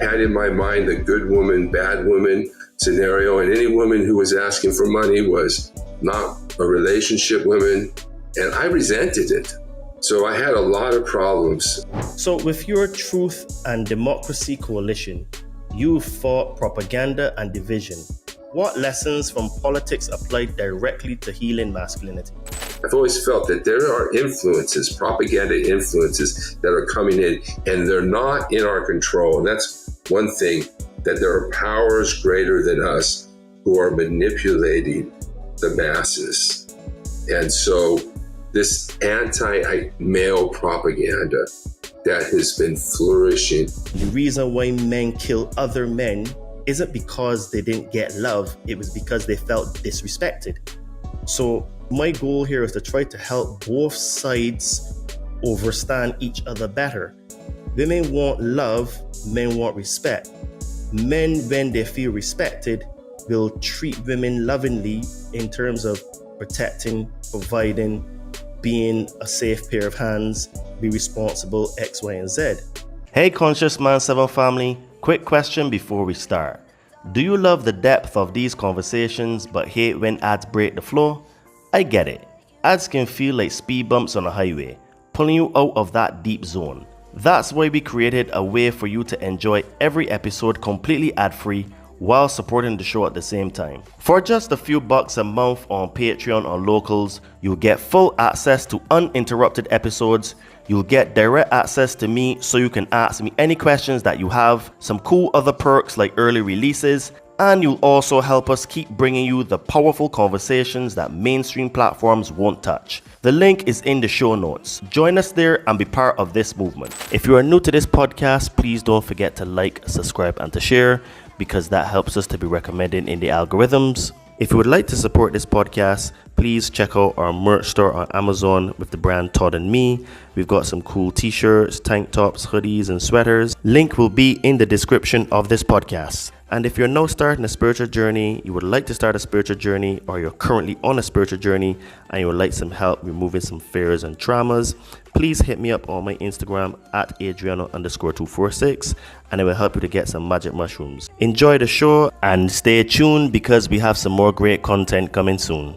had in my mind the good woman, bad woman scenario, and any woman who was asking for money was not a relationship woman, and I resented it. So I had a lot of problems. So with your Truth and Democracy Coalition, you fought propaganda and division. What lessons from politics applied directly to healing masculinity? I've always felt that there are influences, propaganda influences that are coming in, and they're not in our control. And that's one thing, that there are powers greater than us who are manipulating the masses. And so this anti-male propaganda that has been flourishing. The reason why men kill other men isn't because they didn't get love, it was because they felt disrespected. So my goal here is to try to help both sides understand each other better. Women want love, men want respect. Men, when they feel respected, will treat women lovingly in terms of protecting, providing, being a safe pair of hands, be responsible, X, Y, and Z. Hey Conscious Man 7 family, quick question before we start. Do you love the depth of these conversations but hate when ads break the flow? I get it. Ads can feel like speed bumps on a highway, pulling you out of that deep zone. That's why we created a way for you to enjoy every episode completely ad-free while supporting the show at the same time. For just a few bucks a month on Patreon or Locals, you'll get full access to uninterrupted episodes. You'll get direct access to me so you can ask me any questions that you have, some cool other perks like early releases, and you'll also help us keep bringing you the powerful conversations that mainstream platforms won't touch. The link is in the show notes. Join us there and be part of this movement. If you are new to this podcast, please don't forget to like, subscribe, and to share, because that helps us to be recommended in the algorithms. If you would like to support this podcast, please check out our merch store on Amazon with the brand Todd and Me. We've got some cool t-shirts, tank tops, hoodies, and sweaters. Link will be in the description of this podcast. And if you're now starting a spiritual journey, you would like to start a spiritual journey, or you're currently on a spiritual journey and you would like some help removing some fears and traumas, please hit me up on my Instagram at Adriano_246 and it will help you to get some magic mushrooms. Enjoy the show and stay tuned because we have some more great content coming soon.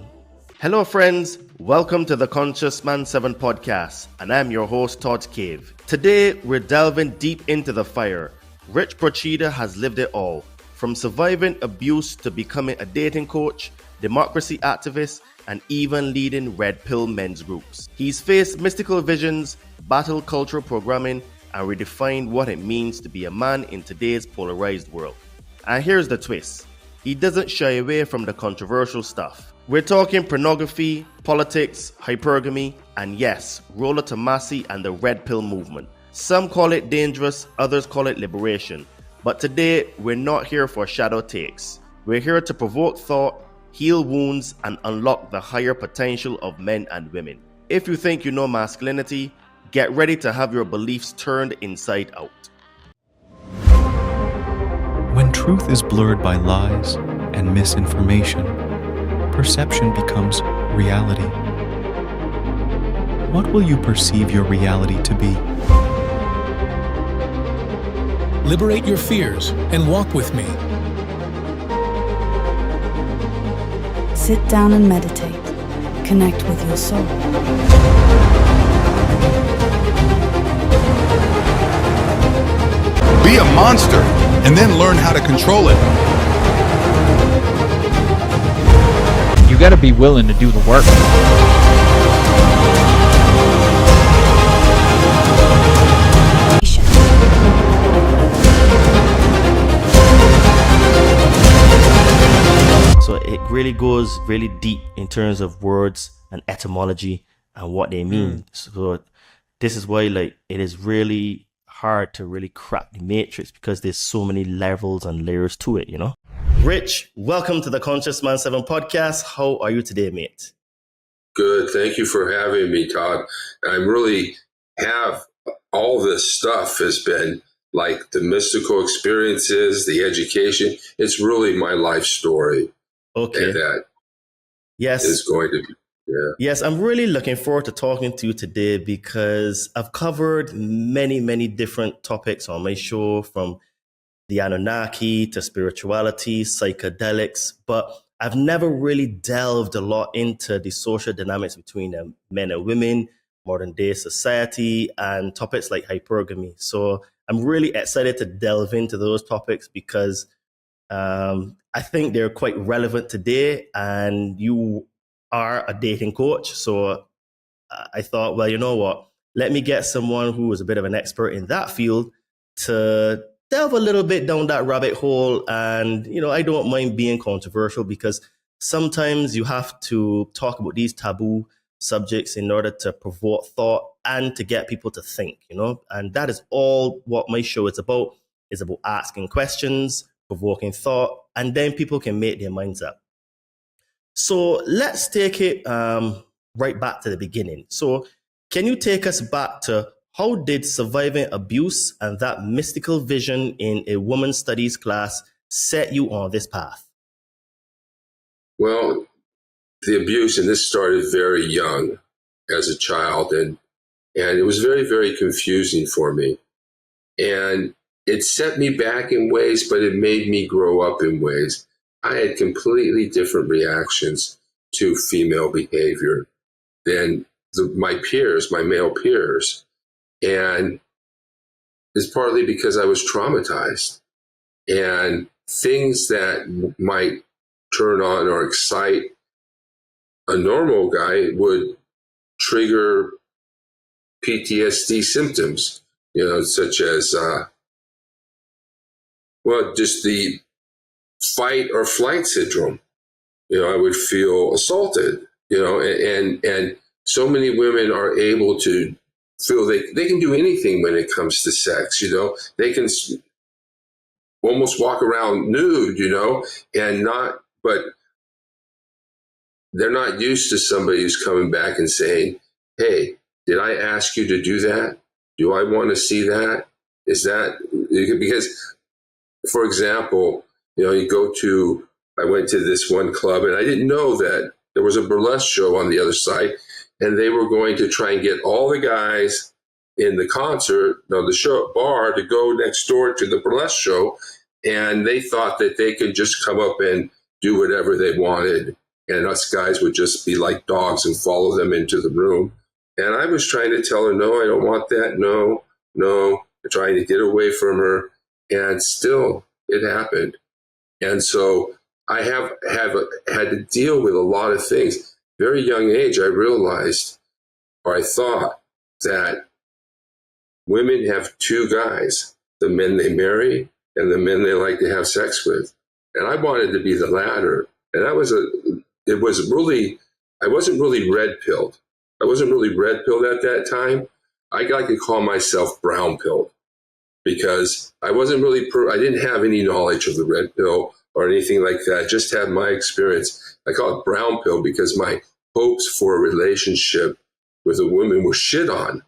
Hello friends, welcome to the Conscious Man 7 podcast, and I'm your host Todd Cave. Today we're delving deep into the fire. Rich Procida has lived it all. From surviving abuse to becoming a dating coach, democracy activist, and even leading red pill men's groups. He's faced mystical visions, battled cultural programming, and redefined what it means to be a man in today's polarized world. And here's the twist. He doesn't shy away from the controversial stuff. We're talking pornography, politics, hypergamy, and yes, Rollo Tomasi and the red pill movement. Some call it dangerous, others call it liberation. But today, we're not here for shadow takes. We're here to provoke thought, heal wounds, and unlock the higher potential of men and women. If you think you know masculinity, get ready to have your beliefs turned inside out. When truth is blurred by lies and misinformation, perception becomes reality. What will you perceive your reality to be? Liberate your fears and walk with me. Sit down and meditate. Connect with your soul. Be a monster and then learn how to control it. You gotta be willing to do the work. So it really goes really deep in terms of words and etymology and what they mean. So this is why it is really hard to really crack the matrix, because there's so many levels and layers to it, you know? Rich, welcome to the Conscious Man 7 podcast. How are you today, mate? Good. Thank you for having me, Todd. I really have all this stuff has been like the mystical experiences, the education. It's really my life story. Okay. And that yes. is going to be, yeah. Yes, I'm really looking forward to talking to you today because I've covered many, many different topics on my show, from the Anunnaki to spirituality, psychedelics, but I've never really delved a lot into the social dynamics between men and women, modern day society, and topics like hypergamy. So I'm really excited to delve into those topics because I think they're quite relevant today. And you are a dating coach. So I thought, well, you know what? Let me get someone who is a bit of an expert in that field to delve a little bit down that rabbit hole. And, I don't mind being controversial because sometimes you have to talk about these taboo subjects in order to provoke thought and to get people to think, and that is all what my show is about. It's about asking questions, provoking thought, and then people can make their minds up. So let's take it right back to the beginning. So can you take us back to how did surviving abuse and that mystical vision in a women's studies class set you on this path? Well, the abuse, and this started very young as a child, and it was very, very confusing for me. And it set me back in ways, but it made me grow up in ways. I had completely different reactions to female behavior than my peers, my male peers. And it's partly because I was traumatized. And things that might turn on or excite a normal guy would trigger PTSD symptoms, such as, just the fight or flight syndrome. I would feel assaulted, and so many women are able to feel they can do anything when it comes to sex. They can almost walk around nude, but they're not used to somebody who's coming back and saying, hey, did I ask you to do that? Do I want to see that? Is that because, for example, I went to this one club and I didn't know that there was a burlesque show on the other side, and they were going to try and get all the guys in the concert, the show bar, to go next door to the burlesque show. And they thought that they could just come up and do whatever they wanted. And us guys would just be like dogs and follow them into the room. And I was trying to tell her, no, I don't want that. No, trying to get away from her. And still it happened. And so I have had to deal with a lot of things. Very young age, I realized, or I thought, that women have two guys, the men they marry and the men they like to have sex with. And I wanted to be the latter. And I wasn't really red-pilled. I wasn't really red-pilled at that time. I like to call myself brown-pilled because I didn't have any knowledge of the red pill or anything like that. I just had my experience. I call it brown pill because my hopes for a relationship with a woman were shit on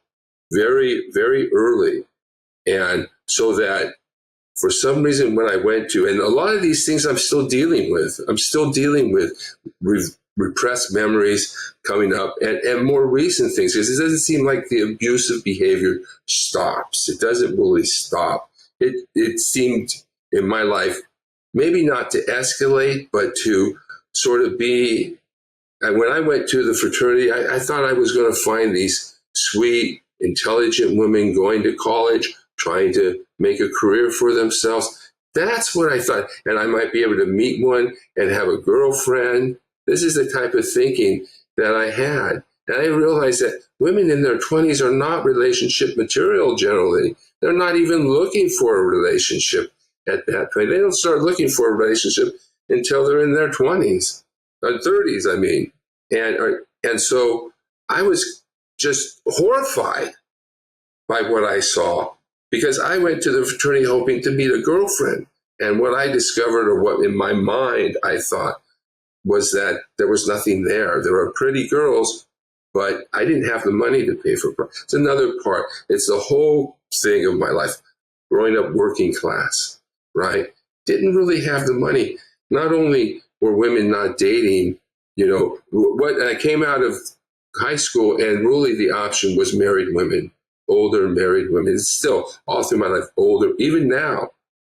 very, very early. And so that for some reason when I went to, and a lot of these things I'm still dealing with repressed memories coming up and more recent things, because it doesn't seem like the abusive behavior stops. It doesn't really stop. It seemed in my life maybe not to escalate, but to sort of be, and when I went to the fraternity, I thought I was going to find these sweet, intelligent women going to college, trying to make a career for themselves. That's what I thought. And I might be able to meet one and have a girlfriend. This is the type of thinking that I had. And I realized that women in their 20s are not relationship material generally. They're not even looking for a relationship at that point. They don't start looking for a relationship until they're in their 20s, or 30s, I mean. And so I was just horrified by what I saw, because I went to the fraternity hoping to meet a girlfriend. And what I discovered, or what in my mind I thought, was that there was nothing there. There were pretty girls, but I didn't have the money to pay for. It's another part. It's the whole thing of my life. Growing up working class, right? Didn't really have the money. Not only were women not dating, what I came out of high school, and really the option was married women, older married women. It's still all through my life, older, even now.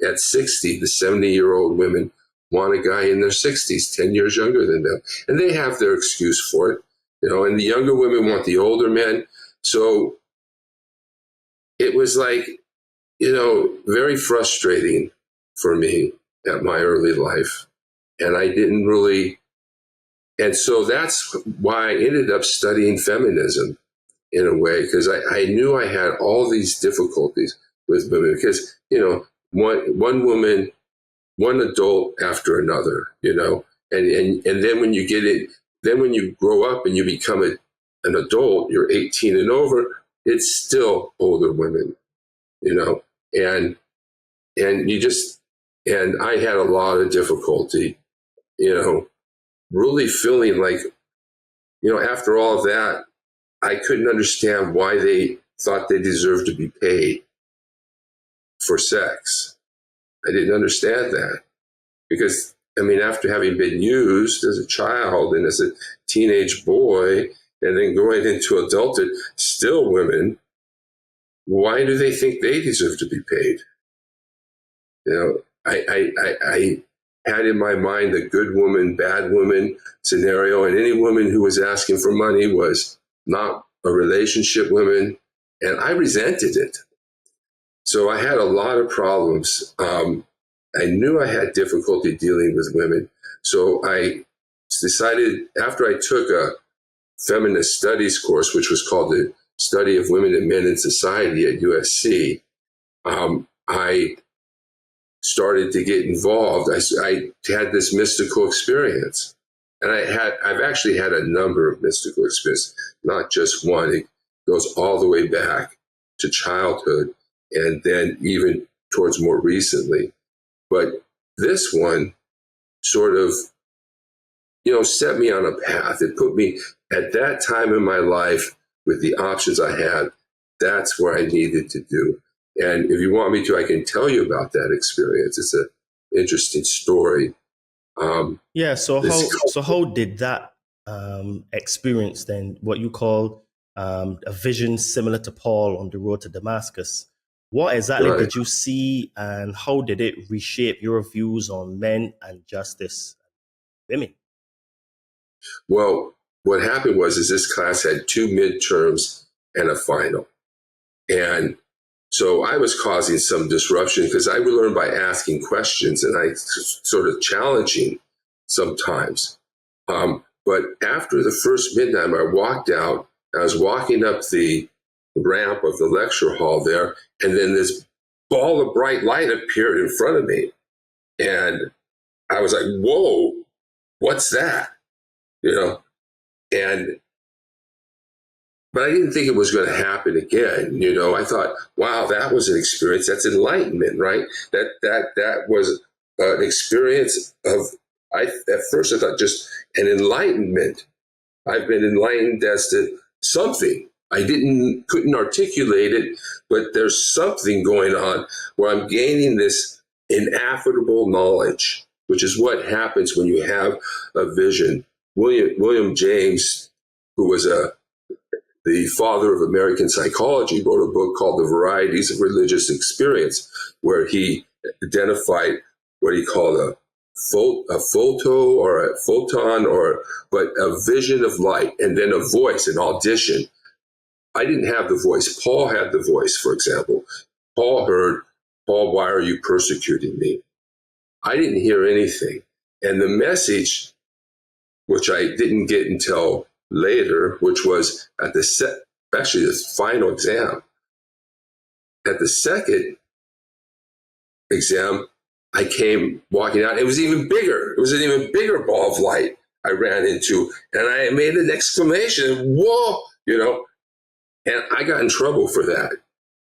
at 60, the 70-year-old women want a guy in their 60s, 10 years younger than them. And they have their excuse for it, and the younger women want the older men. So it was like, very frustrating for me at my early life. And I didn't really, and so that's why I ended up studying feminism in a way, because I knew I had all these difficulties with women, because, one woman, one adult after another, and then when you get it, then when you grow up and you become an adult, you're 18 and over, it's still older women, and you just, and I had a lot of difficulty, really feeling like, after all of that, I couldn't understand why they thought they deserved to be paid for sex. I didn't understand that, because, after having been used as a child and as a teenage boy, and then going into adulthood, still women, why do they think they deserve to be paid? I had in my mind the good woman, bad woman scenario, and any woman who was asking for money was not a relationship woman, and I resented it. So I had a lot of problems. I knew I had difficulty dealing with women. So I decided, after I took a feminist studies course, which was called the Study of Women and Men in Society at USC, I started to get involved. I had this mystical experience. And I've actually had a number of mystical experiences, not just one. It goes all the way back to childhood and then even towards more recently. But this one sort of, set me on a path. It put me at that time in my life with the options I had. That's where I needed to do. And if you want me to, I can tell you about that experience. It's an interesting story. So how did that experience then, what you call a vision similar to Paul on the road to Damascus, what exactly did you see, and how did it reshape your views on men and justice, women? Well, what happened was this class had 2 midterms and a final. And so I was causing some disruption because I would learn by asking questions, and I sort of challenging sometimes. But after the first midterm, I walked out. I was walking up the ramp of the lecture hall there, and then this ball of bright light appeared in front of me. And I was like, whoa, what's that? But I didn't think it was going to happen again. I thought, wow, that was an experience. That's enlightenment, right? That was an experience of, at first I thought just an enlightenment. I've been enlightened as to something. I couldn't articulate it, but there's something going on where I'm gaining this ineffable knowledge, which is what happens when you have a vision. William James, who was the father of American psychology, wrote a book called The Varieties of Religious Experience, where he identified what he called a photo or a photon, but a vision of light, and then a voice, an audition. I didn't have the voice. Paul had the voice, for example. Paul heard, Paul, why are you persecuting me? I didn't hear anything. And the message, which I didn't get until later, which was at actually the final exam. At the second exam, I came walking out. It was even bigger. It was an even bigger ball of light I ran into, and I made an exclamation, whoa, and I got in trouble for that.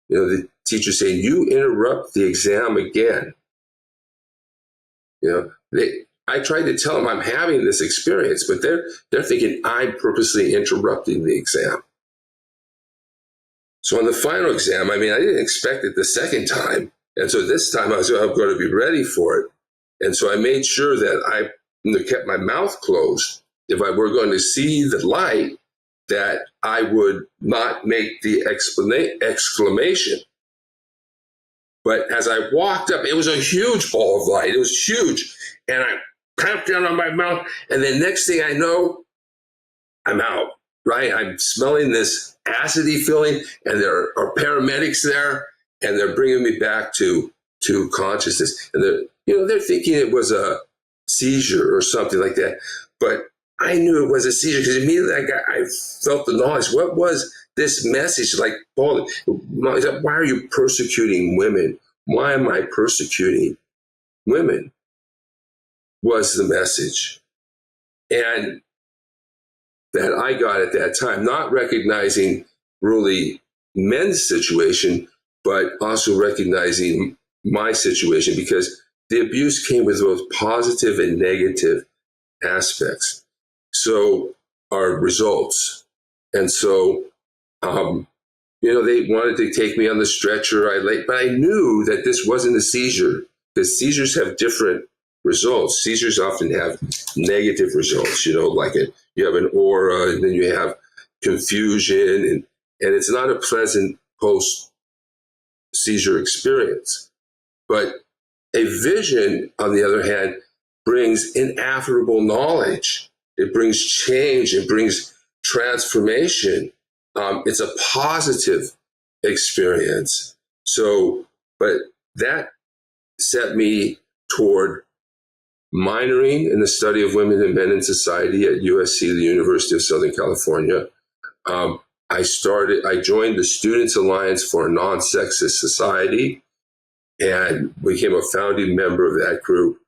The teacher saying, you interrupt the exam again. I tried to tell them I'm having this experience, but they're thinking I'm purposely interrupting the exam. So on the final exam, I didn't expect it the second time. And so this time I'm going to be ready for it. And so I made sure that I kept my mouth closed. If I were going to see the light, that I would not make the exclamation. But as I walked up, it was a huge ball of light. It was huge. And I clamped down on my mouth. And then next thing I know, I'm out, right? I'm smelling this acidy feeling, and there are paramedics there, and they're bringing me back to consciousness. And they're thinking it was a seizure or something like that. But I knew it was a seizure because immediately I felt the knowledge. What was this message? Like, Paul, why are you persecuting women? Why am I persecuting women? Was the message. And that I got at that time, not recognizing really men's situation, but also recognizing my situation, because the abuse came with both positive and negative aspects. So our results. And so, they wanted to take me on the stretcher. But I knew that this wasn't a seizure, because seizures have different results. Seizures often have negative results, like you have an aura, and then you have confusion, and it's not a pleasant post-seizure experience. But a vision, on the other hand, brings ineffable knowledge. It brings change. It brings transformation. It's a positive experience. So, but that set me toward minoring in the study of women and men in society at USC, the University of Southern California. I joined the Students Alliance for a Non-Sexist Society and became a founding member of that group.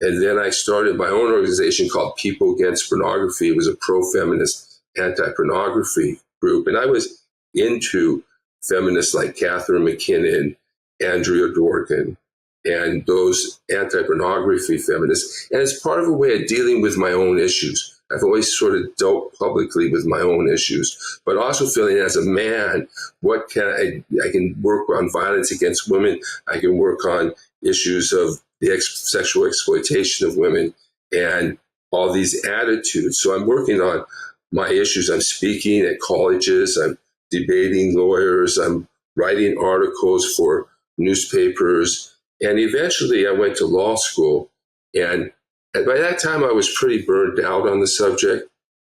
And then I started my own organization called People Against Pornography. It was a pro-feminist anti-pornography group. And I was into feminists like Catherine McKinnon, Andrea Dorgan, and those anti-pornography feminists. And it's part of a way of dealing with my own issues. I've always sort of dealt publicly with my own issues, but also feeling as a man, what can I can work on violence against women. I can work on issues of the sexual exploitation of women and all these attitudes. So I'm working on my issues. I'm speaking at colleges. I'm debating lawyers. I'm writing articles for newspapers. And eventually I went to law school. And by that time, I was pretty burned out on the subject,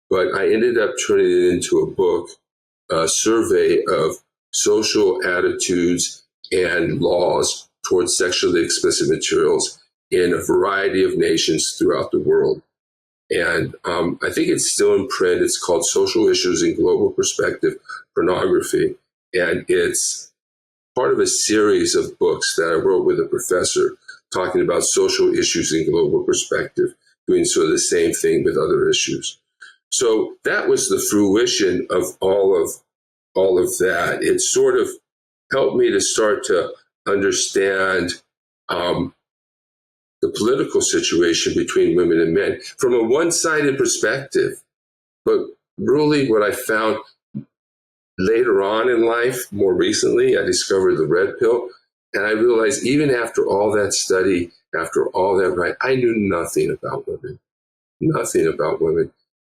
but I ended up turning it into a book, a survey of social attitudes and laws towards sexually explicit materials in a variety of nations throughout the world. And I think it's still in print. It's called Social Issues in Global Perspective, Pornography. And it's part of a series of books that I wrote with a professor talking about social issues in global perspective, doing sort of the same thing with other issues. So that was the fruition of all of that. It sort of helped me to start to understand the political situation between women and men from a one-sided perspective. But really what I found later on in life, more recently, I discovered the red pill. And I realized even after all that study, after all that writing, I knew nothing about women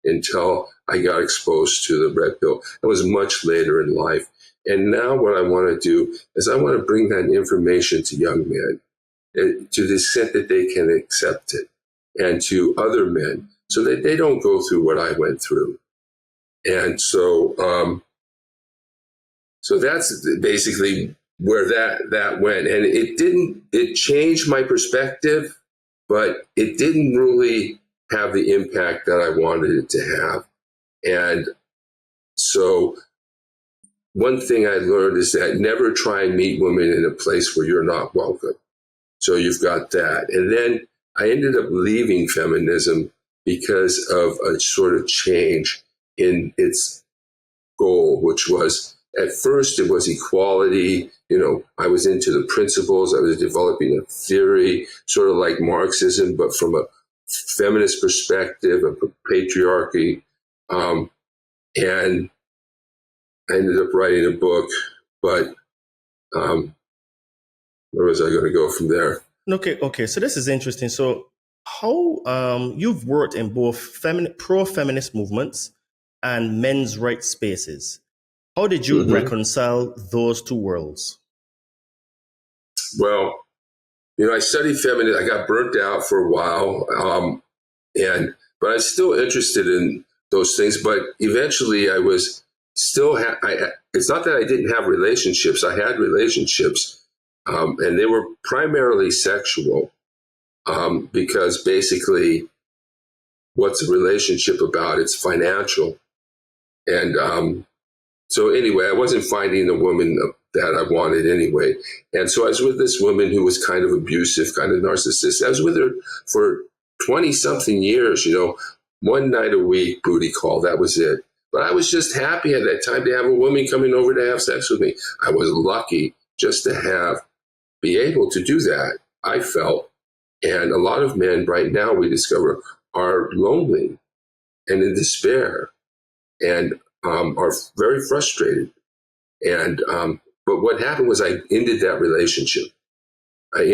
until I got exposed to the red pill. It was much later in life. And now what I want to do is I want to bring that information to young men to the extent that they can accept it, and to other men so that they don't go through what I went through. And so, so that's basically where that went. And it changed my perspective, but it didn't really have the impact that I wanted it to have. And so one thing I learned is that never try and meet women in a place where you're not welcome. So you've got that. And then I ended up leaving feminism because of a sort of change in its goal, which was, at first it was equality. I was into the principles. I was developing a theory, sort of like Marxism, but from a feminist perspective, of patriarchy. And I ended up writing a book, but where was I going to go from there? Okay. So this is interesting. So how you've worked in both pro-feminist movements and men's rights spaces. How did you reconcile those two worlds? Well, I studied feminism. I got burnt out for a while, but I'm still interested in those things. But eventually, I was still. It's not that I didn't have relationships. I had relationships, and they were primarily sexual, because basically, what's a relationship about? It's financial, and so anyway, I wasn't finding the woman that I wanted anyway. And so I was with this woman who was kind of abusive, kind of narcissistic. I was with her for 20 something years, one night a week, booty call. That was it. But I was just happy at that time to have a woman coming over to have sex with me. I was lucky just to be able to do that, I felt. And a lot of men right now, we discover, are lonely and in despair and are very frustrated. And but what happened was I ended that relationship. I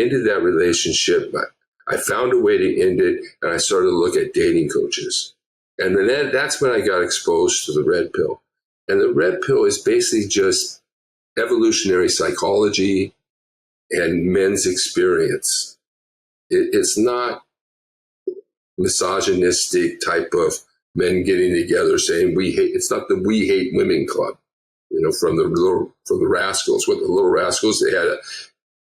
found a way to end it, and I started to look at dating coaches. And then that's when I got exposed to the red pill. And the red pill is basically just evolutionary psychology and men's experience. It's not misogynistic type of men getting together saying we hate. It's not the We Hate Women Club, from the Rascals. What the Little Rascals, they had a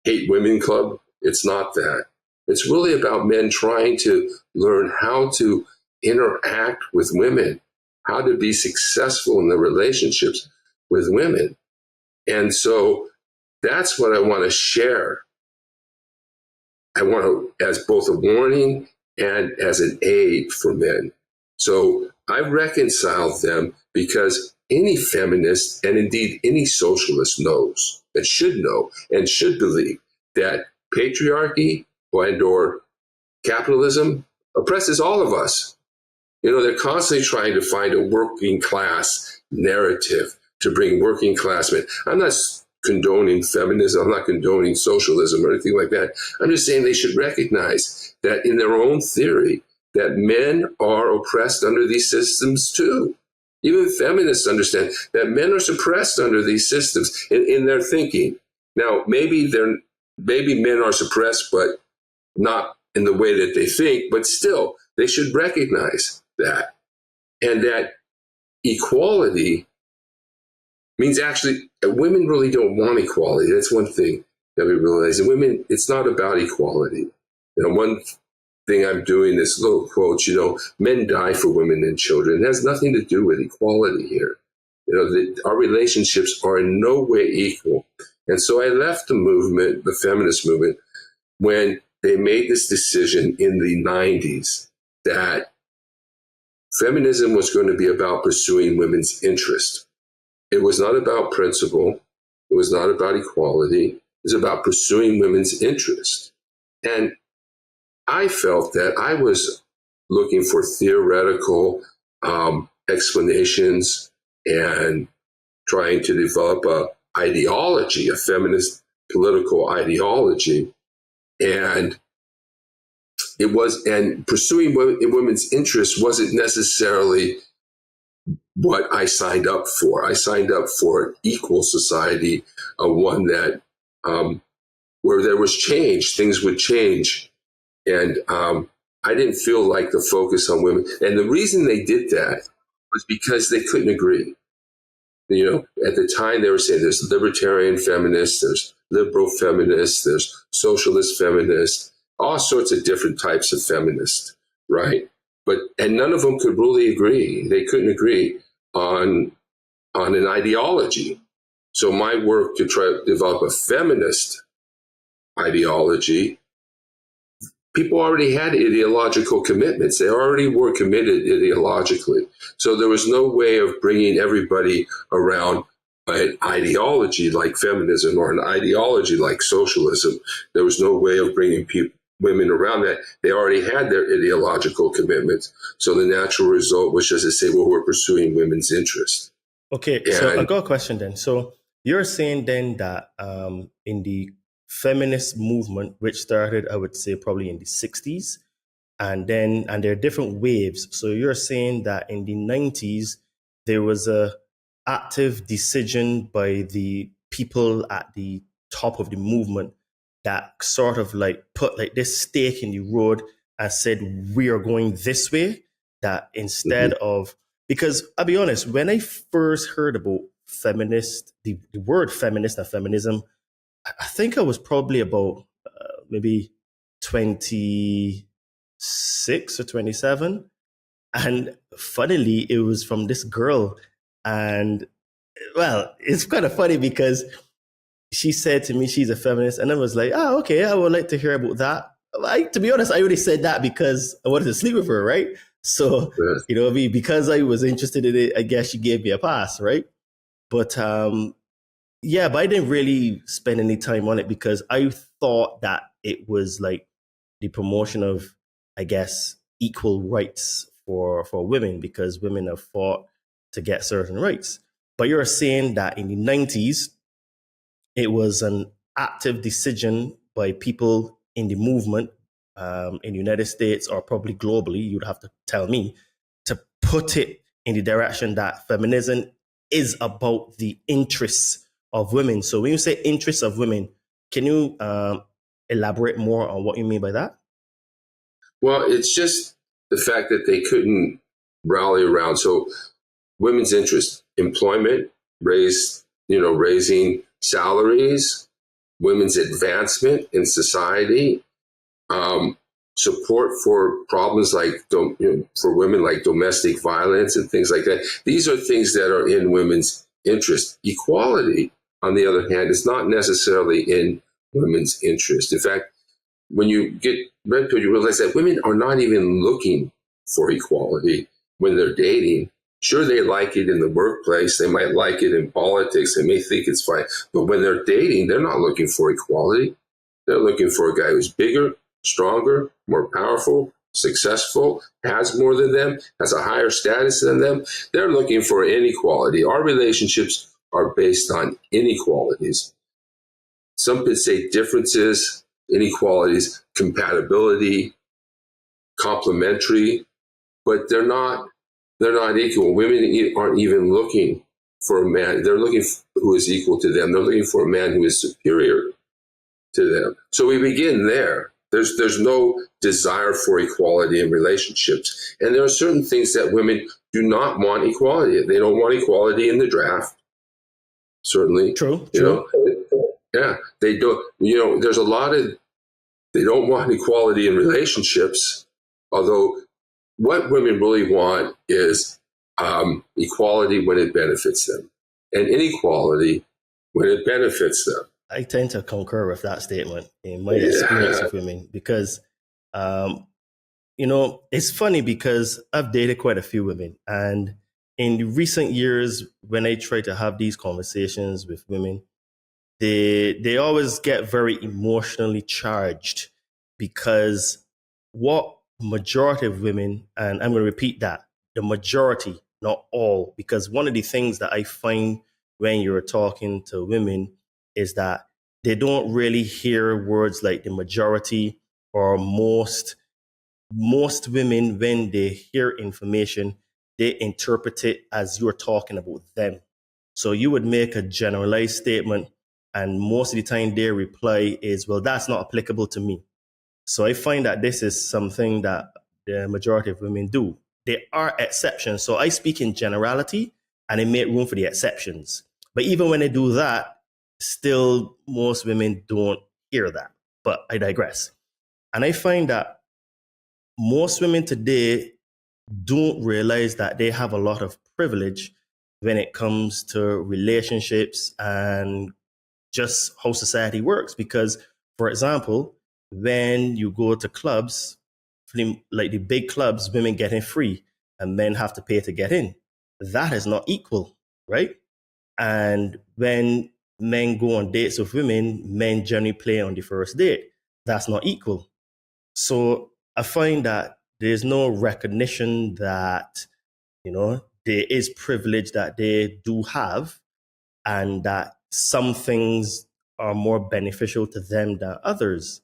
Hate Women Club. It's not that. It's really about men trying to learn how to interact with women, how to be successful in the relationships with women. And so that's what I want to share. I want to, as both a warning and as an aid for men. So I reconciled them because any feminist and indeed any socialist knows and should know and should believe that patriarchy and or capitalism oppresses all of us. They're constantly trying to find a working class narrative to bring working class men. I'm not condoning feminism. I'm not condoning socialism or anything like that. I'm just saying they should recognize that in their own theory, that men are oppressed under these systems too. Even feminists understand that men are suppressed under these systems in their thinking. Now, maybe men are suppressed, but not in the way that they think, but still, they should recognize that. And that equality means actually, women really don't want equality. That's one thing that we realize. And women, it's not about equality. One thing I'm doing, this little quote, men die for women and children. It has nothing to do with equality here. Our relationships are in no way equal. And so I left the movement, the feminist movement, when they made this decision in the 90s that feminism was going to be about pursuing women's interest. It was not about principle. It was not about equality. It was about pursuing women's interest. And I felt that I was looking for theoretical explanations and trying to develop a feminist political ideology. And pursuing women's interests wasn't necessarily what I signed up for. I signed up for an equal society, one that where there was change, things would change. And I didn't feel like the focus on women. And the reason they did that was because they couldn't agree. At the time they were saying there's libertarian feminists, there's liberal feminists, there's socialist feminists, all sorts of different types of feminists, right? And none of them could really agree. They couldn't agree on an ideology. So my work to try to develop a feminist ideology, people already had ideological commitments. They already were committed ideologically. So there was no way of bringing everybody around an ideology like feminism or an ideology like socialism. There was no way of bringing women around that. They already had their ideological commitments. So the natural result was just to say, well, we're pursuing women's interests. Okay, so I got a question then. So you're saying then that in the feminist movement, which started, I would say, probably in the 60s, and there are different waves. So you're saying that in the 90s, there was a active decision by the people at the top of the movement that sort of like put like this stake in the road and said, we are going this way, that instead of, because I'll be honest, when I first heard about feminist, the word feminist and feminism, I think I was probably about maybe 26 or 27. And funnily, it was from this girl. And well, it's kind of funny because she said to me she's a feminist, and I was like, oh, okay, I would like to hear about that. To be honest, I only said that because I wanted to sleep with her, right? So, you know what I mean? Because I was interested in it, I guess she gave me a pass, right? But yeah, but I didn't really spend any time on it because I thought that it was like the promotion of, I guess, equal rights for women, because women have fought to get certain rights. But you're saying that in the 90s, it was an active decision by people in the movement in the United States, or probably globally, you'd have to tell me, to put it in the direction that feminism is about the interests of women. So when you say interests of women, can you elaborate more on what you mean by that? Well, it's just the fact that they couldn't rally around. So women's interest, employment, raising salaries, women's advancement in society, support for problems like for women, like domestic violence and things like that. These are things that are in women's interest. Equality, on the other hand, is not necessarily in women's interest. In fact, when you get red pill, you realize that women are not even looking for equality when they're dating. Sure, they like it in the workplace. They might like it in politics. They may think it's fine. But when they're dating, they're not looking for equality. They're looking for a guy who's bigger, stronger, more powerful, successful, has more than them, has a higher status than them. They're looking for inequality. Our relationships are based on inequalities. Some could say differences, inequalities, compatibility, complementary, but they're not equal. Women aren't even looking for a man. They're looking who is equal to them. They're looking for a man who is superior to them. So we begin there. There's no desire for equality in relationships. And there are certain things that women do not want equality. They don't want equality in the draft. Certainly. True. Yeah, they don't. There's a lot of, they don't want equality in relationships, although what women really want is equality when it benefits them, and inequality when it benefits them. I tend to concur with that statement in my experience with women, because, it's funny because I've dated quite a few women. And in recent years, when I try to have these conversations with women, they always get very emotionally charged, because what majority of women, and I'm going to repeat that, the majority, not all, because one of the things that I find when you're talking to women is that they don't really hear words like the majority or most. Most women, when they hear information, they interpret it as you're talking about them. So you would make a generalized statement, and most of the time their reply is, well, that's not applicable to me. So I find that this is something that the majority of women do. There are exceptions. So I speak in generality, and I make room for the exceptions. But even when they do that, still most women don't hear that. But I digress. And I find that most women today don't realize that they have a lot of privilege when it comes to relationships and just how society works. Because, for example, when you go to clubs, like the big clubs, women get in free and men have to pay to get in. That is not equal, right? And when men go on dates with women, men generally play on the first date. That's not equal. So I find that there's no recognition that, there is privilege that they do have, and that some things are more beneficial to them than others.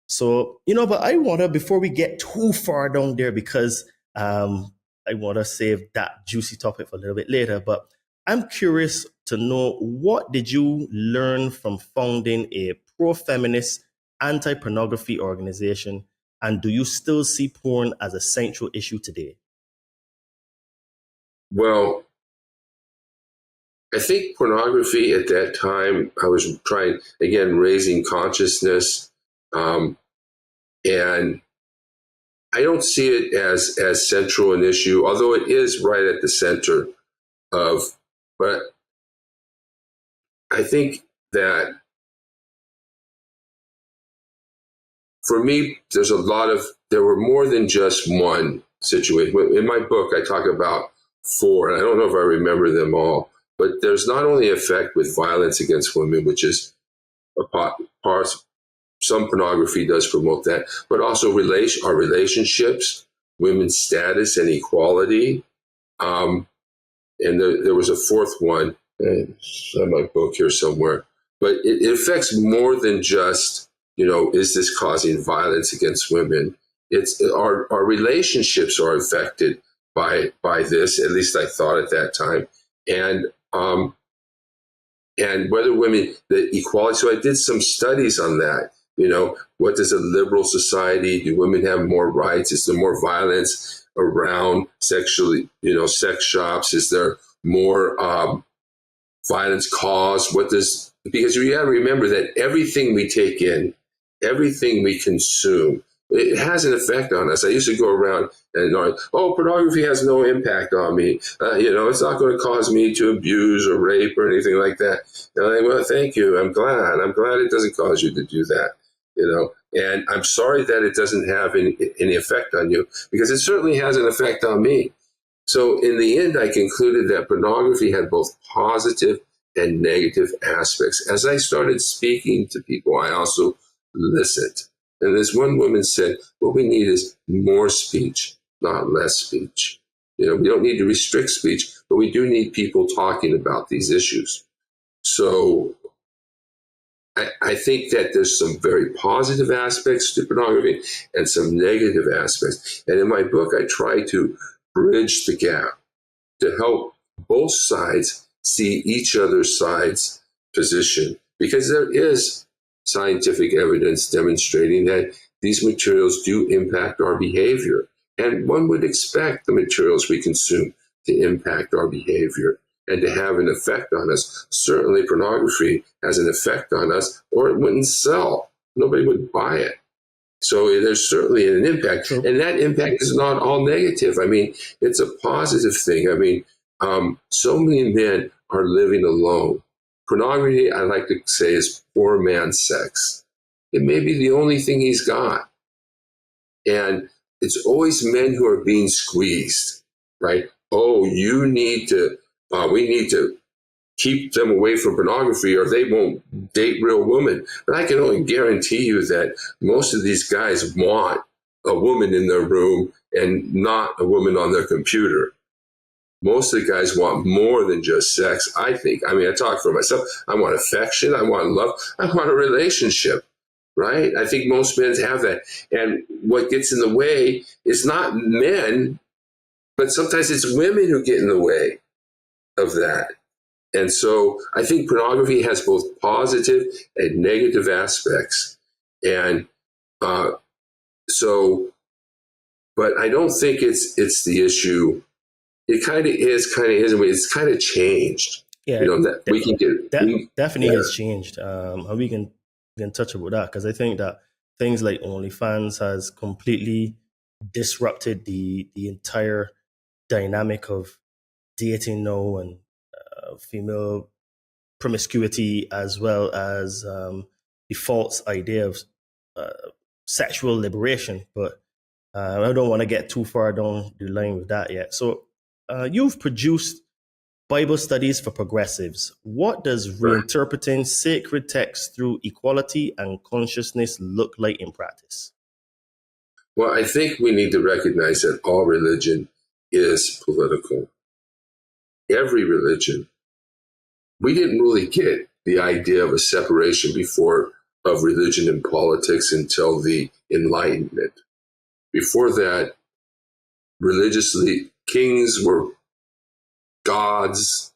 So, but I want to, before we get too far down there, because I want to save that juicy topic for a little bit later, but I'm curious to know, what did you learn from founding a pro-feminist anti-pornography organization, and do you still see porn as a central issue today? Well, I think pornography at that time, I was trying, again, raising consciousness. And I don't see it as central an issue, although it is right at the center of, but I think that for me, there were more than just one situation. In my book, I talk about four, and I don't know if I remember them all, but there's not only effect with violence against women, which is a part, some pornography does promote that, but also our relationships, women's status and equality. And there was a fourth one, and I have my book here somewhere, but it affects more than just, is this causing violence against women? It's our relationships are affected by this. At least I thought at that time, and whether women, the equality. So I did some studies on that. What does a liberal society, do women have more rights? Is there more violence around sexually, sex shops? Is there more violence caused? Because you got to remember that everything we take in, everything we consume, it has an effect on us. I used to go around and, pornography has no impact on me. It's not going to cause me to abuse or rape or anything like that. And I'm like, well, thank you. I'm glad it doesn't cause you to do that. And I'm sorry that it doesn't have any effect on you, because it certainly has an effect on me. So in the end, I concluded that pornography had both positive and negative aspects. As I started speaking to people, I also listened. And this one woman said, what we need is more speech, not less speech. We don't need to restrict speech, but we do need people talking about these issues. So I think that there's some very positive aspects to pornography and some negative aspects. And in my book, I try to bridge the gap to help both sides see each other's side's position, because there is scientific evidence demonstrating that these materials do impact our behavior. And one would expect the materials we consume to impact our behavior and to have an effect on us. Certainly pornography has an effect on us, or it wouldn't sell. Nobody would buy it. So there's certainly an impact. True. And that impact is not all negative. I mean, it's a positive thing. I mean, so many men are living alone. Pornography, I like to say, is poor man's sex. It may be the only thing he's got. And it's always men who are being squeezed, right? Oh, we need to keep them away from pornography or they won't date real women. But I can only guarantee you that most of these guys want a woman in their room and not a woman on their computer. Most of the guys want more than just sex, I think. I mean, I talk for myself. I want affection. I want love. I want a relationship, right? I think most men have that. And what gets in the way is not men, but sometimes it's women who get in the way of that. And so I think pornography has both positive and negative aspects. And but I don't think it's the issue. It kind of is, kind of isn't. It's kind of changed. Yeah, that we can get definitely has changed. And we can touch about that, because I think that things like OnlyFans has completely disrupted the entire dynamic of dating now and female promiscuity, as well as the false idea of sexual liberation. But I don't want to get too far down the line with that yet. So you've produced Bible studies for progressives. What does reinterpreting sacred texts through equality and consciousness look like in practice? Well, I think we need to recognize that all religion is political. Every religion. We didn't really get the idea of a separation before of religion and politics until the Enlightenment. Before that, religiously, kings were gods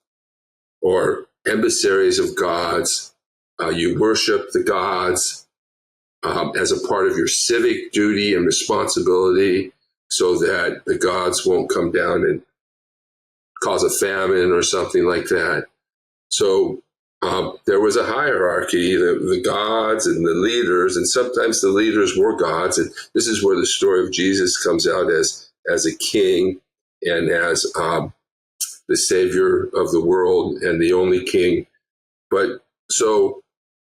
or emissaries of gods. You worship the gods. as a part of your civic duty and responsibility, so that the gods won't come down and cause a famine or something like that. So there was a hierarchy, the gods and the leaders, and sometimes the leaders were gods. And this is where the story of Jesus comes out as a king and as the savior of the world and the only king. But so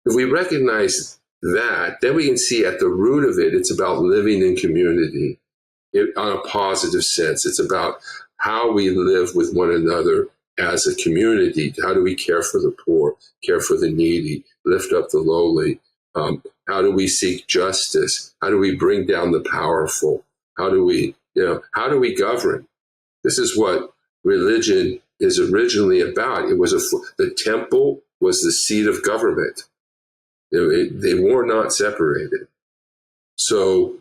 if we recognize that, then we can see at the root of it, it's about living in community on a positive sense. It's about how we live with one another as a community. How do we care for the poor, care for the needy, lift up the lowly? How do we seek justice? How do we bring down the powerful? How do we govern? This is what religion is originally about. It was the temple was the seat of government. They were not separated. So,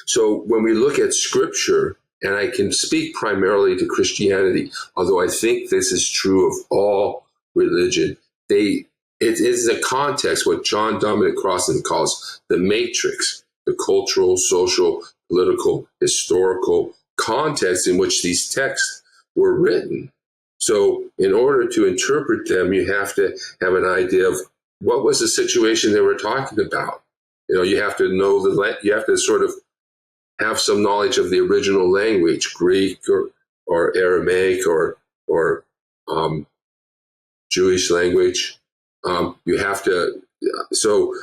so when we look at Scripture, and I can speak primarily to Christianity, although I think this is true of all religion, it is a context, what John Dominic Crossan calls the matrix, the cultural, social, political, historical context in which these texts were written. So in order to interpret them, you have to have an idea of what was the situation they were talking about. You have to know you have to sort of have some knowledge of the original language, Greek or Aramaic or Jewish language. You have to, so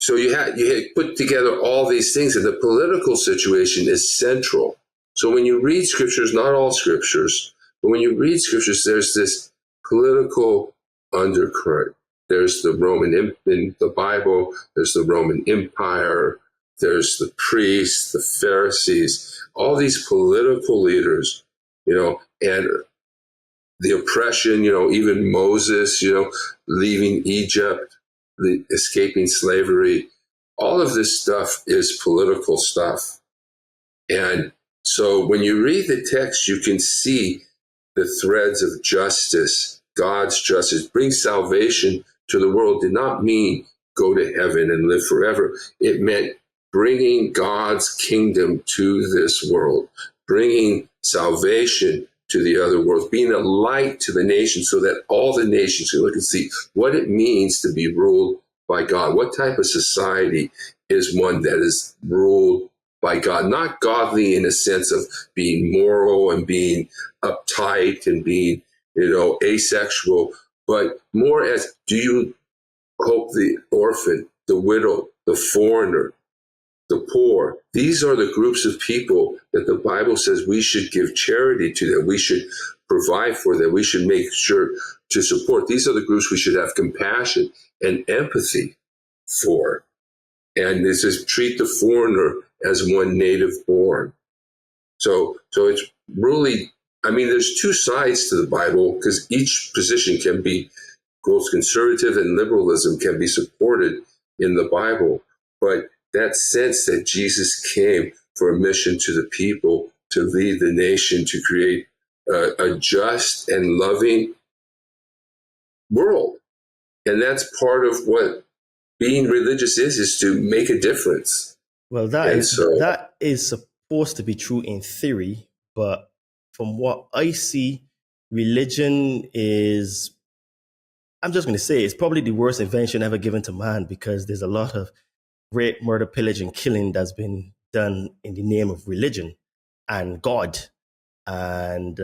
you put together all these things, and the political situation is central. So when you read scriptures, not all scriptures, but when you read scriptures, there's this political undercurrent. There's the Roman, in the Bible, there's the Roman Empire, there's the priests, the Pharisees, all these political leaders, and the oppression, even Moses, leaving Egypt, escaping slavery. All of this stuff is political stuff. And so when you read the text, you can see the threads of justice, God's justice. Bring salvation to the world did not mean go to heaven and live forever. It meant bringing God's kingdom to this world, bringing salvation to the other world, being a light to the nations so that all the nations can look and see what it means to be ruled by God. What type of society is one that is ruled by God? Not godly in a sense of being moral and being uptight and being, asexual, but more as, do you hope the orphan, the widow, the foreigner, the poor? These are the groups of people that the Bible says we should give charity to, that we should provide for, that we should make sure to support. These are the groups we should have compassion and empathy for. And this is treat the foreigner as one native born. So it's really, there's two sides to the Bible, because each position can be, both conservative and liberalism can be supported in the Bible. But that sense that Jesus came for a mission to the people, to lead the nation, to create a just and loving world. And that's part of what being religious is to make a difference. Well, that is supposed to be true in theory, but from what I see, religion is, I'm just going to say, it's probably the worst invention ever given to man, because there's a lot of rape, murder, pillage, and killing that's been done in the name of religion and God. And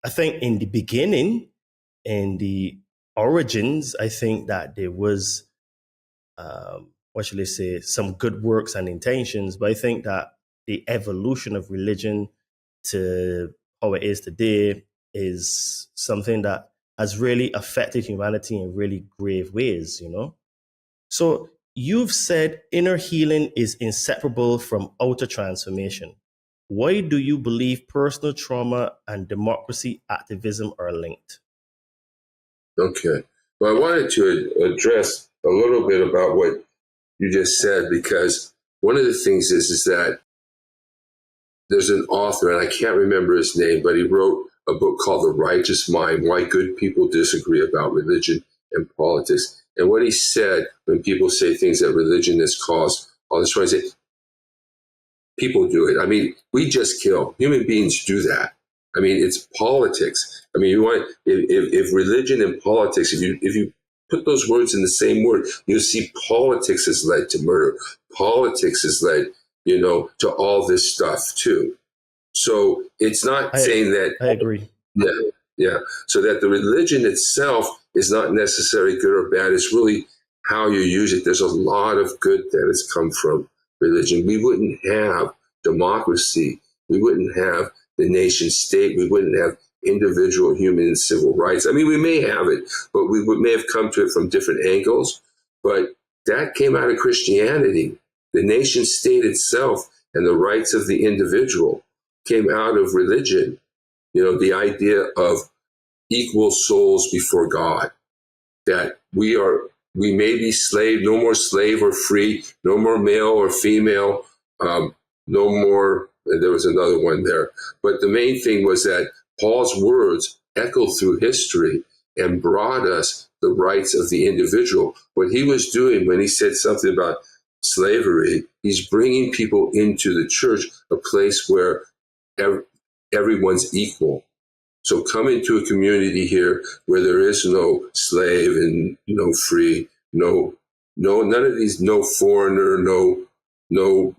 I think in the beginning, in the origins, I think that there was, some good works and intentions. But I think that the evolution of religion to how it is today is something that has really affected humanity in really grave ways, So you've said inner healing is inseparable from outer transformation. Why do you believe personal trauma and democracy activism are linked? Okay. Well, I wanted to address a little bit about what you just said, because one of the things is that there's an author, and I can't remember his name, but he wrote a book called The Righteous Mind, Why Good People Disagree About Religion and Politics. And what he said, when people say things that religion has caused all this, I say, people do it. I mean, we just kill. Human beings do that. I mean, it's politics. I mean, you want if religion and politics, if you put those words in the same word, you'll see politics has led to murder. Politics has led, to all this stuff too. So it's not saying that. I agree. Yeah, yeah. So that the religion itself is not necessarily good or bad. It's really how you use it. There's a lot of good that has come from religion. We wouldn't have democracy. We wouldn't have the nation state. We wouldn't have individual human and civil rights. I mean, we may have it, but we may have come to it from different angles. But that came out of Christianity. The nation state itself and the rights of the individual came out of religion. The idea of equal souls before God, that we may be slave, no more slave or free, no more male or female, no more, there was another one there. But the main thing was that Paul's words echoed through history and brought us the rights of the individual. What he was doing when he said something about slavery, he's bringing people into the church, a place where everyone's equal. So come into a community here where there is no slave and no free, none of these, no foreigner, no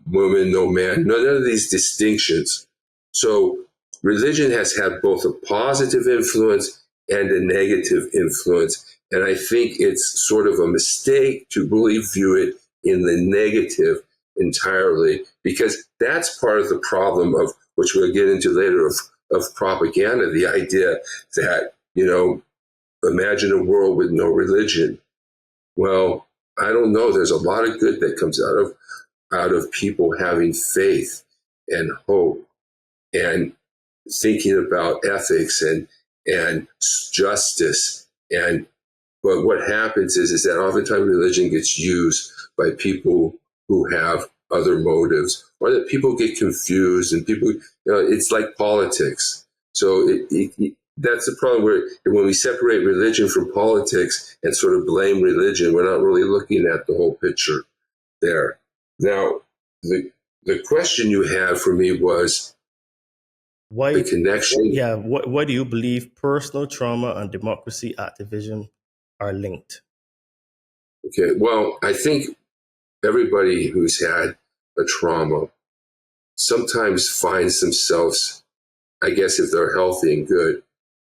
woman, no man, none of these distinctions. So religion has had both a positive influence and a negative influence. And I think it's sort of a mistake to really view it in the negative entirely, because that's part of the problem of, which we'll get into later, of propaganda, the idea that, imagine a world with no religion. Well, I don't know. There's a lot of good that comes out of people having faith and hope and thinking about ethics and justice. But what happens is that oftentimes religion gets used by people who have other motives, or that people get confused, and people, it's like politics. So that's the problem, where when we separate religion from politics and sort of blame religion, we're not really looking at the whole picture there. Now, the question you had for me was why the connection. Yeah, why do you believe personal trauma and democracy activism are linked? Okay, well, I think everybody who's had a trauma sometimes finds themselves, I guess if they're healthy and good,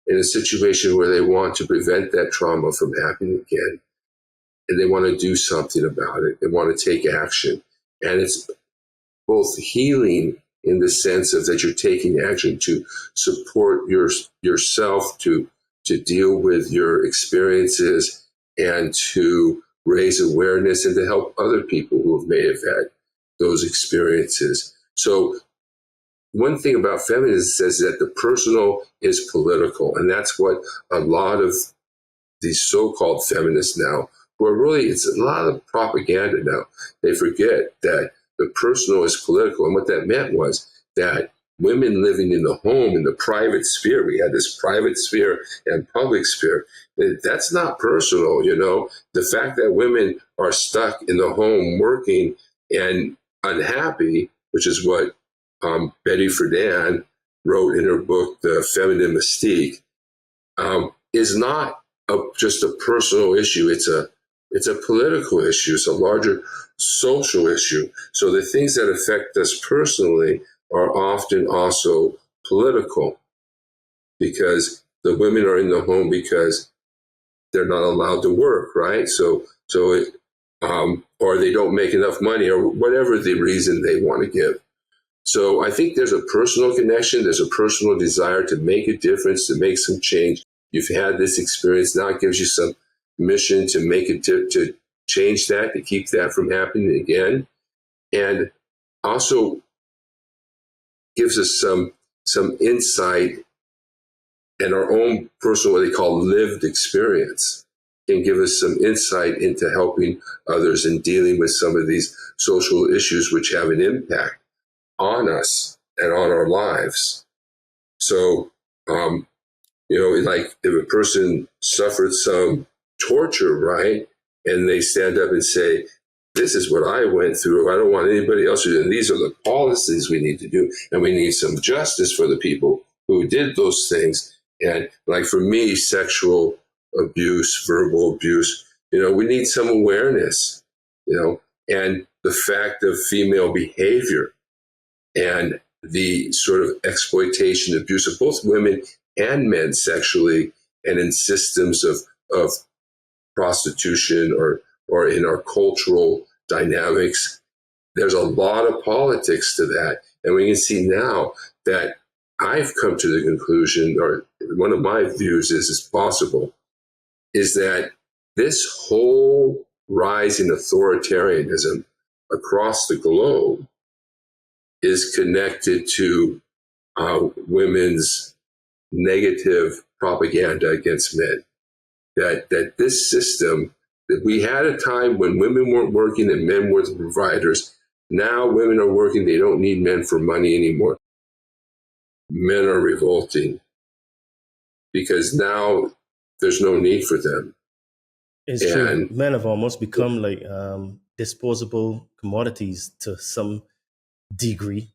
in a situation where they want to prevent that trauma from happening again. And they want to do something about it. They want to take action. And it's both healing in the sense of that you're taking action to support yourself, to deal with your experiences, and to raise awareness and to help other people who may have had those experiences. So one thing about feminism says that the personal is political, and that's what a lot of these so-called feminists now, who are really, it's a lot of propaganda now. They forget that the personal is political, and what that meant was that women living in the home, in the private sphere, we had this private sphere and public sphere, that's not personal, The fact that women are stuck in the home working and unhappy, which is what Betty Friedan wrote in her book, The Feminine Mystique, is not just a personal issue. It's a political issue. It's a larger social issue. So the things that affect us personally are often also political, because the women are in the home because they're not allowed to work, right? Or they don't make enough money, or whatever the reason they want to give. So I think there's a personal connection. There's a personal desire to make a difference, to make some change. You've had this experience. Now it gives you some mission to make it, to change that, to keep that from happening again. And also gives us some insight, and our own personal, what they call lived experience, can give us some insight into helping others and dealing with some of these social issues which have an impact on us and on our lives. So, like if a person suffered some torture, right? and they stand up and say, this is what I went through. I don't want anybody else to do it. And these are the policies we need to do. And we need some justice for the people who did those things. And like for me, sexual abuse, verbal abuse, we need some awareness, and the fact of female behavior and the sort of exploitation, abuse of both women and men sexually and in systems of prostitution or in our cultural dynamics. There's a lot of politics to that. And we can see now that I've come to the conclusion, or one of my views is possible, is that this whole rise in authoritarianism across the globe is connected to women's negative propaganda against men. That this system, that we had a time when women weren't working and men were the providers. Now women are working, they don't need men for money anymore. Men are revolting because now there's no need for them. It's true. Men have almost become like disposable commodities to some degree.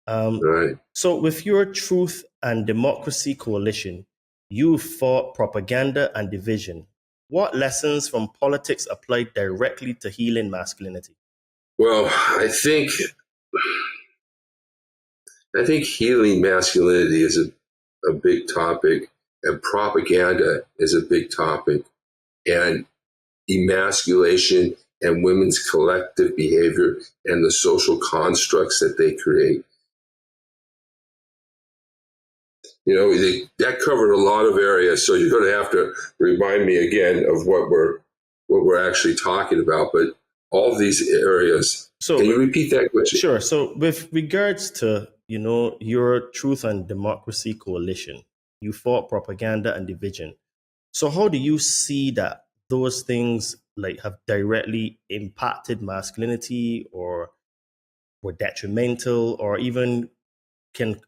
Right. So with your Truth and Democracy Coalition, you fought propaganda and division. What lessons from politics apply directly to healing masculinity? Well, I think healing masculinity is a big topic, and propaganda is a big topic, and emasculation and women's collective behavior and the social constructs that they create. That covered a lot of areas, so you're going to have to remind me again of what we're actually talking about. But all these areas. So, can you repeat that question? Sure. So, with regards to your Truth and Democracy Coalition, you fought propaganda and division. So, how do you see that those things have directly impacted masculinity, or were detrimental, or even can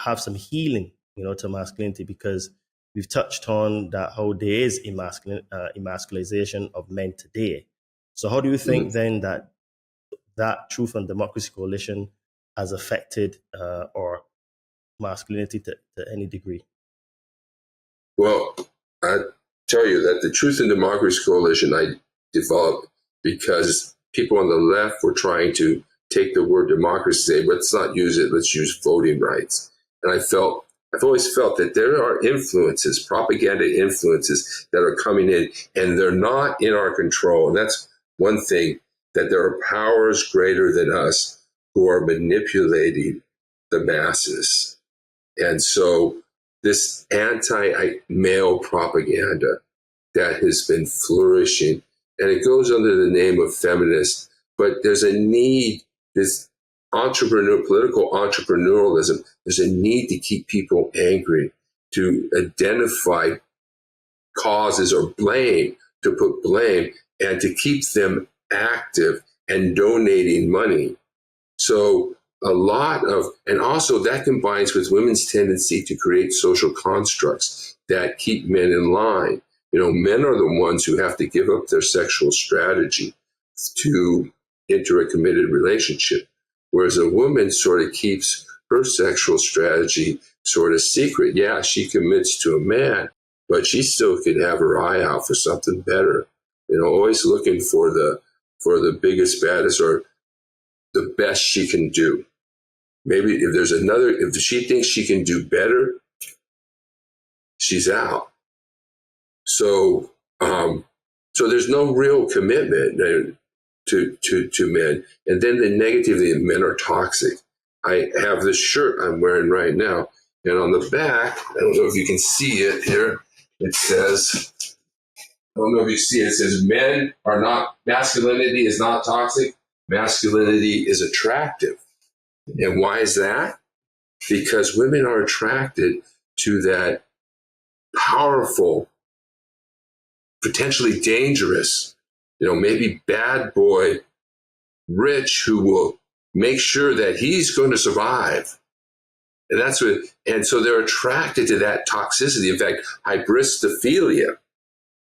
have some healing, to masculinity? Because we've touched on that how there is emasculization of men today. So how do you think then that Truth and Democracy Coalition has affected or masculinity to any degree? Well, I tell you that the Truth and Democracy Coalition I developed because people on the left were trying to take the word democracy, say, let's not use it, let's use voting rights. And I've always felt that there are influences, propaganda influences that are coming in, and they're not in our control. And that's one thing, that there are powers greater than us who are manipulating the masses. And so this anti-male propaganda that has been flourishing, and it goes under the name of feminist, but there's a need, this political entrepreneurialism, there's a need to keep people angry, to identify causes or blame, to put blame, and to keep them active and donating money. So and also that combines with women's tendency to create social constructs that keep men in line. Men are the ones who have to give up their sexual strategy to enter a committed relationship, whereas a woman sort of keeps her sexual strategy sort of secret. Yeah, she commits to a man, but she still could have her eye out for something better. Always looking for the biggest, baddest, or the best she can do. Maybe if she thinks she can do better, she's out. So there's no real commitment to men. And then the negativity of men are toxic. I have this shirt I'm wearing right now, and on the back, I don't know if you can see it here, it says, I don't know if you see it, it says masculinity is not toxic, masculinity is attractive. And why is that? Because women are attracted to that powerful, potentially dangerous, maybe bad boy, rich, who will make sure that he's going to survive. And so they're attracted to that toxicity. In fact, hybristophilia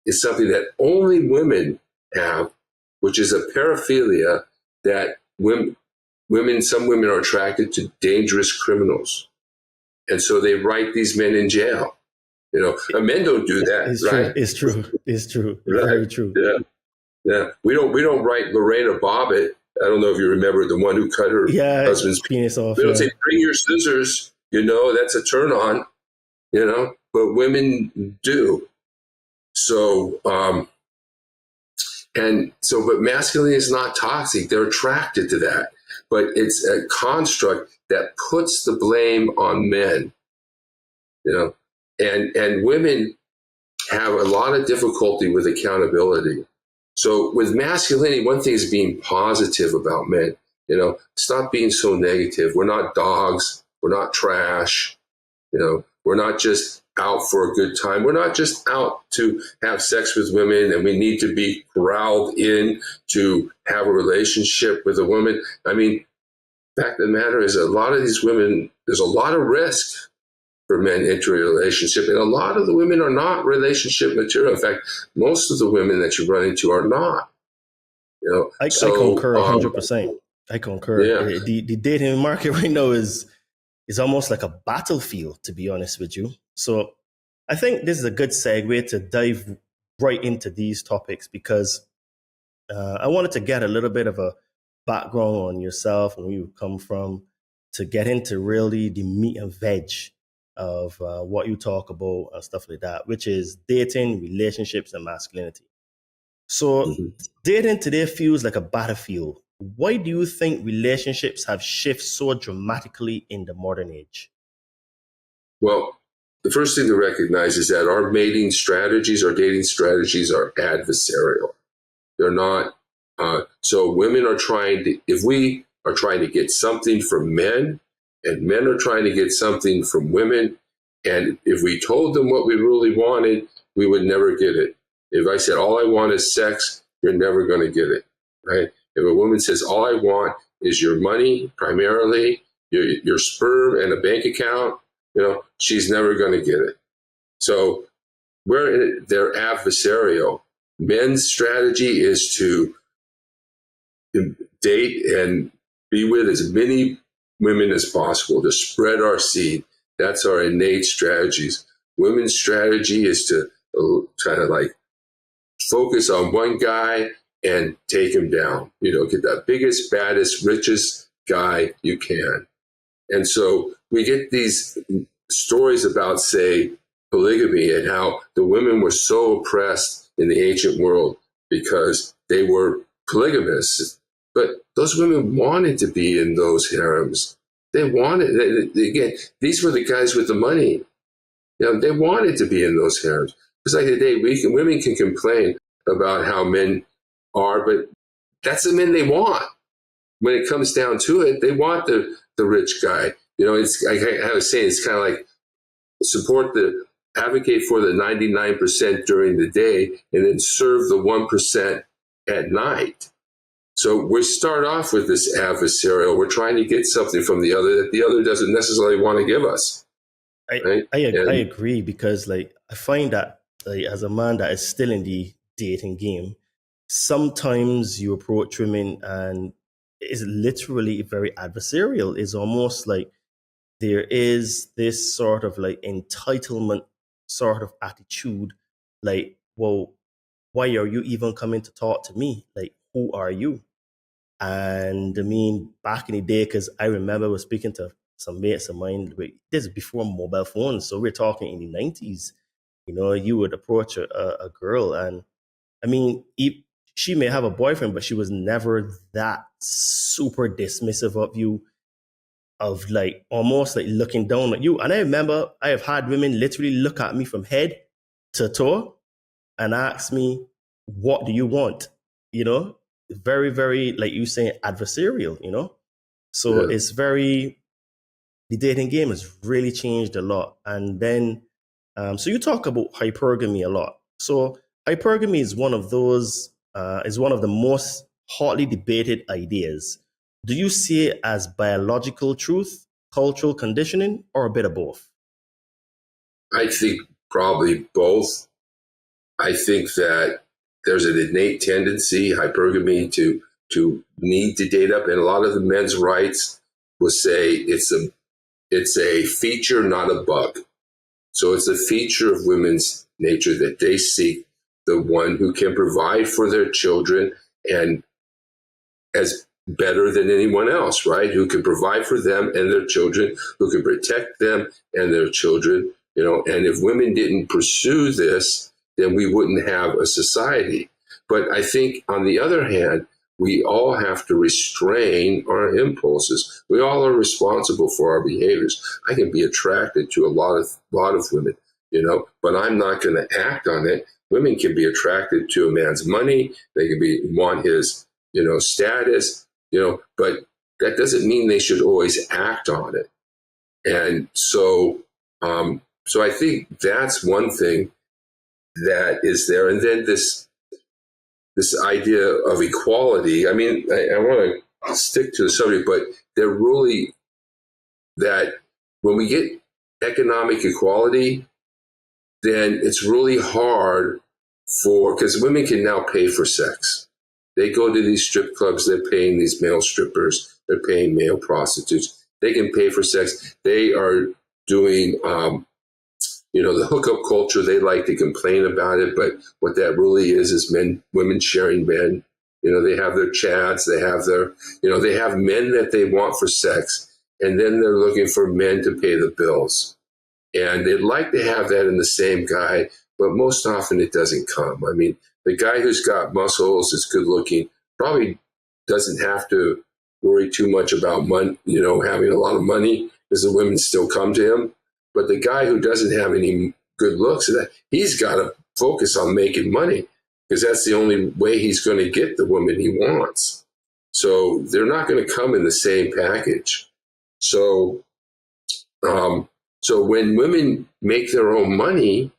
is something that only women have, which is a paraphilia that some women are attracted to dangerous criminals. And so they write these men in jail. Men don't do that, It's right? true. It's true. It's true. Right. Very true. Yeah. Yeah. We don't write Lorena Bobbitt. I don't know if you remember the one who cut her husband's penis off. We don't say, bring your scissors, that's a turn on, but women do. So, but masculinity is not toxic. They're attracted to that, but it's a construct that puts the blame on men, and women have a lot of difficulty with accountability. So with masculinity, one thing is being positive about men. Stop being so negative. We're not dogs. We're not trash. We're not just out for a good time. We're not just out to have sex with women and we need to be corralled in to have a relationship with a woman. I mean, the fact of the matter is a lot of these women, there's a lot of risk for men entering a relationship. And a lot of the women are not relationship material. In fact, most of the women that you run into are not. I concur 100%. I concur. Yeah. The dating market right now is almost like a battlefield, to be honest with you. So I think this is a good segue to dive right into these topics because I wanted to get a little bit of a background on yourself and where you come from to get into really the meat and veg of what you talk about and stuff like that, which is dating, relationships, and masculinity. So dating today feels like a battlefield. Why do you think relationships have shifted so dramatically in the modern age? Well, the first thing to recognize is that our dating strategies are adversarial. They're not. So women are if we are trying to get something from men, and men are trying to get something from women, and if we told them what we really wanted, we would never get it. If I said, all I want is sex, you're never going to get it, right? If a woman says, all I want is your money, primarily, your sperm and a bank account, she's never going to get it. So they're adversarial. Men's strategy is to date and be with as many women as possible, to spread our seed. That's our innate strategies. Women's strategy is to kind of like focus on one guy and take him down. Get the biggest, baddest, richest guy you can. And so we get these stories about, say, polygamy and how the women were so oppressed in the ancient world because they were polygamists. But those women wanted to be in those harems. They again, these were the guys with the money. They wanted to be in those harems. It's like today, women can complain about how men are, but that's the men they want. When it comes down to it, they want the rich guy. It's I was saying, it's kind of like advocate for the 99% during the day and then serve the 1% at night. So we start off with this adversarial. We're trying to get something from the other that the other doesn't necessarily want to give us. I agree because I find that as a man that is still in the dating game, sometimes you approach women and it's literally very adversarial. It's almost like there is this sort of entitlement sort of attitude, well, why are you even coming to talk to me? Who are you? And I mean, back in the day, because I remember I was speaking to some mates of mine, this is before mobile phones, so we're talking in the 90s. You would approach a girl, and I mean, she may have a boyfriend, but she was never that super dismissive of you, of almost looking down at you. And I remember I have had women literally look at me from head to toe and ask me, what do you want? Very, very, like you saying, adversarial, So Yeah. it's the dating game has really changed a lot. And then, so you talk about hypergamy a lot. So hypergamy is one of the most hotly debated ideas. Do you see it as biological truth, cultural conditioning, or a bit of both? I think probably both. I think that there's an innate tendency, hypergamy, to need to date up, and a lot of the men's rights will say it's a feature, not a bug. So it's a feature of women's nature that they seek the one who can provide for their children and as better than anyone else, right? Who can provide for them and their children, who can protect them and their children, and if women didn't pursue this, then we wouldn't have a society. But I think on the other hand, we all have to restrain our impulses. We all are responsible for our behaviors. I can be attracted to a lot of women, but I'm not going to act on it. Women can be attracted to a man's money. They can want his, status, but that doesn't mean they should always act on it. And so I think that's one thing that is there. And then this idea of equality. I mean, I want to stick to the subject, but they're really that when we get economic equality, then it's really hard because women can now pay for sex. They go to these strip clubs, they're paying these male strippers, they're paying male prostitutes. They can pay for sex. They are doing, the hookup culture. They like to complain about it, but what that really is women sharing men. They have their chads, they have they have men that they want for sex, and then they're looking for men to pay the bills. And they'd like to have that in the same guy, but most often it doesn't come. I mean, the guy who's got muscles, is good looking, probably doesn't have to worry too much about money, having a lot of money, because the women still come to him. But the guy who doesn't have any good looks, he's got to focus on making money, because that's the only way he's going to get the woman he wants. So they're not going to come in the same package. So when women make their own money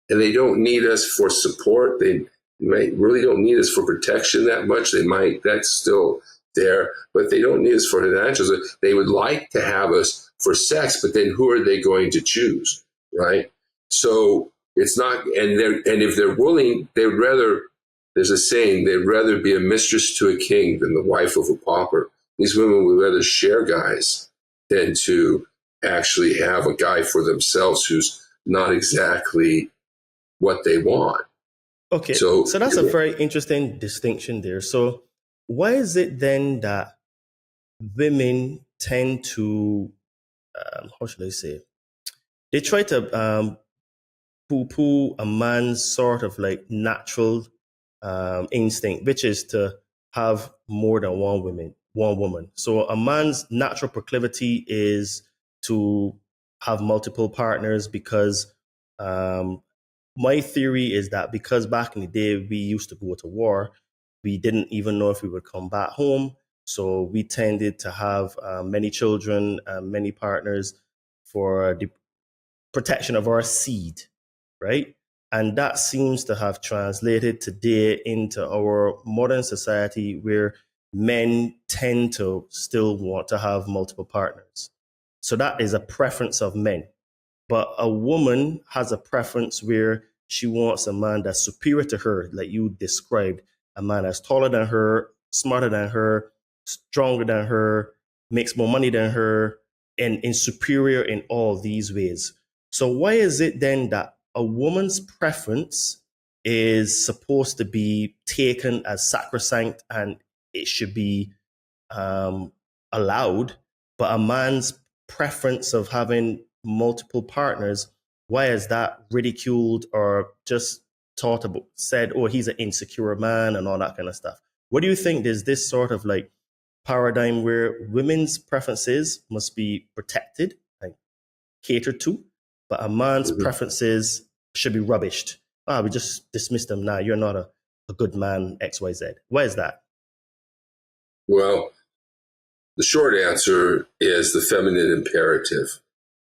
and they don't need us for support, they really don't need us for protection that much. That's still there, but they don't need us for financials. They would like to have us for sex, but then who are they going to choose, right? So it's not, and if they're willing, they would rather, there's a saying, they'd rather be a mistress to a king than the wife of a pauper. These women would rather share guys than to actually have a guy for themselves who's not exactly what they want. Okay, so that's a very interesting distinction there. So why is it then that women tend to, how should I say, they try to poo-poo a man's sort of like natural instinct, which is to have more than one woman. So a man's natural proclivity is to have multiple partners because my theory is that because back in the day we used to go to war, we didn't even know if we would come back home. So we tended to have many children, many partners for the protection of our seed, right? And that seems to have translated today into our modern society where men tend to still want to have multiple partners. So that is a preference of men. But a woman has a preference where she wants a man that's superior to her, like you described, a man that's taller than her, smarter than her, stronger than her, makes more money than her, and superior in all these ways. So why is it then that a woman's preference is supposed to be taken as sacrosanct and it should be allowed, but a man's preference of having multiple partners, why is that ridiculed or just said, oh, he's an insecure man and all that kind of stuff? What do you think? There's this sort of like paradigm where women's preferences must be protected and catered to, but a man's preferences should be rubbished. We just dismiss them now. You're not a good man, XYZ. Why is that? Well, the short answer is the feminine imperative,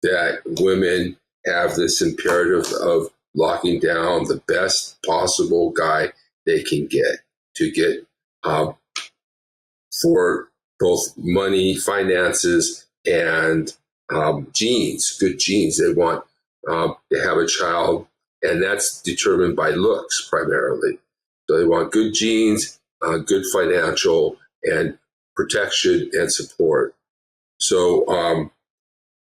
that women have this imperative of locking down the best possible guy they can get to get for both money, finances, and genes, good genes. They want to have a child, and that's determined by looks primarily. So they want good genes, good financial and protection and support. So,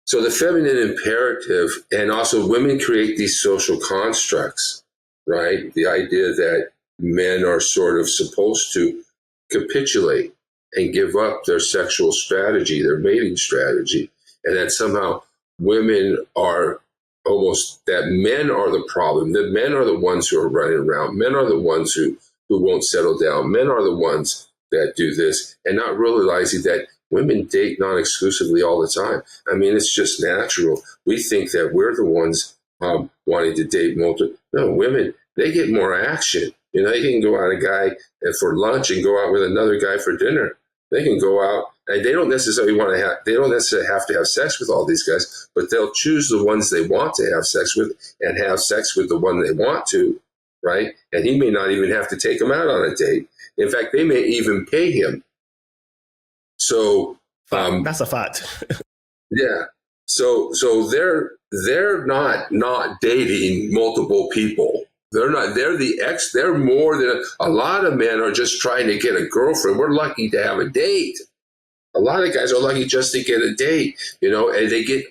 so the feminine imperative, and also women create these social constructs, right? The idea that men are sort of supposed to capitulate and give up their sexual strategy, their mating strategy, and that somehow women are almost, that men are the problem, that men are the ones who are running around, men are the ones who won't settle down, men are the ones that do this, and not realizing that women date non-exclusively all the time. I mean, it's just natural. We think that we're the ones wanting to date multiple. No, women, they get more action. You know, they can go out a guy for lunch and go out with another guy for dinner. They can go out, and they don't necessarily want to have. They don't necessarily have to have sex with all these guys, but they'll choose the ones they want to have sex with and have sex with the one they want to, right? And he may not even have to take them out on a date. In fact, they may even pay him. So that's a fact. Yeah. So they're not dating multiple people. They're not. They're the ex. They're more than a lot of men are just trying to get a girlfriend. We're lucky to have a date. A lot of guys are lucky just to get a date, you know, and they get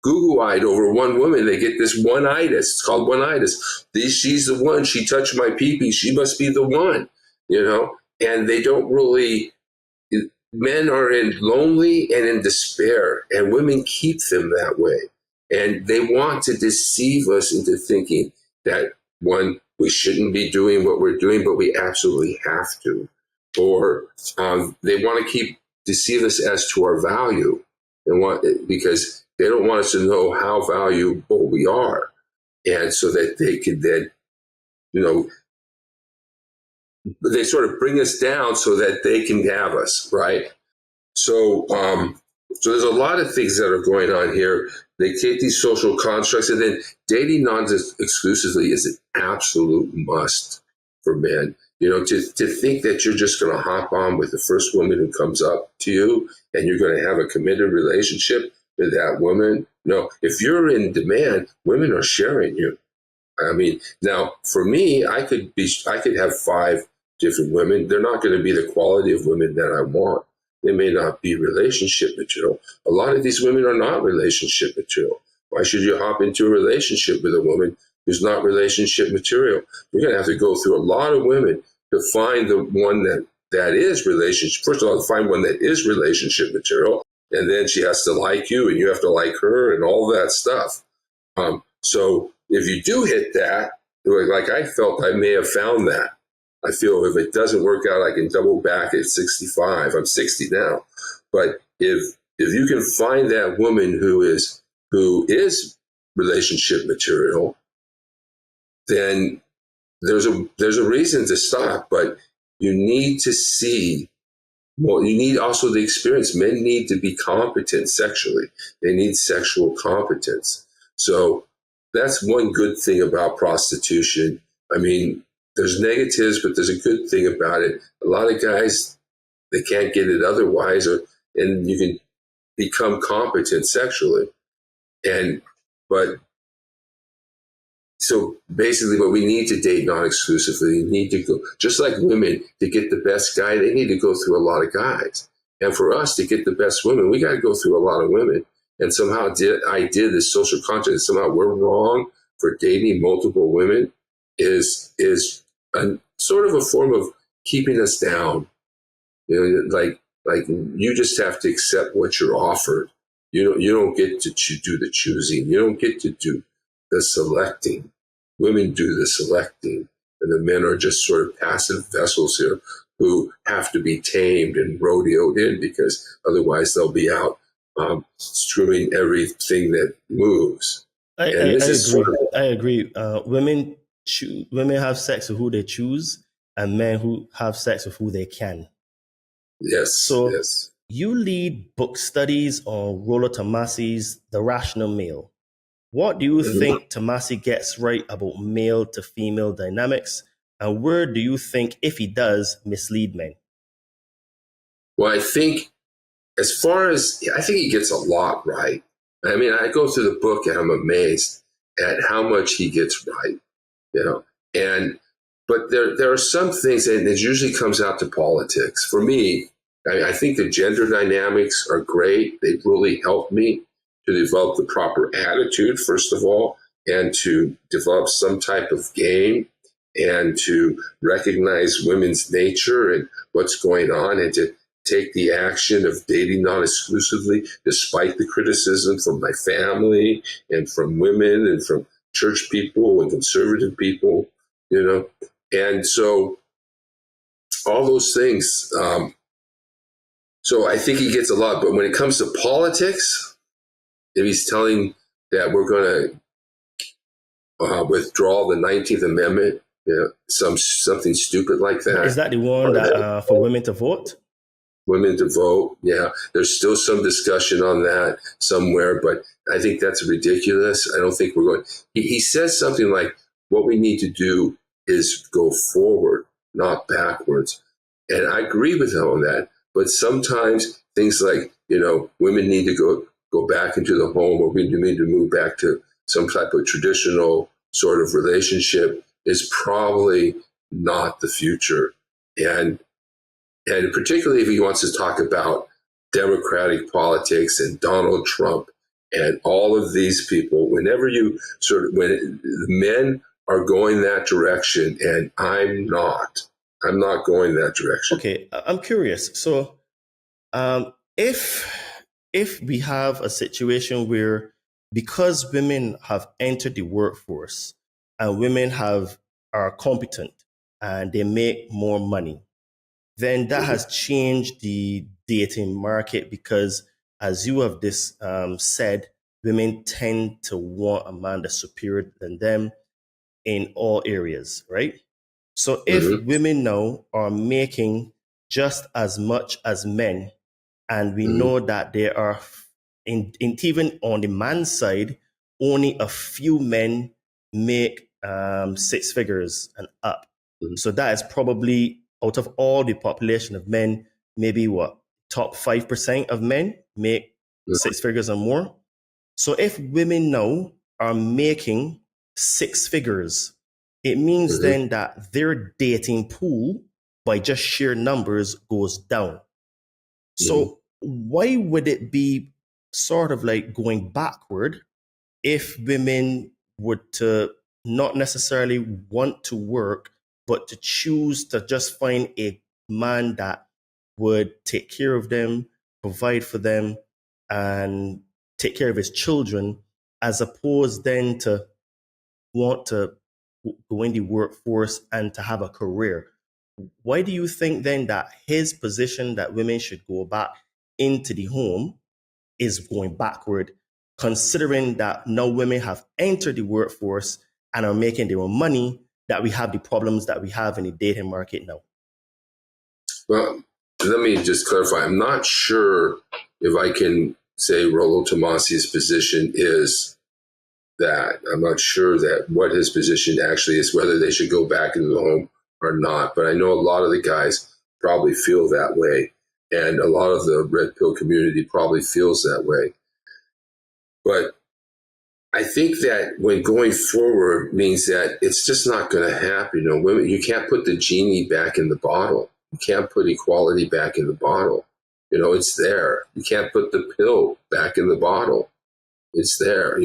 goo-eyed over one woman. They get this one-itis. It's called one-itis. She's the one. She touched my pee-pee. She must be the one, you know. And they don't really. Men are lonely and in despair, and women keep them that way. And they want to deceive us into thinking that, one, we shouldn't be doing what we're doing, but we absolutely have to. Or they want to deceive us as to our value, because they don't want us to know how valuable we are. And so that they could then, you know, they sort of bring us down so that they can have us, right? So, so there's a lot of things that are going on here. They take these social constructs, and then dating non-exclusively is an absolute must for men. You know, to think that you're just going to hop on with the first woman who comes up to you and you're going to have a committed relationship with that woman. No, if you're in demand, women are sharing you. I mean, now for me, I could have 5 different women. They're not going to be the quality of women that I want. They may not be relationship material. A lot of these women are not relationship material. Why should you hop into a relationship with a woman who's not relationship material? You're going to have to go through a lot of women to find the one that is relationship. First of all, to find one that is relationship material, and then she has to like you, and you have to like her, and all that stuff. So if you do hit that, like I felt I may have found that. I feel if it doesn't work out, I can double back at 65. I'm 60 now. But if you can find that woman who is relationship material, then there's a reason to stop. But you need to see. Well, you need also the experience. Men need to be competent sexually. They need sexual competence. So that's one good thing about prostitution. I mean, there's negatives, but there's a good thing about it. A lot of guys, they can't get it otherwise, and you can become competent sexually. So basically, but we need to date non-exclusively. You need to go, just like women, to get the best guy, they need to go through a lot of guys. And for us to get the best women, we got to go through a lot of women. And somehow this social contract, somehow we're wrong for dating multiple women is a sort of a form of keeping us down. You know, like you just have to accept what you're offered. You don't get to do the choosing. You don't get to do the selecting. Women do the selecting, and the men are just sort of passive vessels here who have to be tamed and rodeoed in, because otherwise they'll be out screwing everything that moves. I agree. Women have sex with who they choose, and men who have sex with who they can. Yes. So yes. You lead book studies on Rollo Tomasi's The Rational Male. What do you think Tomasi gets right about male to female dynamics, and where do you think, if he does, mislead men? Well, I think he gets a lot right. I mean, I go through the book and I'm amazed at how much he gets right, you know. but there are some things, and it usually comes out to politics. For me, I think the gender dynamics are great. They've really helped me to develop the proper attitude, first of all, and to develop some type of game and to recognize women's nature and what's going on and to take the action of dating non-exclusively, despite the criticism from my family and from women and from church people and conservative people, And so all those things. So I think he gets a lot. But when it comes to politics, if he's telling that we're going to withdraw the 19th Amendment, something stupid like that. Is that the one that for women to vote? Women to vote, yeah. There's still some discussion on that somewhere, but I think that's ridiculous. I don't think we're going. He says something like, what we need to do is go forward, not backwards. And I agree with him on that. But sometimes things like, women need to go back into the home, or we need to move back to some type of traditional sort of relationship is probably not the future. And particularly if he wants to talk about democratic politics and Donald Trump and all of these people, whenever when men are going that direction, and I'm not going that direction. Okay, I'm curious. So if we have a situation where, because women have entered the workforce and women are competent and they make more money, then that has changed the dating market, because, as you have said, women tend to want a man that's superior than them in all areas, right? So if women now are making just as much as men, and we know that there are, even on the man's side, only a few men make 6 figures and up. So that is probably, out of all the population of men, maybe top 5% of men make 6 figures or more. So if women now are making 6 figures, it means then that their dating pool, by just sheer numbers, goes down. So why would it be sort of like going backward if women were to not necessarily want to work, but to choose to just find a man that would take care of them, provide for them, and take care of his children, as opposed then to want to go in the workforce and to have a career? Why do you think then that his position that women should go back into the home is going backward, considering that now women have entered the workforce and are making their own money, that we have the problems that we have in the dating market now? Well, let me just clarify. I'm not sure if I can say Rollo Tomasi's position is that. I'm not sure that what his position actually is, whether they should go back into the home or not. But I know a lot of the guys probably feel that way. And a lot of the red pill community probably feels that way. But I think that when going forward means that it's just not going to happen. Women, you can't put the genie back in the bottle. You can't put equality back in the bottle. It's there. You can't put the pill back in the bottle. It's there.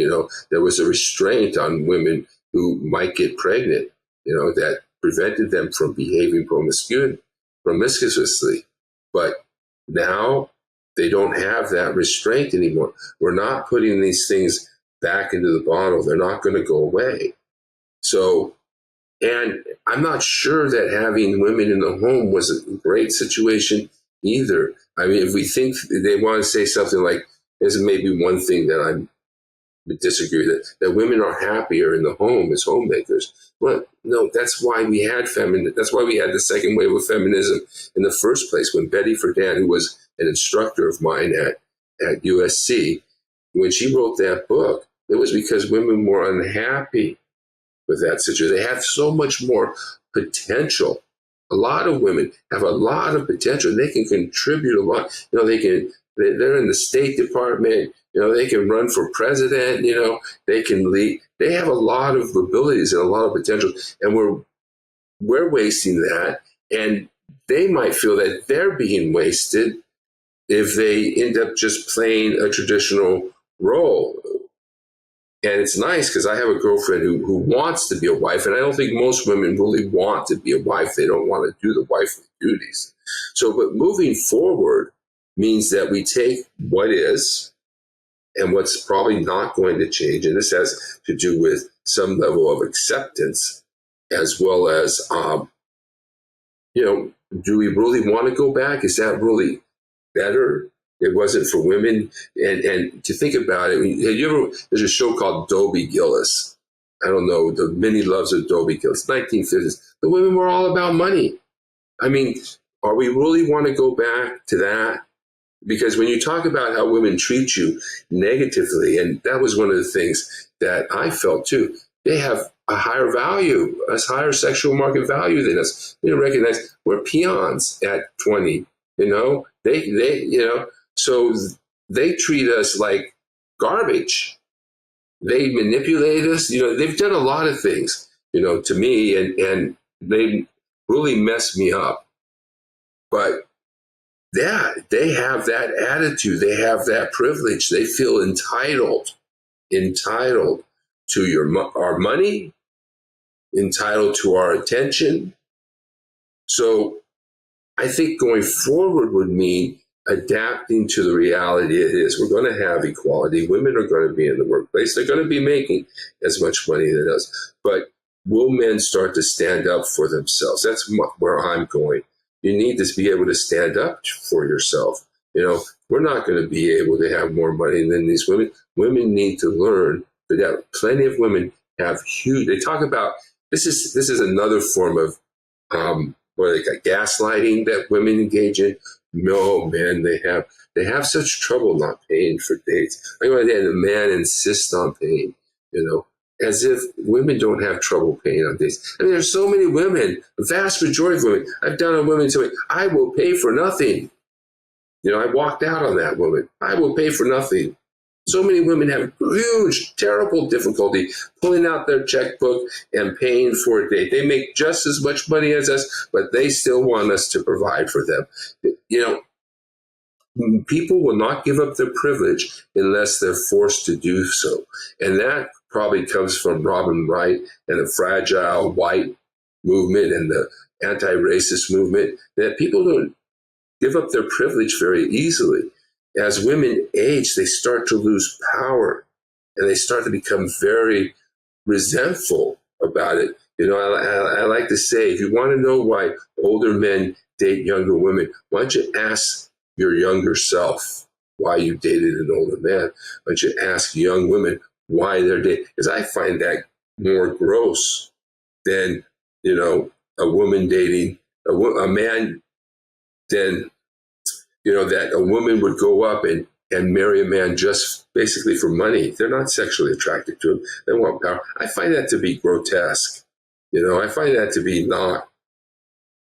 There was a restraint on women who might get pregnant, that prevented them from behaving promiscuously. But now they don't have that restraint anymore. We're not putting these things back into the bottle. They're not going to go away. So, and I'm not sure that having women in the home was a great situation either. I mean, if we think they want to say something like, there's maybe one thing that I disagree with, that women are happier in the home as homemakers. Well, no, that's why we had that's why we had the second wave of feminism in the first place. When Betty Friedan, who was an instructor of mine at USC, when she wrote that book, it was because women were unhappy with that situation. They have so much more potential. A lot of women have a lot of potential. They can contribute a lot. They're in the State Department. They can run for president. They can lead. They have a lot of abilities and a lot of potential. And we're wasting that, and they might feel that they're being wasted if they end up just playing a traditional role. And it's nice because I have a girlfriend who wants to be a wife, and I don't think most women really want to be a wife. They don't want to do the wifely duties. So, but moving forward means that we take what is and what's probably not going to change, and this has to do with some level of acceptance, as well as, do we really want to go back? Is that really better? It wasn't for women. And to think about it, there's a show called Dobie Gillis. I don't know, The Many Loves of Dobie Gillis, 1950s. The women were all about money. I mean, are we really want to go back to that? Because when you talk about how women treat you negatively, and that was one of the things that I felt too, they have a higher value, a higher sexual market value than us. They don't recognize we're peons at 20, so they treat us like garbage. They manipulate us. They've done a lot of things, to me, and they really messed me up. But yeah, they have that attitude. They have that privilege. They feel entitled to our money, entitled to our attention. So I think going forward would mean adapting to the reality it is. We're going to have equality. Women are going to be in the workplace. They're going to be making as much money as us. But will men start to stand up for themselves? That's where I'm going. You need to be able to stand up for yourself. We're not going to be able to have more money than these women. Women need to learn that plenty of women have huge. They talk about this is another form of gaslighting that women engage in. No, man, they have such trouble not paying for dates. And the man insists on paying. As if women don't have trouble paying on dates. I mean, there's so many women, the vast majority of women. I've done a woman say, I will pay for nothing. I walked out on that woman. I will pay for nothing. So many women have huge, terrible difficulty pulling out their checkbook and paying for a date. They make just as much money as us, but they still want us to provide for them. People will not give up their privilege unless they're forced to do so. And that probably comes from Robin Wright and the fragile white movement and the anti-racist movement, that people don't give up their privilege very easily. As women age, they start to lose power and they start to become very resentful about it. I like to say, if you want to know why older men date younger women, why don't you ask your younger self why you dated an older man? Why don't you ask young women why they're dating? Because I find that more gross than, a woman dating a man, than, that a woman would go up and marry a man just basically for money. They're not sexually attracted to him. They want power. I find that to be grotesque. I find that to be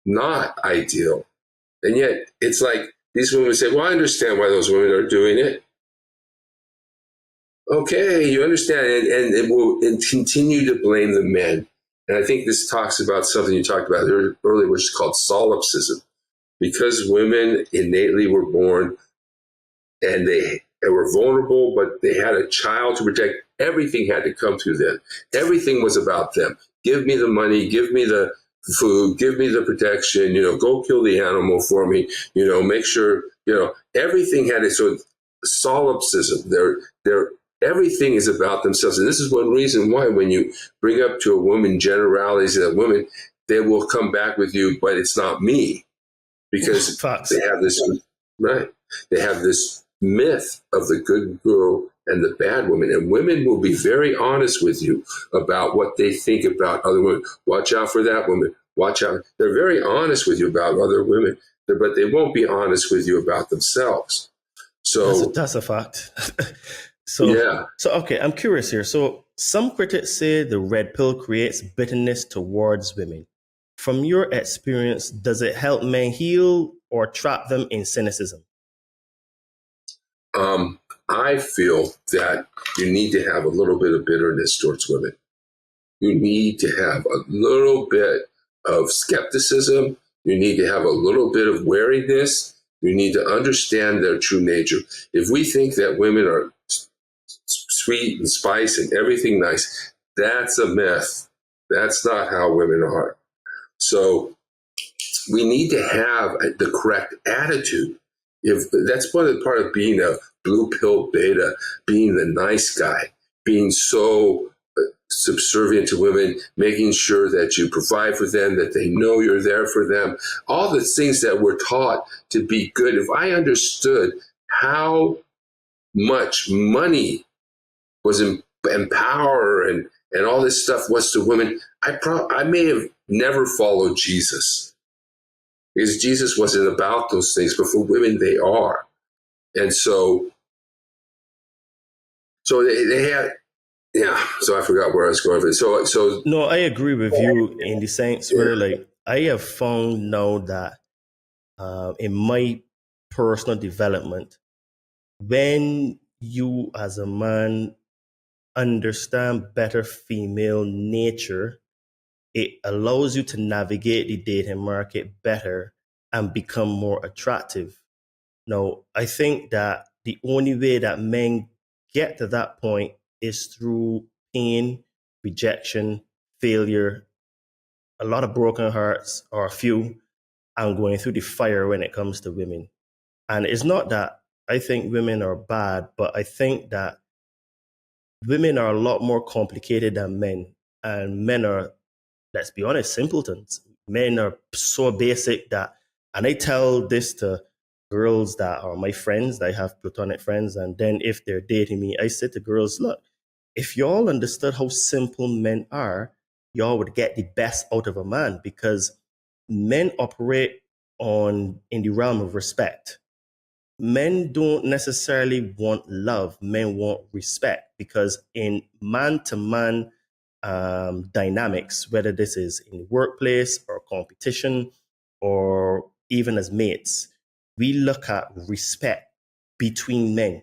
not ideal. And yet it's like these women say, well, I understand why those women are doing it. Okay, you understand, and it will continue to blame the men. And I think this talks about something you talked about earlier, which is called solipsism. Because women innately were born and they were vulnerable, but they had a child to protect, everything had to come through them. Everything was about them. Give me the money, give me the food, give me the protection, go kill the animal for me, make sure, everything had it. So solipsism, everything is about themselves. And this is one reason why when you bring up to a woman generalities of women, they will come back with you, but it's not me. Because they have this, right? They have this myth of the good girl and the bad woman. And women will be very honest with you about what they think about other women. Watch out for that woman. Watch out. They're very honest with you about other women, but they won't be honest with you about themselves. So that's a fact. So okay, I'm curious here. So some critics say the red pill creates bitterness towards women. From your experience, does it help men heal or trap them in cynicism? I feel that you need to have a little bit of bitterness towards women. You need to have a little bit of skepticism. You need to have a little bit of wariness. You need to understand their true nature. If we think that women are sweet and spice and everything nice, that's a myth. That's not how women are. So we need to have the correct attitude. If that's part of being a blue pill beta, being the nice guy, being so subservient to women, making sure that you provide for them, that they know you're there for them, all the things that we're taught to be good. If I understood how much money was and power and all this stuff was to women, I may have never followed Jesus, because Jesus wasn't about those things, but for women they are. And so they had, yeah. So I forgot where I was going with it. So No, I agree with you in the sense where, like, I have found now that in my personal development, when you as a man understand better female nature, it allows you to navigate the dating market better and become more attractive. Now, I think that the only way that men get to that point is through pain, rejection, failure, a lot of broken hearts, or a few, and going through the fire when it comes to women. And it's not that I think women are bad, but I think that women are a lot more complicated than men. And men are, let's be honest, simpletons. Men are so basic that, and I tell this to girls that are my friends, that I have platonic friends, and then if they're dating me, I say to girls, look, if y'all understood how simple men are, y'all would get the best out of a man, because men operate in the realm of respect. Men don't necessarily want love, men want respect, because in man to man dynamics, whether this is in the workplace or competition or even as mates, we look at respect between men.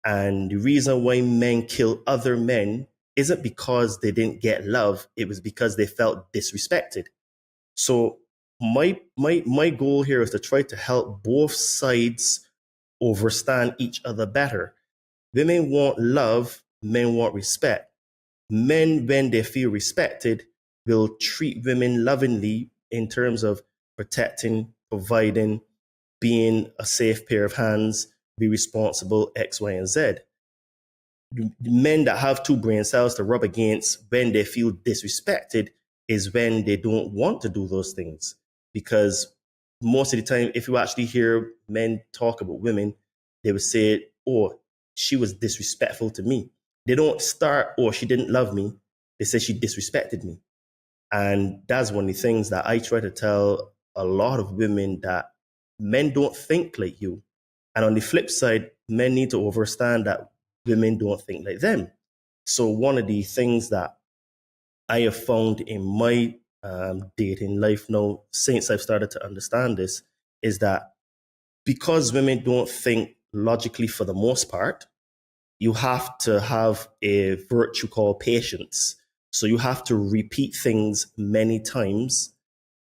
And the reason why men kill other men isn't because they didn't get love, it was because they felt disrespected. So my goal here is to try to help both sides understand each other better. Women want love, men want respect. Men, when they feel respected, will treat women lovingly in terms of protecting, providing, being a safe pair of hands, be responsible, X, Y, and Z. The men that have two brain cells to rub against when they feel disrespected is when they don't want to do those things. Because most of the time, if you actually hear men talk about women, they would say, oh, she was disrespectful to me. They don't start, oh, she didn't love me. They say she disrespected me. And that's one of the things that I try to tell a lot of women, that men don't think like you. And on the flip side, men need to understand that women don't think like them. So one of the things that I have found in my dating life now, since I've started to understand this, is that because women don't think logically for the most part, you have to have a virtue called patience. So you have to repeat things many times,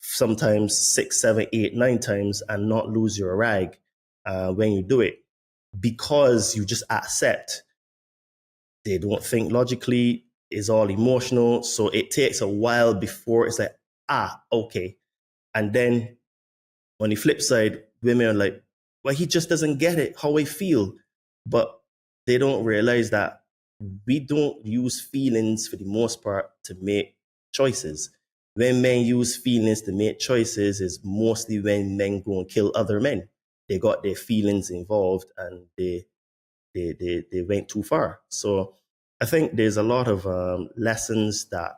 sometimes 6, 7, 8, 9 times, and not lose your rag when you do it, because you just accept they don't think logically, is all emotional. So it takes a while before it's like, okay. And then on the flip side, women are like, well, he just doesn't get it, how I feel. But they don't realize that we don't use feelings for the most part to make choices. When men use feelings to make choices is mostly when men go and kill other men. They got their feelings involved and they went too far. So I think there's a lot of lessons that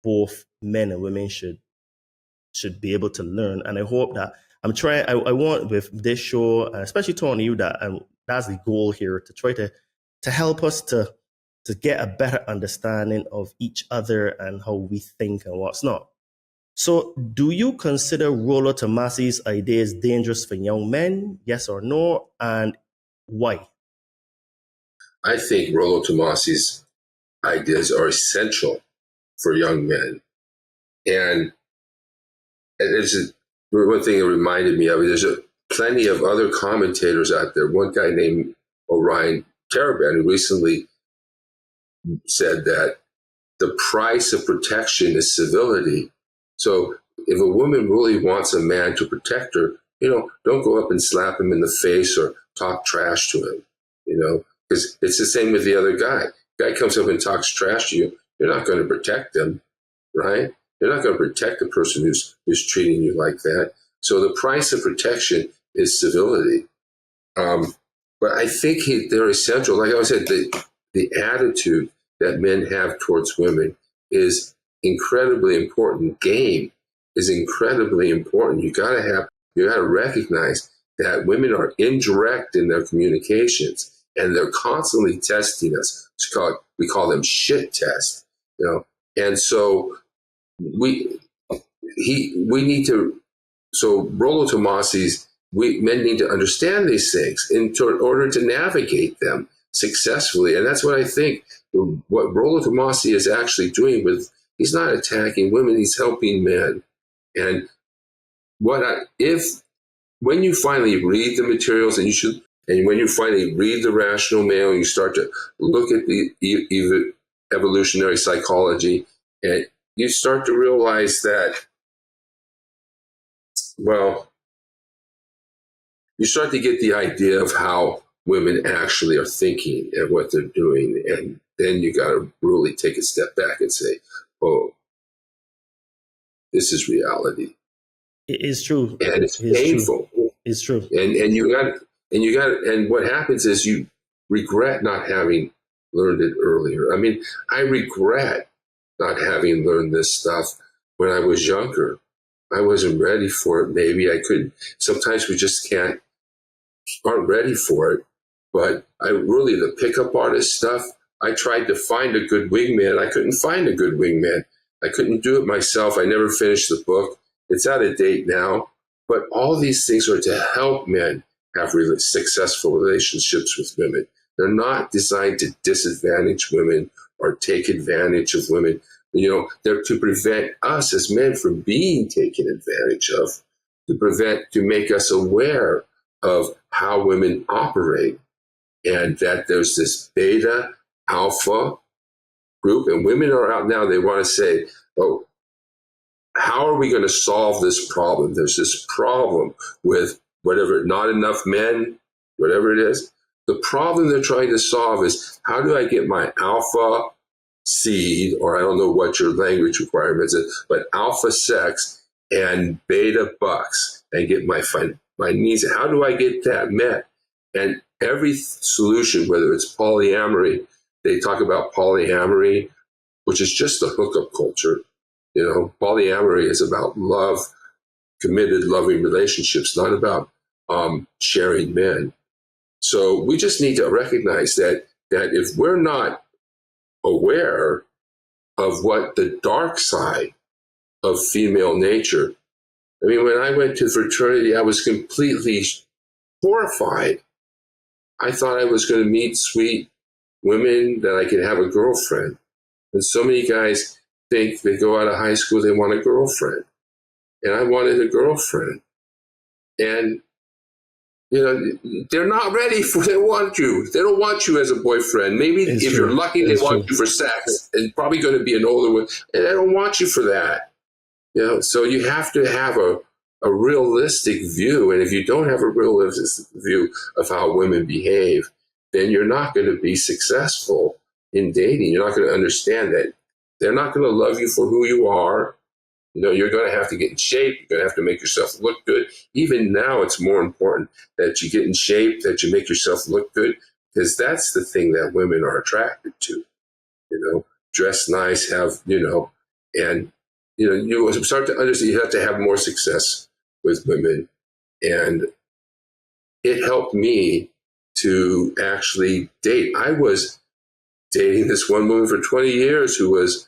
both men and women should be able to learn. And I hope that I want with this show, especially talking to you, that that's the goal here, to try to help us to get a better understanding of each other and how we think and what's not. So do you consider Rollo Tomasi's ideas dangerous for young men? Yes or no? And why? I think Rollo Tomasi's ideas are essential for young men. And there's one thing it reminded me of. There's plenty of other commentators out there. One guy named Orion Taraban who recently said that the price of protection is civility. So if a woman really wants a man to protect her, don't go up and slap him in the face or talk trash to him, because it's the same with the other guy. Guy comes up and talks trash to you, you're not going to protect them, right? You're not going to protect the person who's treating you like that. So the price of protection is civility. But I think they're essential. Like I said, the attitude that men have towards women is incredibly important. Game is incredibly important. You got to recognize that women are indirect in their communications, and they're constantly testing us. We call them shit tests, And so we need to. So Rollo Tomasi's, men need to understand these things in order to navigate them successfully, and that's what I think. What Rollo Tomasi is actually doing he's not attacking women, he's helping men. And when you finally read the materials, and when you finally read the Rational Male, and you start to look at the evolutionary psychology, and you start to realize that, well, you start to get the idea of how women actually are thinking and what they're doing. And then you got to really take a step back and say, oh, this is reality. It is true. And it's painful. It's true. And what happens is you regret not having learned it earlier. I mean, I regret not having learned this stuff when I was younger. I wasn't ready for it. Maybe I couldn't. Sometimes we just aren't ready for it. But the pickup artist stuff, I tried to find a good wingman. I couldn't find a good wingman. I couldn't do it myself. I never finished the book. It's out of date now. But all these things are to help men have really successful relationships with women. They're not designed to disadvantage women or take advantage of women. They're to prevent us as men from being taken advantage of, to make us aware of how women operate, and that there's this beta, alpha group, and women are out now, they want to say, oh, how are we going to solve this problem? There's this problem with whatever, not enough men, whatever it is. The problem they're trying to solve is, how do I get my alpha seed, or I don't know what your language requirements is, but alpha sex and beta bucks, and get my needs. How do I get that met? And every solution, whether it's polyamory, they talk about polyamory, which is just a hookup culture. Polyamory is about love, committed, loving relationships, not about sharing men. So we just need to recognize that if we're not aware of what the dark side of female nature, I mean, when I went to fraternity, I was completely horrified. I thought I was going to meet sweet women, that I could have a girlfriend. And so many guys think they go out of high school, they want a girlfriend. And I wanted a girlfriend. And, they're not ready they want you. They don't want you as a boyfriend. Maybe if you're lucky, they want you for sex. And probably going to be an older one. And they don't want you for that. So you have to have a realistic view. And if you don't have a realistic view of how women behave, then you're not going to be successful in dating. You're not going to understand that they're not going to love you for who you are. You're going to have to get in shape. You're going to have to make yourself look good. Even now, it's more important that you get in shape, that you make yourself look good, because that's the thing that women are attracted to. Dress nice, and you start to understand you have to have more success with women. And it helped me to actually date. I was dating this one woman for 20 years who was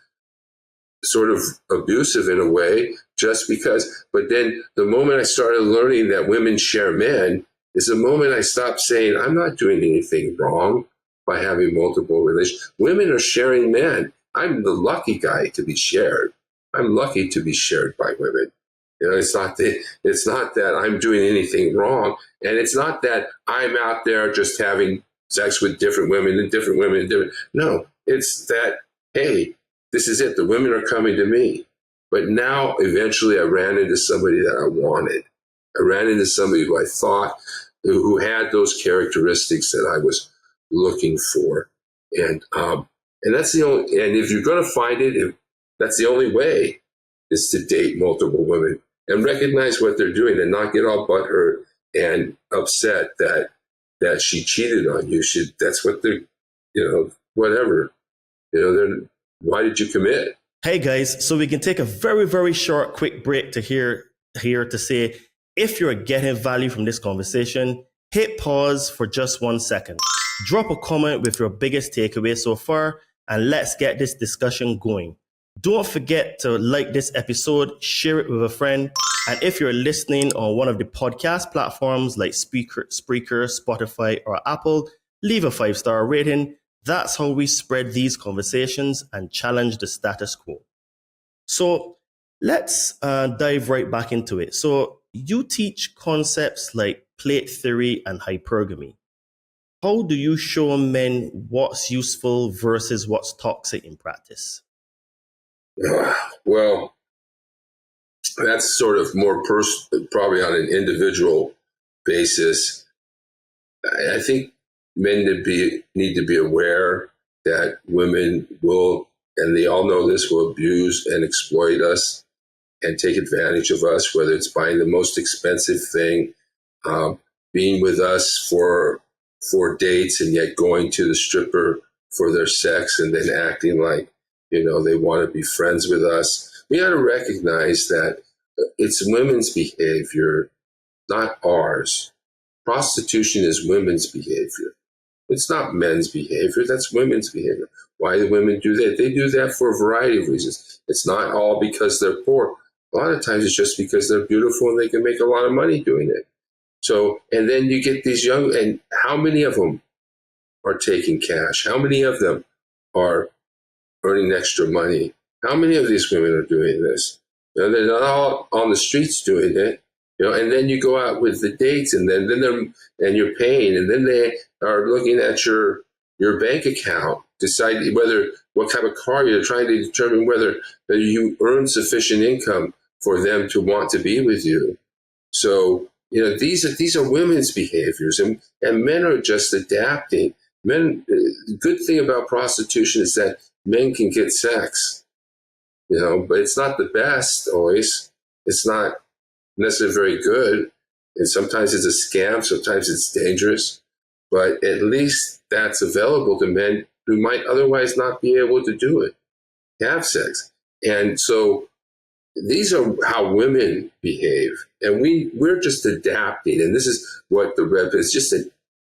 sort of abusive in a way, just because. But then the moment I started learning that women share men is the moment I stopped saying, I'm not doing anything wrong by having multiple relations. Women are sharing men. I'm the lucky guy to be shared. I'm lucky to be shared by women. It's not that I'm doing anything wrong, and it's not that I'm out there just having sex with different women and different women and different. No, it's that, hey, this is it. The women are coming to me. But now, eventually, I ran into somebody that I wanted. I ran into somebody who I thought who had those characteristics that I was looking for, and that's the only. And if you're going to find it, that's the only way, is to date multiple women and recognize what they're doing, and not get all butthurt and upset that she cheated on you. That's what they're, whatever. Why did you commit? Hey guys, so we can take a very, very short, quick break to here to say, if you're getting value from this conversation, hit pause for just 1 second. Drop a comment with your biggest takeaway so far, and let's get this discussion going. Don't forget to like this episode, share it with a friend, and if you're listening on one of the podcast platforms like Spreaker, Spotify, or Apple, leave a 5-star rating. That's how we spread these conversations and challenge the status quo. So let's dive right back into it. So you teach concepts like plate theory and hypergamy. How do you show men what's useful versus what's toxic in practice? Well, that's sort of more probably on an individual basis. I think men need to be aware that women will, and they all know this, will abuse and exploit us and take advantage of us, whether it's buying the most expensive thing, being with us for dates, and yet going to the stripper for their sex and then acting like, they want to be friends with us. We got to recognize that it's women's behavior, not ours. Prostitution is women's behavior. It's not men's behavior. That's women's behavior. Why do women do that? They do that for a variety of reasons. It's not all because they're poor. A lot of times it's just because they're beautiful and they can make a lot of money doing it. So, and then you get these young, and how many of them are taking cash? How many of them are earning extra money? How many of these women are doing this? They're not all on the streets doing it. And then you go out with the dates, and then you're paying, and then they are looking at your bank account, decide what type of car you're trying to determine whether you earn sufficient income for them to want to be with you. So, these are women's behaviors, and men are just adapting. The good thing about prostitution is that men can get sex, but it's not the best always. It's not necessarily very good. And sometimes it's a scam, sometimes it's dangerous, but at least that's available to men who might otherwise not be able to do it, have sex. And so these are how women behave. And we're just adapting. And this is what the Rev is, just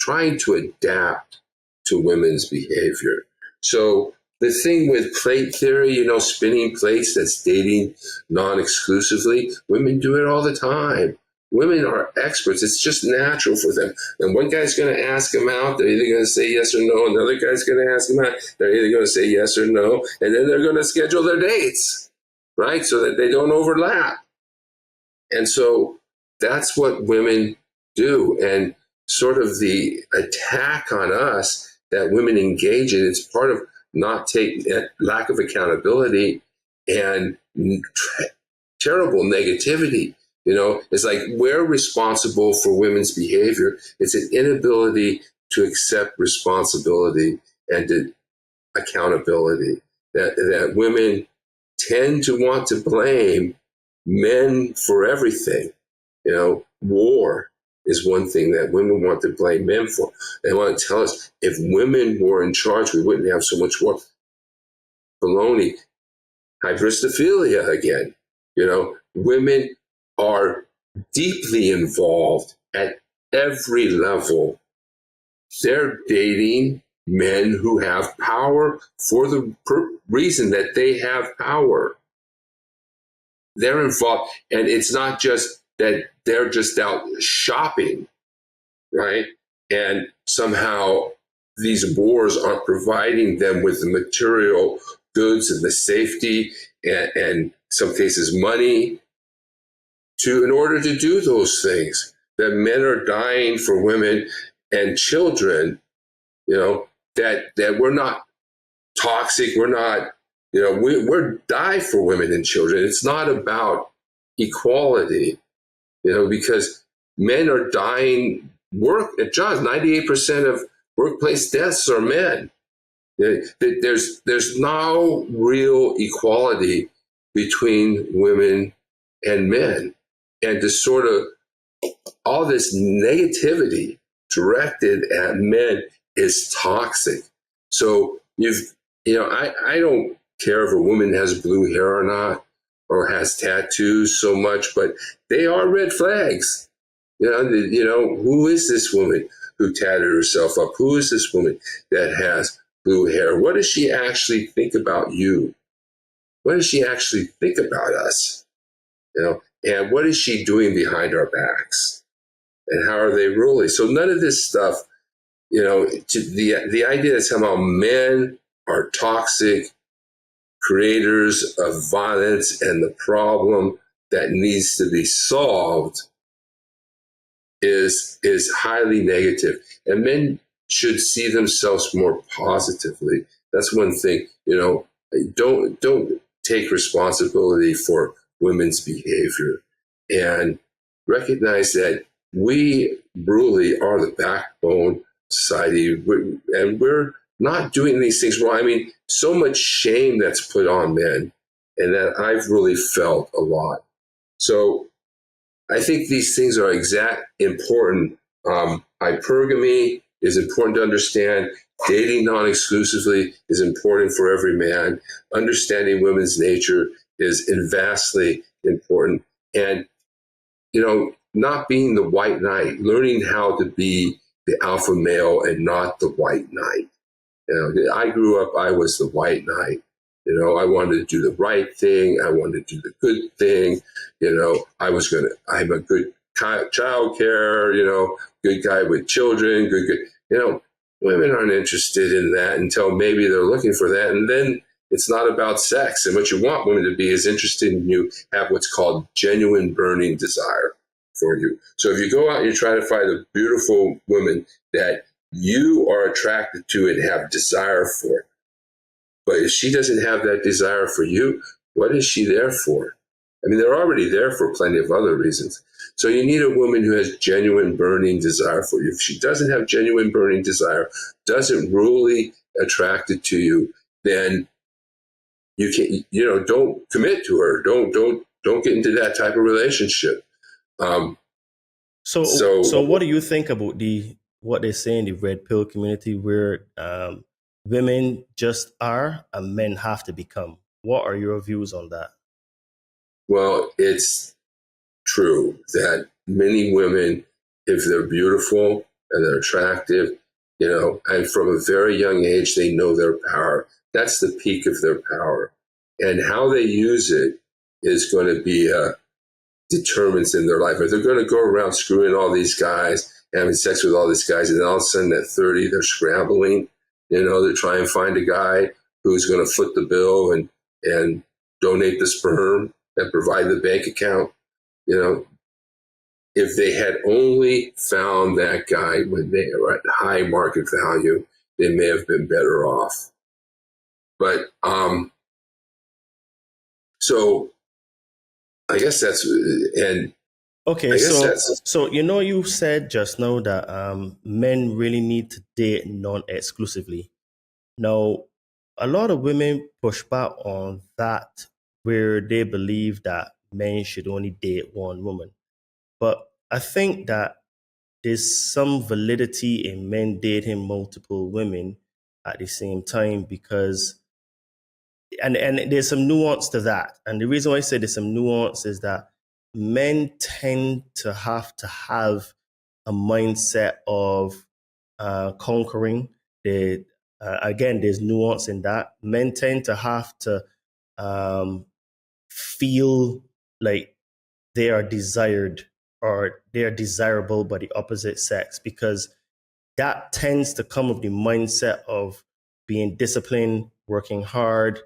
trying to adapt to women's behavior. So the thing with plate theory, spinning plates, that's dating non-exclusively, women do it all the time. Women are experts. It's just natural for them. And one guy's going to ask them out. They're either going to say yes or no. Another guy's going to ask them out. They're either going to say yes or no. And then they're going to schedule their dates, right? So that they don't overlap. And so that's what women do. And sort of the attack on us that women engage in, it's part of not taking that lack of accountability and terrible negativity. It's like we're responsible for women's behavior. It's an inability to accept responsibility and to accountability. That women tend to want to blame men for everything. War is one thing that women want to blame men for. They want to tell us if women were in charge, we wouldn't have so much war. Baloney. Hybristophilia again. Women are deeply involved at every level. They're dating men who have power for the reason that they have power. They're involved, and it's not just that they're just out shopping, right? And somehow these wars are providing them with the material goods and the safety and in some cases money. in order to do those things. That men are dying for women and children, that we're not toxic, we're not, we're die for women and children. It's not about equality, because men are dying at jobs. 98% of workplace deaths are men. There's no real equality between women and men. And to sort of all this negativity directed at men is toxic. So I don't care if a woman has blue hair or not, or has tattoos so much, but they are red flags. Who is this woman who tatted herself up? Who is this woman that has blue hair? What does she actually think about you? What does she actually think about us? And what is she doing behind our backs? And how are they really? So none of this stuff, the idea that somehow men are toxic creators of violence and the problem that needs to be solved is highly negative. And men should see themselves more positively. That's one thing, don't take responsibility for women's behavior, and recognize that we really are the backbone society, and we're not doing these things wrong. I mean, so much shame that's put on men, and that I've really felt a lot. So I think these things are important. Hypergamy is important to understand. Dating non-exclusively is important for every man. Understanding women's nature is vastly important. And, not being the white knight, learning how to be the alpha male and not the white knight. I grew up, I was the white knight. I wanted to do the right thing. I wanted to do the good thing. I'm a good child care, good guy with children, good. Women aren't interested in that until maybe they're looking for that. And then it's not about sex. And what you want women to be is interested in you, have what's called genuine burning desire for you. So if you go out and you try to find a beautiful woman that you are attracted to and have desire for, but if she doesn't have that desire for you, what is she there for? I mean, they're already there for plenty of other reasons. So you need a woman who has genuine burning desire for you. If she doesn't have genuine burning desire, doesn't really attracted to you, then you can, don't commit to her. Don't get into that type of relationship. So what do you think about what they say in the red pill community, where women just are and men have to become? What are your views on that? Well, it's true that many women, if they're beautiful and they're attractive, and from a very young age, they know their power. That's the peak of their power. And how they use it is going to be determines in their life. If they're going to go around screwing all these guys, having sex with all these guys, and then all of a sudden at 30, they're scrambling, to try and find a guy who's going to foot the bill and donate the sperm and provide the bank account. If they had only found that guy when they were at high market value, they may have been better off. But so I guess that's, and okay. So you said just now that men really need to date non-exclusively. Now, a lot of women push back on that, where they believe that men should only date one woman. But I think that there's some validity in men dating multiple women at the same time, because and there's some nuance to that. And the reason why I say there's some nuance is that men tend to have a mindset of conquering. Again, there's nuance in that. Men tend to have to feel like they are desired or they are desirable by the opposite sex, because that tends to come with the mindset of being disciplined, working hard,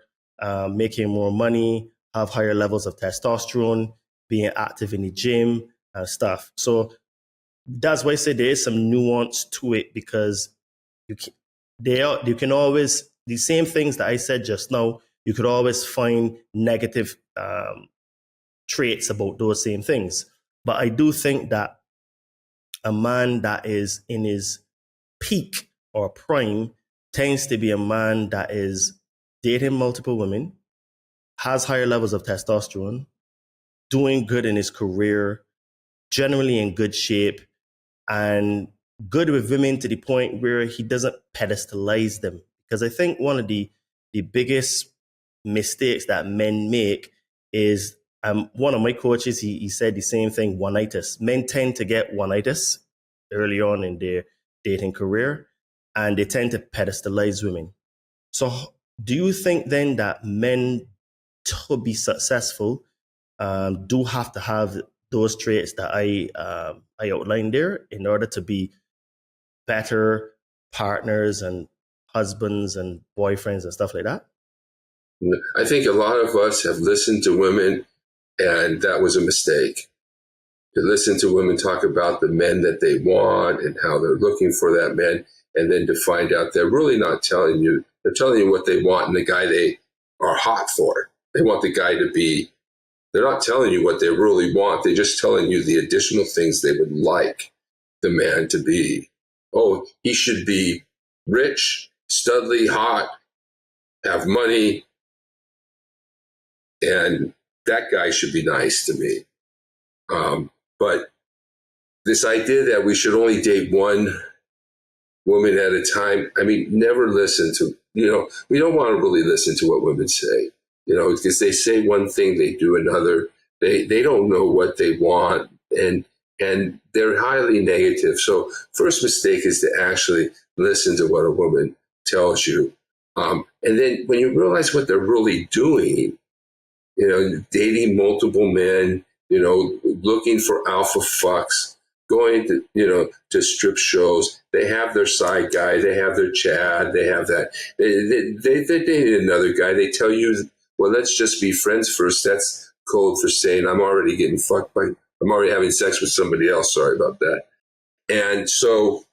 making more money, have higher levels of testosterone. being active in the gym and stuff. So that's why I say there is some nuance to it, because you can always, the same things that I said just now, you could always find negative traits about those same things. But I do think that a man that is in his peak or prime tends to be a man that is dating multiple women, has higher levels of testosterone, doing good in his career, generally in good shape, and good with women to the point where he doesn't pedestalize them. Because I think one of the biggest mistakes that men make is, one of my coaches, he said the same thing, one-itis. Men tend to get one-itis early on in their dating career, and they tend to pedestalize women. So do you think then that men, to be successful, do have to have those traits that I outlined there in order to be better partners and husbands and boyfriends and stuff like that? I think a lot of us have listened to women, and that was a mistake. To listen to women talk about the men that they want and how they're looking for that man, and then to find out they're really not telling you. They're telling you what they want and the guy they are hot for. They want the guy to be, they're not telling you what they really want. They're just telling you the additional things they would like the man to be. Oh, he should be rich, studly, hot, have money, and that guy should be nice to me. But this idea that we should only date one woman at a time, I mean, never listen to, we don't want to really listen to what women say, because they say one thing, they do another. They don't know what they want, and they're highly negative. So first mistake is to actually listen to what a woman tells you. And then when you realize what they're really doing, dating multiple men, looking for alpha fucks, going to strip shows. They have their side guy, they have their Chad, they have that. They dated another guy. They tell you, well, let's just be friends first. That's code for saying I'm already getting fucked by, I'm already having sex with somebody else. Sorry about that. And so,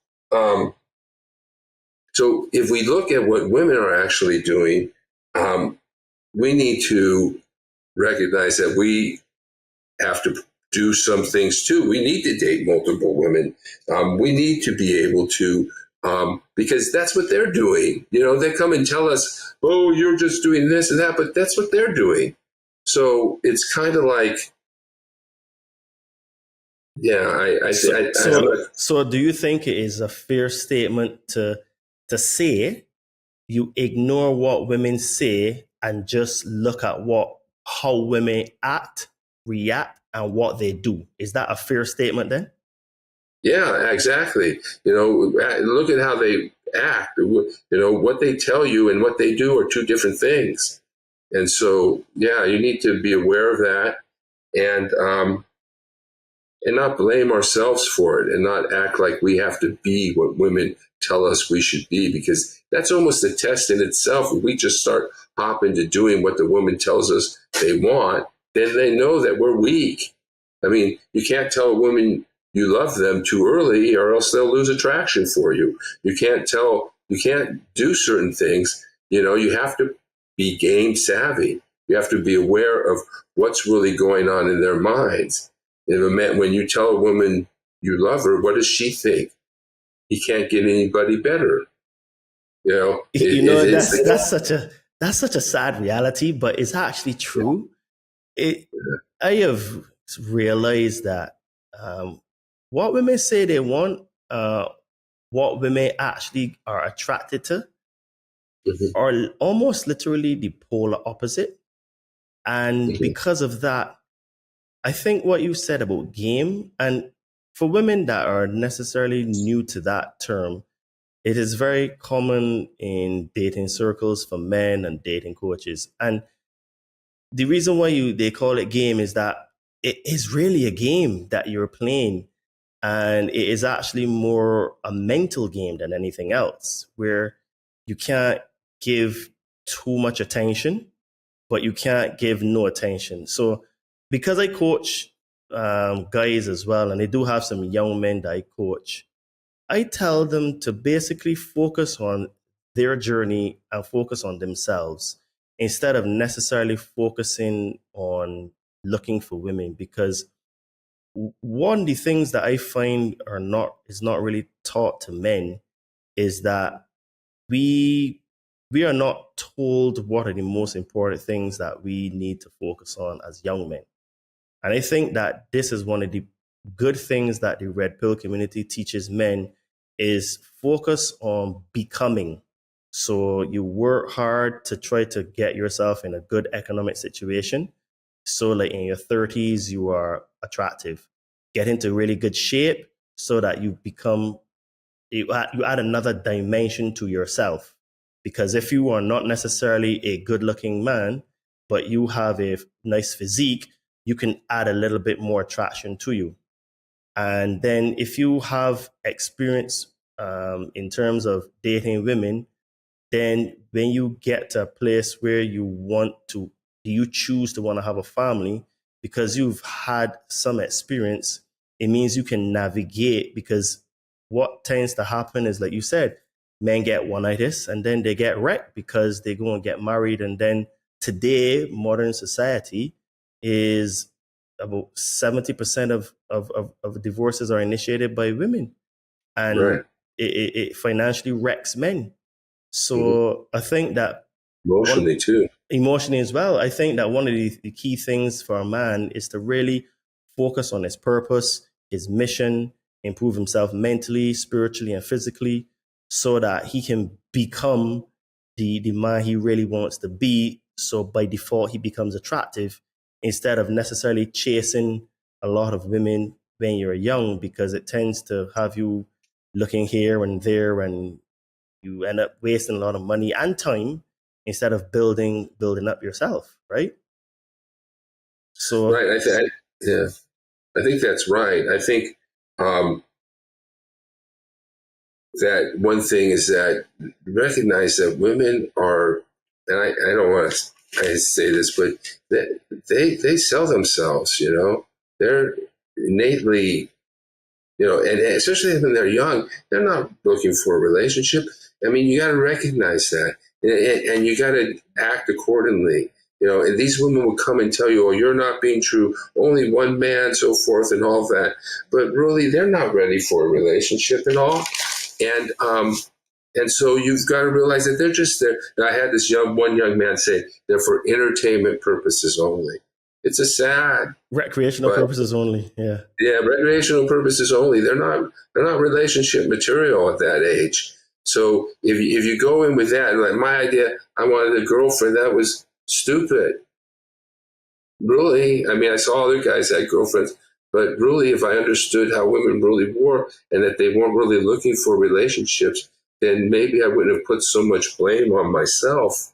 so if we look at what women are actually doing, we need to recognize that we have to do some things too. We need to date multiple women. We need to be able to, because that's what they're doing. They come and tell us, oh, you're just doing this and that, but that's what they're doing. So it's kind of like, yeah, So do you think it is a fair statement to say you ignore what women say and just look at how women act, react, and what they do? Is that a fair statement then? Yeah, exactly. Look at how they act. What they tell you and what they do are two different things. And so, yeah, you need to be aware of that, and not blame ourselves for it, and not act like we have to be what women tell us we should be, because that's almost a test in itself. If we just start hopping to doing what the woman tells us they want, then they know that we're weak. I mean, you can't tell a woman you love them too early, or else they'll lose attraction for you. You can't do certain things. You have to be game savvy. You have to be aware of what's really going on in their minds. When you tell a woman you love her, what does she think? He can't get anybody better. That's such a sad reality, but it's actually true. I have realized that what women say they want, what women actually are attracted to, are almost literally the polar opposite. And because of that, I think what you said about game, and for women that are necessarily new to that term, it is very common in dating circles for men and dating coaches. And the reason why they call it game is that it is really a game that you're playing. And it is actually more a mental game than anything else, where you can't give too much attention, but you can't give no attention. So because I coach guys as well, and I do have some young men that I coach, I tell them to basically focus on their journey and focus on themselves instead of necessarily focusing on looking for women. Because one of the things that I find is not really taught to men is that we are not told what are the most important things that we need to focus on as young men. And I think that this is one of the good things that the red pill community teaches men is focus on becoming. So you work hard to try to get yourself in a good economic situation. So like in your 30s, you are attractive. Get into really good shape so that you add another dimension to yourself. Because if you are not necessarily a good looking man, but you have a nice physique, you can add a little bit more attraction to you. And then if you have experience in terms of dating women, then when you get to a place where you choose to want to have a family because you've had some experience, it means you can navigate. Because what tends to happen is, like you said, men get one-itis and then they get wrecked because they go and get married. And then today, modern society is about 70% of divorces are initiated by women. And Right. it financially wrecks men. Mhm. So I think that Emotionally too. emotionally as well, I think that one of the key things for a man is to really focus on his purpose, his mission, improve himself mentally, spiritually, and physically, so that he can become the man he really wants to be. So by default, he becomes attractive instead of necessarily chasing a lot of women when you're young, because it tends to have you looking here and there, and you end up wasting a lot of money and time instead of building up yourself, right? So Right. Yeah, I think that's right. I think um, that one thing is that recognize that women are, and I don't want to say this, but that they sell themselves. They're innately, and especially when they're young, they're not looking for a relationship. I mean, you got to recognize that, and you got to act accordingly. And these women will come and tell you, "Oh, you're not being true. Only one man," so forth, and all that. But really, they're not ready for a relationship at all. And so you've got to realize that they're just there. And I had this one young man say they're for entertainment purposes only. It's a sad, recreational but purposes only. Yeah. yeah, recreational purposes only. They're not relationship material at that age. So if you go in with that, and like my idea, I wanted a girlfriend, that was stupid. Really, I mean, I saw other guys had girlfriends, but really, if I understood how women really were and that they weren't really looking for relationships, then maybe I wouldn't have put so much blame on myself.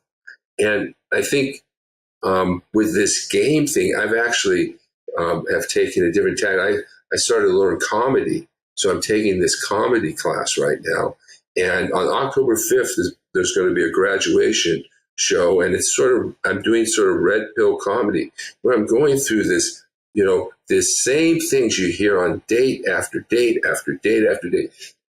And I think with this game thing, I've actually have taken a different tack. I started to learn comedy, so I'm taking this comedy class right now. And on October 5th, there's going to be a graduation show, and I'm doing sort of red pill comedy, where I'm going through this, this same things you hear on date after date after date after date.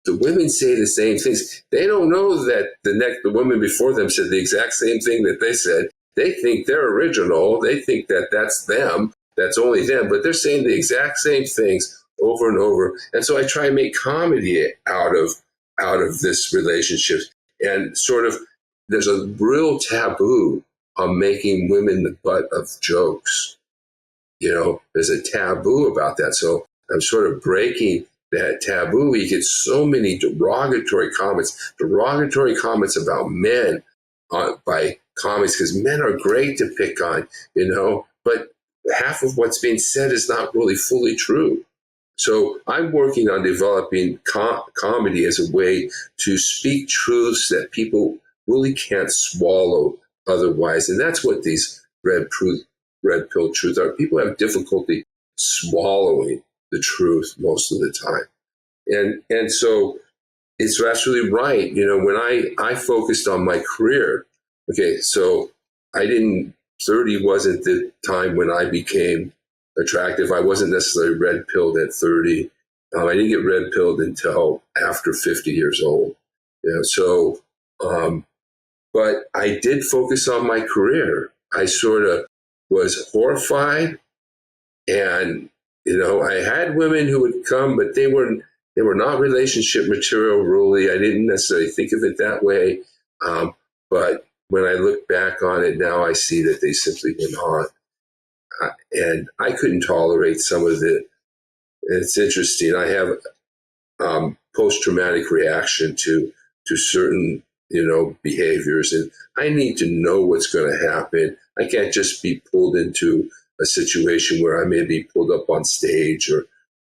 The women say the same things. They don't know that the woman before them said the exact same thing that they said. They think they're original. They think that that's them. That's only them. But they're saying the exact same things over and over. And so I try and make comedy out of this relationship. And sort of, there's a real taboo on making women the butt of jokes. There's a taboo about that. So I'm sort of breaking that taboo. We get so many derogatory comments about men by comics, because men are great to pick on, but half of what's being said is not really fully true. So I'm working on developing comedy as a way to speak truths that people really can't swallow otherwise. And that's what these red pill truths are. People have difficulty swallowing the truth most of the time. And so it's absolutely right. When I focused on my career, okay, so 30 wasn't the time when I became attractive. I wasn't necessarily red pilled at 30. I didn't get red pilled until after 50 years old. So, but I did focus on my career. I sort of was horrified, and I had women who would come, but they were not relationship material. Really, I didn't necessarily think of it that way. But when I look back on it now, I see that they simply went on, and I couldn't tolerate some of the. It's interesting. I have post-traumatic reaction to certain behaviors, and I need to know what's going to happen. I can't just be pulled into a situation where I may be pulled up on stage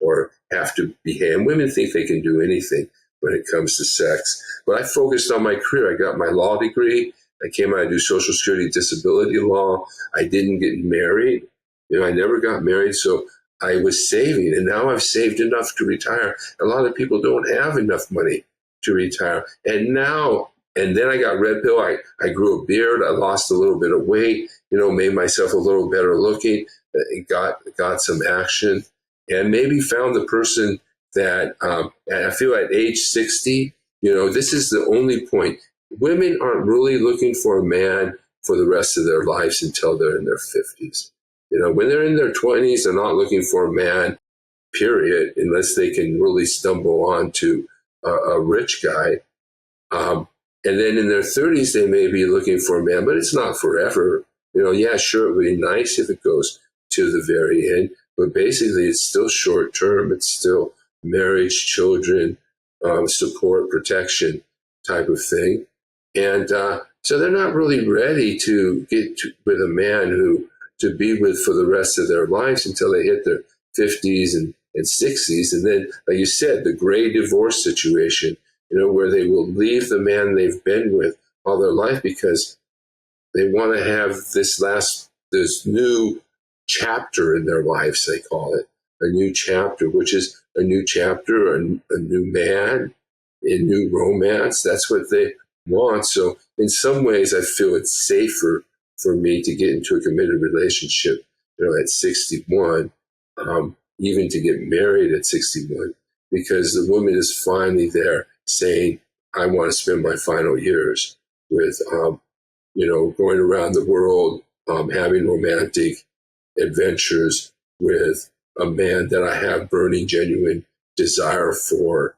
or have to behave. And women think they can do anything when it comes to sex. But I focused on my career. I got my law degree. I came out to do Social Security disability law. I didn't get married. I never got married. So I was saving, and now I've saved enough to retire. A lot of people don't have enough money to retire. And then I got red pill. I grew a beard. I lost a little bit of weight, made myself a little better looking, got some action, and maybe found the person that I feel at age 60, this is the only point. Women aren't really looking for a man for the rest of their lives until they're in their 50s. When they're in their 20s, they're not looking for a man, period, unless they can really stumble onto a rich guy. And then in their 30s, they may be looking for a man, but it's not forever. Yeah, sure, it would be nice if it goes to the very end, but basically it's still short term. It's still marriage, children, support, protection type of thing. And so they're not really ready to get with a man to be with for the rest of their lives until they hit their 50s and 60s. And then, like you said, the gray divorce situation, where they will leave the man they've been with all their life because they want to have this new chapter in their lives, they call it, a new chapter, which is a new chapter, a new man, a new romance. That's what they want. So in some ways, I feel it's safer for me to get into a committed relationship, at 61, even to get married at 61, because the woman is finally there saying, I want to spend my final years with, going around the world, having romantic adventures with a man that I have burning, genuine desire for,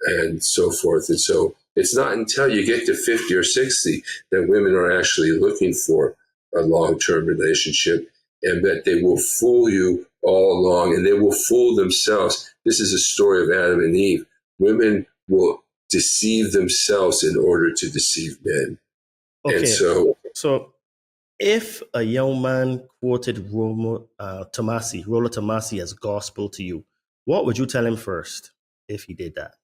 and so forth. And so it's not until you get to 50 or 60 that women are actually looking for a long-term relationship, and that they will fool you all along, and they will fool themselves. This is a story of Adam and Eve. Women will deceive themselves in order to deceive men. Okay. And so if a young man quoted Rollo Tomasi as gospel to you, what would you tell him first if he did that?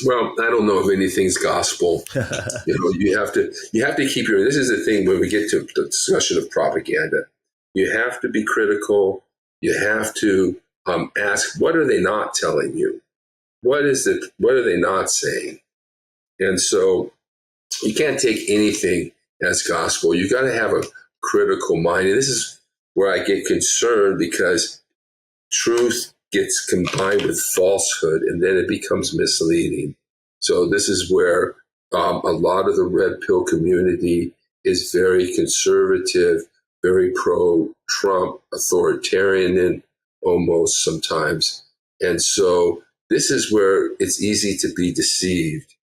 Well, I don't know if anything's gospel. You have to keep this is the thing when we get to the discussion of propaganda. You have to be critical. You have to ask, what are they not telling you? What are they not saying? And so you can't take anything as gospel. You got to have a critical mind. And this is where I get concerned, because truth gets combined with falsehood, and then it becomes misleading. So this is where a lot of the red pill community is very conservative, very pro-Trump, authoritarian, and almost sometimes. And so this is where it's easy to be deceived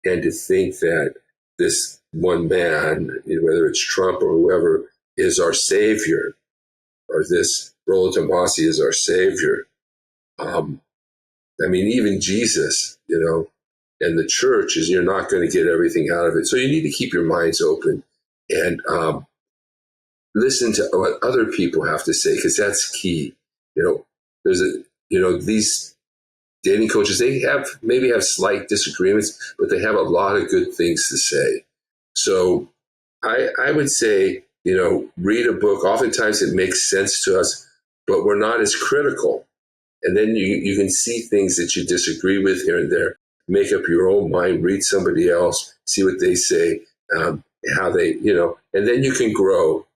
and to think that this one man, whether it's Trump or whoever, is our savior, or this Rollo Tomasi is our savior. Even Jesus, and the church you're not going to get everything out of it. So you need to keep your minds open and listen to what other people have to say, because that's key. These dating coaches, they maybe have slight disagreements, but they have a lot of good things to say. So I would say, read a book. Oftentimes it makes sense to us, but we're not as critical. And then you can see things that you disagree with here and there. Make up your own mind, read somebody else, see what they say, how they, and then you can grow.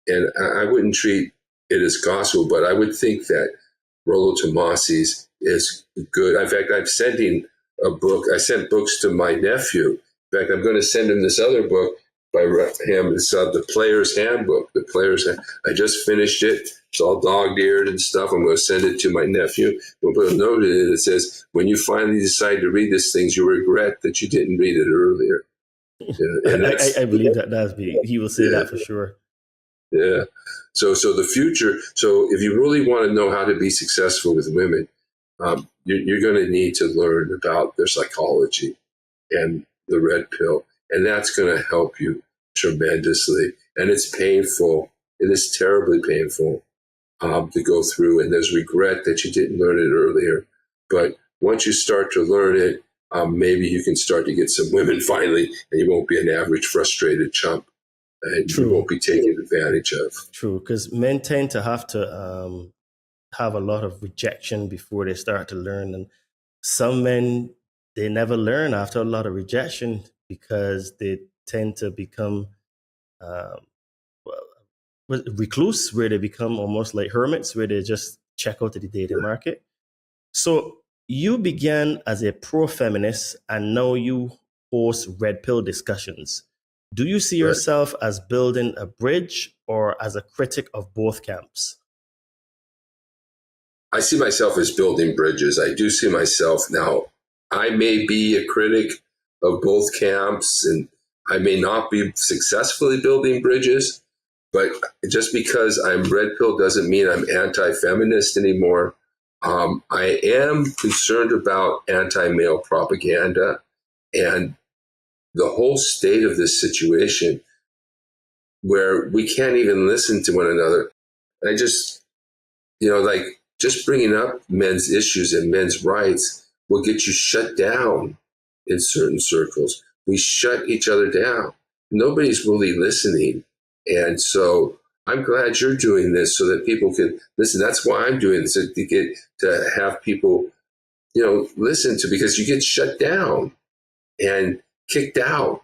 And I wouldn't treat it is gospel. But I would think that Rollo Tomasi's is good. In fact, I'm sending a book. I sent books to my nephew. In fact, I'm going to send him this other book by him. It's The Player's Handbook. I just finished it. It's all dog-eared and stuff. I'm going to send it to my nephew. We'll put a note in it that says, when you finally decide to read these things, you regret that you didn't read it earlier. And I believe that he will say that for sure. Yeah. So the future. So if you really want to know how to be successful with women, you're going to need to learn about their psychology and the red pill, and that's going to help you tremendously. And it's painful. It is terribly painful to go through, and there's regret that you didn't learn it earlier. But once you start to learn it, maybe you can start to get some women finally, and you won't be an average frustrated chump. And you won't be taken advantage of. True, because men tend to have a lot of rejection before they start to learn. And some men, they never learn after a lot of rejection because they tend to become recluse, where they become almost like hermits, where they just check out of the dating market. So you began as a pro-feminist, and now you host red pill discussions. Do you see yourself as building a bridge or as a critic of both camps? I see myself as building bridges. I do see myself now. I may be a critic of both camps, and I may not be successfully building bridges, but just because I'm red pill doesn't mean I'm anti-feminist anymore. I am concerned about anti-male propaganda and the whole state of this situation where we can't even listen to one another. I just, just bringing up men's issues and men's rights will get you shut down in certain circles. We shut each other down. Nobody's really listening. And so I'm glad you're doing this so that people can listen. That's why I'm doing this, to have people, listen to, because you get shut down and kicked out,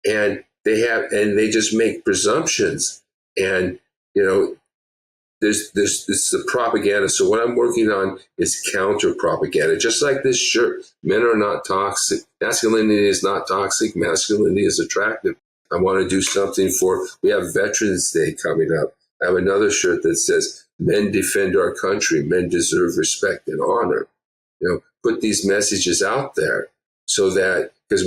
and they just make presumptions, and there's the propaganda. So what I'm working on is counter propaganda, just like this shirt. Men are not toxic. Masculinity is not toxic. Masculinity is attractive. I want to do something we have Veterans Day coming up. I have another shirt that says, men defend our country. Men deserve respect and honor. Put these messages out there so that, because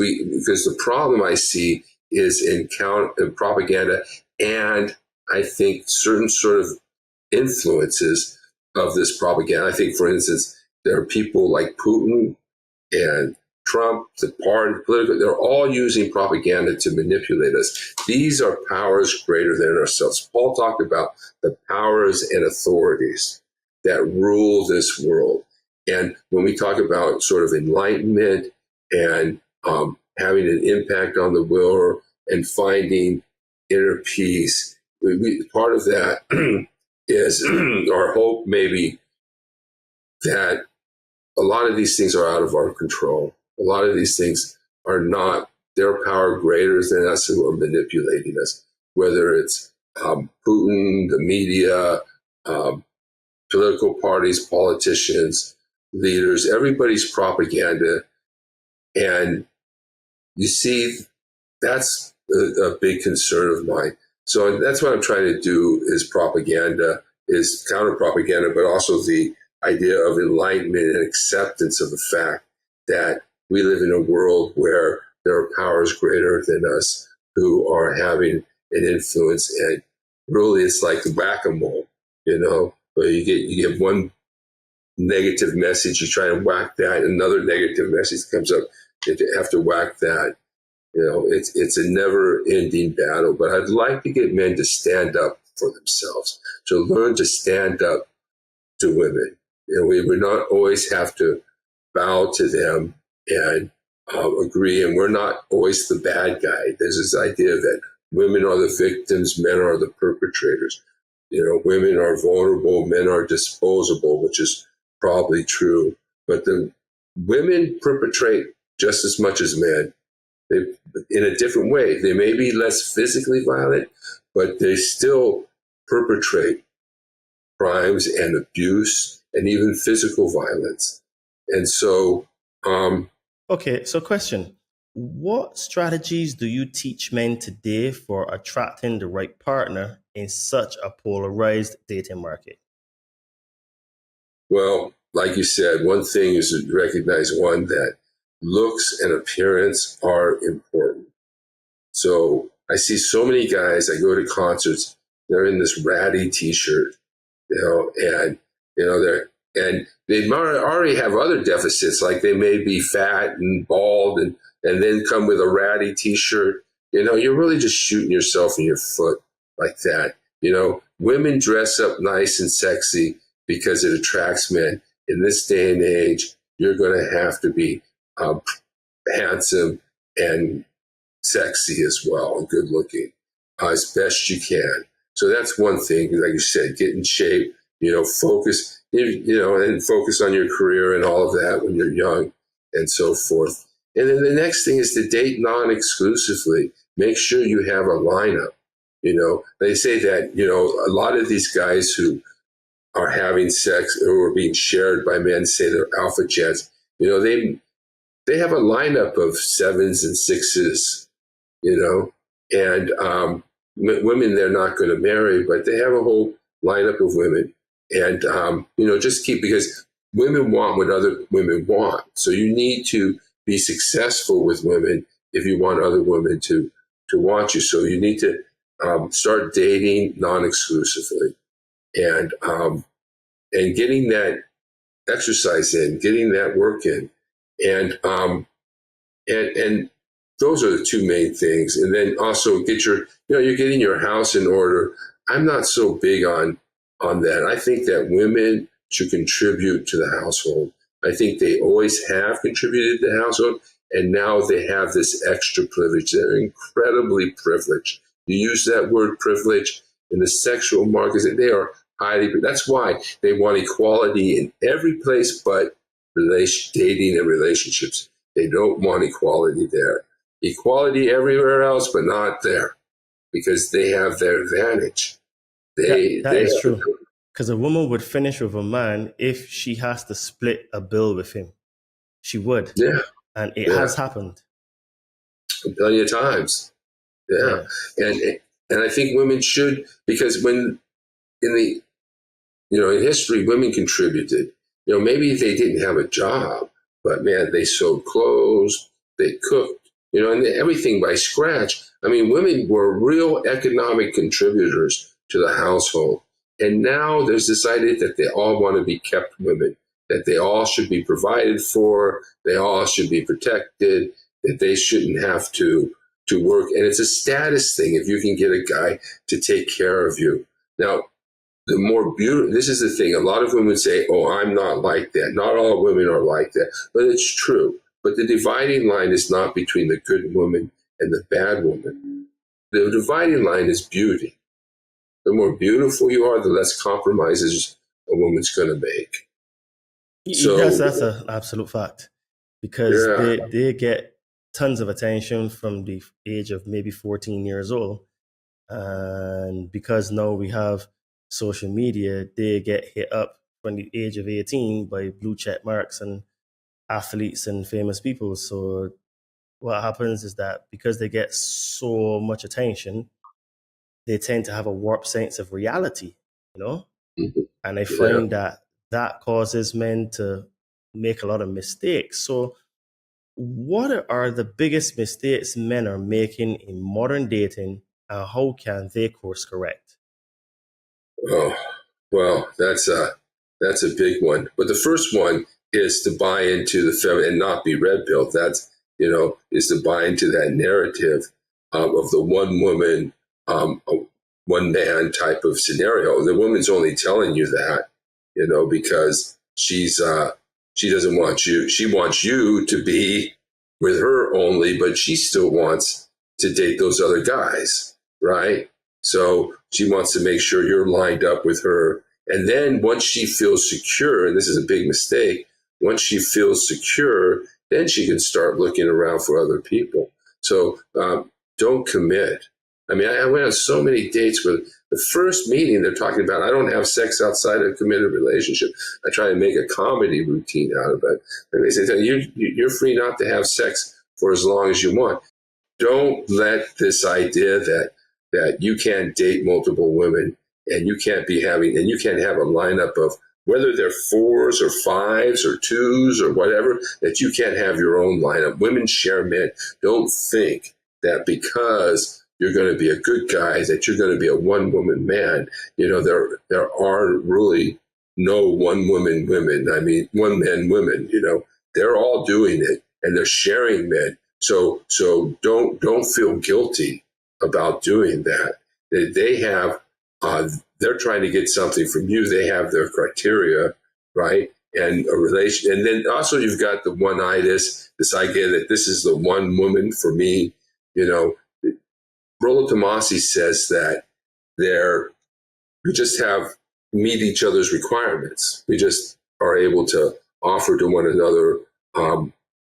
the problem I see is in propaganda, and I think certain sort of influences of this propaganda. I think, for instance, there are people like Putin and Trump, the political, they're all using propaganda to manipulate us. These are powers greater than ourselves. Paul talked about the powers and authorities that rule this world. And when we talk about sort of enlightenment and having an impact on the will and finding inner peace, part of that is our hope, maybe, that a lot of these things are out of our control. A lot of these things are not, their power greater than us who are manipulating us, whether it's Putin, the media, political parties, politicians, leaders, everybody's propaganda. And you see, that's a big concern of mine. So that's what I'm trying to do is counter propaganda, but also the idea of enlightenment and acceptance of the fact that we live in a world where there are powers greater than us who are having an influence. And really, it's like whack-a-mole, where you get one negative message, you try to whack that, another negative message comes up, you have to whack that. It's a never-ending battle. But I'd like to get men to stand up for themselves, to learn to stand up to women. We would not always have to bow to them and agree, and we're not always the bad guy. There's this idea that women are the victims, men are the perpetrators. Women are vulnerable, men are disposable, which is probably true. But the women perpetrate just as much as men. In a different way. They may be less physically violent, but they still perpetrate crimes and abuse and even physical violence. And so, Okay, so question. What strategies do you teach men today for attracting the right partner in such a polarized dating market? well, like you said, one thing is to recognize one, that looks and appearance are important. So I see so many guys, I go to concerts, they're in this ratty t-shirt, and they already have other deficits, like they may be fat and bald and then come with a ratty t-shirt. You're really just shooting yourself in your foot like that. Women dress up nice and sexy because it attracts men. In this day and age, you're going to have to be handsome and sexy as well, and good looking as best you can. So that's one thing. Like you said, get in shape, focus, and focus on your career and all of that when you're young and so forth. And then the next thing is to date non-exclusively. Make sure you have a lineup. They say that, a lot of these guys who are having sex or are being shared by men, say they're alpha jets, they have a lineup of sevens and sixes, and women they're not going to marry, but they have a whole lineup of women. And, just because women want what other women want. So you need to be successful with women if you want other women to want you. So you need to start dating non-exclusively and getting that exercise in, getting that work in. And those are the two main things. And then also you're getting your house in order. I'm not so big on that. I think that women should contribute to the household. I think they always have contributed to the household, and now they have this extra privilege. They're incredibly privileged. You use that word privilege in the sexual market, they are highly, that's why they want equality in every place but dating and relationships. They don't want equality there. Equality everywhere else, but not there, because they have their advantage. That is true. Because a woman would finish with a man if she has to split a bill with him. She would. Yeah. And it has happened. Plenty of times. Yeah. And I think women should, because when in history, women contributed. Maybe they didn't have a job, but man, they sewed clothes, they cooked, and everything by scratch. I mean, women were real economic contributors to the household. And now there's this idea that they all want to be kept women, that they all should be provided for, they all should be protected, that they shouldn't have to work. And it's a status thing if you can get a guy to take care of you. Now, the more beautiful, this is the thing, a lot of women say, oh, I'm not like that. Not all women are like that, but it's true. But the dividing line is not between the good woman and the bad woman. The dividing line is beauty. The more beautiful you are, the less compromises a woman's going to make. So, yes, that's an absolute fact. Because they get tons of attention from the age of maybe 14 years old. And because now we have social media, they get hit up from the age of 18 by blue check marks and athletes and famous people. So what happens is that because they get so much attention, they tend to have a warped sense of reality, And I find that causes men to make a lot of mistakes. So what are the biggest mistakes men are making in modern dating, and how can they course correct? Oh, well, that's a big one. But the first one is to buy into the feminine and not be red pilled. That's, is to buy into that narrative of the one woman, one man type of scenario. The woman's only telling you that, because she doesn't want you. She wants you to be with her only, but she still wants to date those other guys, right? So she wants to make sure you're lined up with her. And then once she feels secure, and this is a big mistake, once she feels secure, then she can start looking around for other people. So don't commit. I mean, I went on so many dates where The first meeting, they're talking about, I don't have sex outside a committed relationship. I try to make a comedy routine out of it. And they say, you're free not to have sex for as long as you want. Don't let this idea that you can't date multiple women and you can't have a lineup of whether they're 4s or 5s or 2s or whatever, that you can't have your own lineup. Women share men. Don't think that because you're going to be a good guy, that you're going to be a one-woman man. There are really no one-woman women. I mean, one-man women, they're all doing it and they're sharing men. So don't feel guilty about doing that. They have, they're trying to get something from you. They have their criteria, right? And a relation. And then also you've got the one-itis, this idea that this is the one woman for me. Rollo Tomassi says that we just meet each other's requirements. We just are able to offer to one another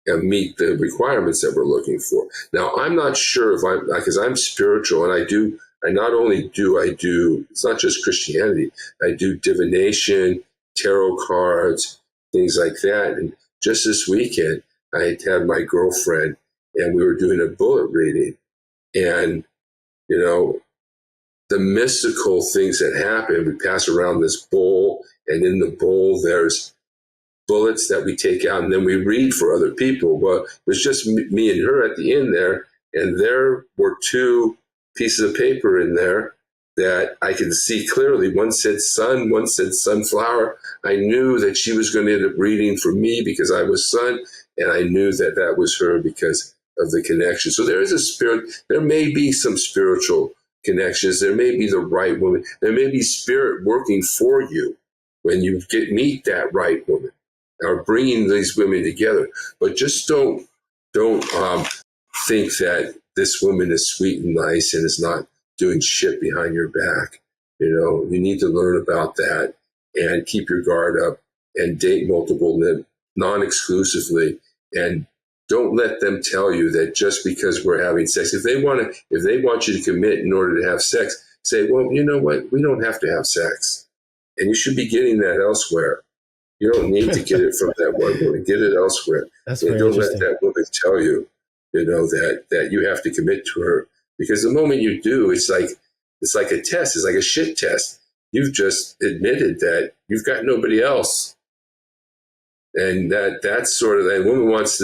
and meet the requirements that we're looking for. Now, I'm not sure because I'm spiritual, and I do, it's not just Christianity. I do divination, tarot cards, things like that. And just this weekend, I had my girlfriend, and we were doing a bullet reading. And, the mystical things that happen, we pass around this bowl, and in the bowl, there's bullets that we take out, and then we read for other people. Well, it was just me and her at the end there, and there were 2 pieces of paper in there that I could see clearly. One said sun, one said sunflower. I knew that she was going to end up reading for me because I was sun, and I knew that that was her because of the connection. So there is a spirit. There may be some spiritual connections. There may be the right woman. There may be spirit working for you when you meet that right woman, or bringing these women together. But just don't think that this woman is sweet and nice and is not doing shit behind your back. You need to learn about that and keep your guard up and date multiple men non-exclusively, and don't let them tell you that just because we're having sex, if they want you to commit in order to have sex, say, well, you know what? We don't have to have sex, and you should be getting that elsewhere. You don't need to get it from that one woman. Get it elsewhere. That's and very don't let interesting. that woman tell you, that you have to commit to her. Because the moment you do, it's like a test. It's like a shit test. You've just admitted that you've got nobody else. And that's sort of, that woman wants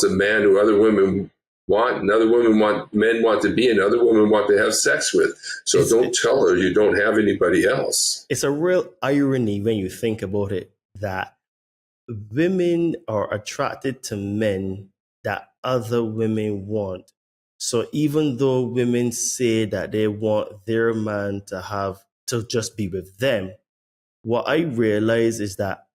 a man who other women want, and other men want to be, and other women want to have sex with. So don't tell her you don't have anybody else. It's a real irony when you think about it, that women are attracted to men that other women want. So even though women say that they want their man to just be with them, what I realize is that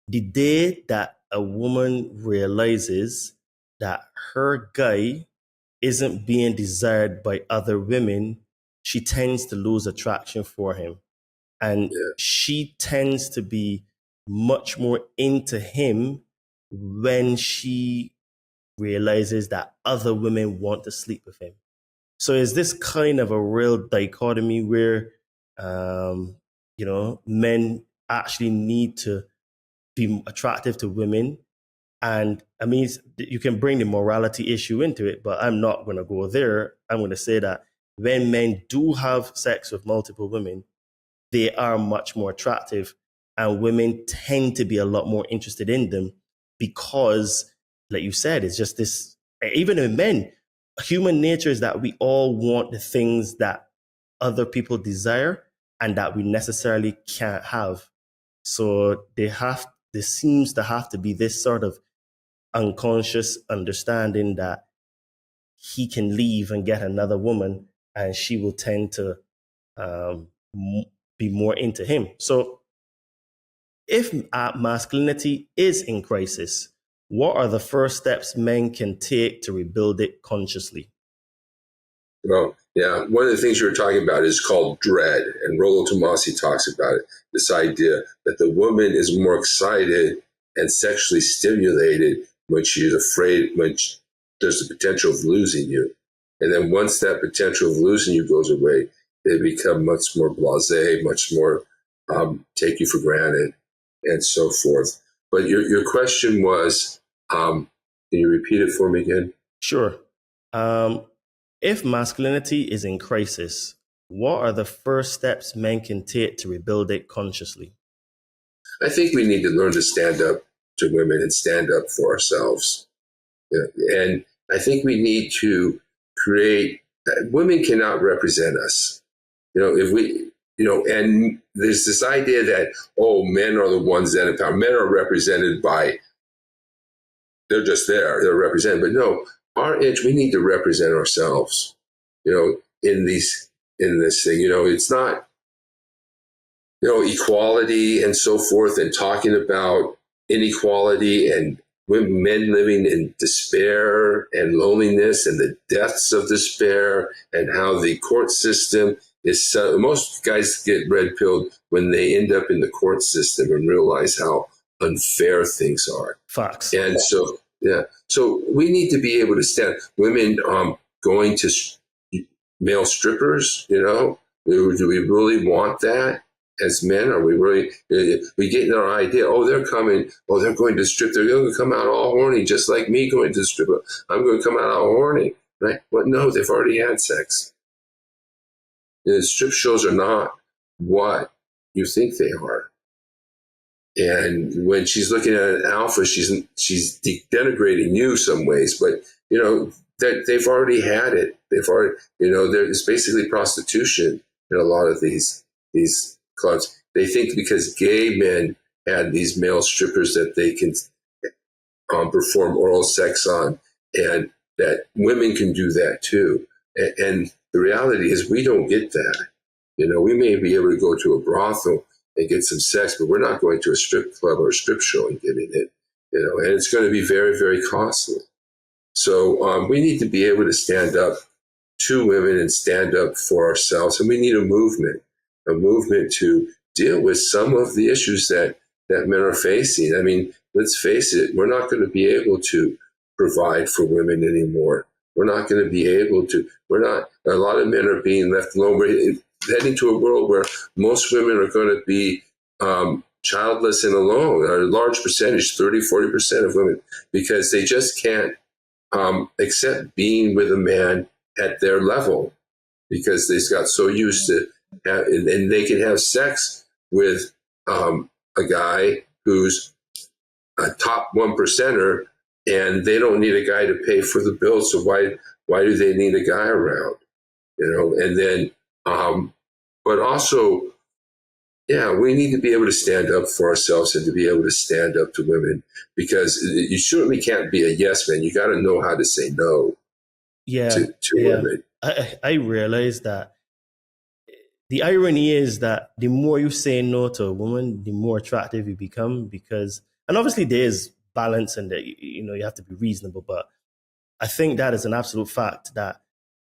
the day that a woman realizes that her guy isn't being desired by other women, she tends to lose attraction for him. And she tends to be much more into him when she realizes that other women want to sleep with him. So is this kind of a real dichotomy where, men actually need to be attractive to women? And I mean, you can bring the morality issue into it, but I'm not going to go there. I'm going to say that when men do have sex with multiple women, they are much more attractive, and women tend to be a lot more interested in them because, like you said, it's just this, even in men, human nature is that we all want the things that other people desire and that we necessarily can't have. So there seems to have to be this sort of unconscious understanding that he can leave and get another woman and she will tend to be more into him. So if masculinity is in crisis, what are the first steps men can take to rebuild it consciously? Well, yeah, one of the things you were talking about is called dread, and Rollo Tomassi talks about it, this idea that the woman is more excited and sexually stimulated when she's afraid, when there's the potential of losing you. And then once that potential of losing you goes away, they become much more blasé, much more take you for granted, and so forth. But your question was, can you repeat it for me again? Sure. If masculinity is in crisis, what are the first steps men can take to rebuild it consciously? I think we need to learn to stand up to women and stand up for ourselves. And I think we need to create, women cannot represent us. If we, and there's this idea that, oh, men are the ones that empower. Men are represented by, they're just there, they're represented. But no, our itch, we need to represent ourselves, in this thing. It's not, equality and so forth, and talking about inequality and men living in despair and loneliness and the deaths of despair, and how the court system is most guys get red pilled when they end up in the court system and realize how unfair things are. Facts. And so, so we need to be able to stand. Women going to male strippers, do we really want that? As men, are we really, we get in our idea, oh, they're coming, oh, they're going to strip, they're going to come out all horny, just like me going to strip. I'm going to come out all horny, right? But no, they've already had sex. Strip shows are not what you think they are. And when she's looking at an alpha, she's denigrating you some ways, but, that they've already had it. They've already, it's basically prostitution in a lot of these clubs. They think because gay men had these male strippers that they can perform oral sex on, and that women can do that too. And the reality is we don't get that. We may be able to go to a brothel and get some sex, but we're not going to a strip club or a strip show and getting it, and it's going to be very, very costly. So we need to be able to stand up to women and stand up for ourselves. And we need a movement to deal with some of the issues that men are facing. I mean, let's face it, we're not going to be able to provide for women anymore. We're not going to be able to, a lot of men are being left alone. We're heading to a world where most women are going to be childless and alone, a large percentage, 30-40% of women, because they just can't accept being with a man at their level, because they got so used to, and they can have sex with a guy who's a top 1%er, and they don't need a guy to pay for the bill. So why do they need a guy around? And then, but also, we need to be able to stand up for ourselves and to be able to stand up to women, because you certainly can't be a yes man. You got to know how to say no to women. I realize that the irony is that the more you say no to a woman, the more attractive you become, and obviously there's balance and you have to be reasonable, but I think that is an absolute fact that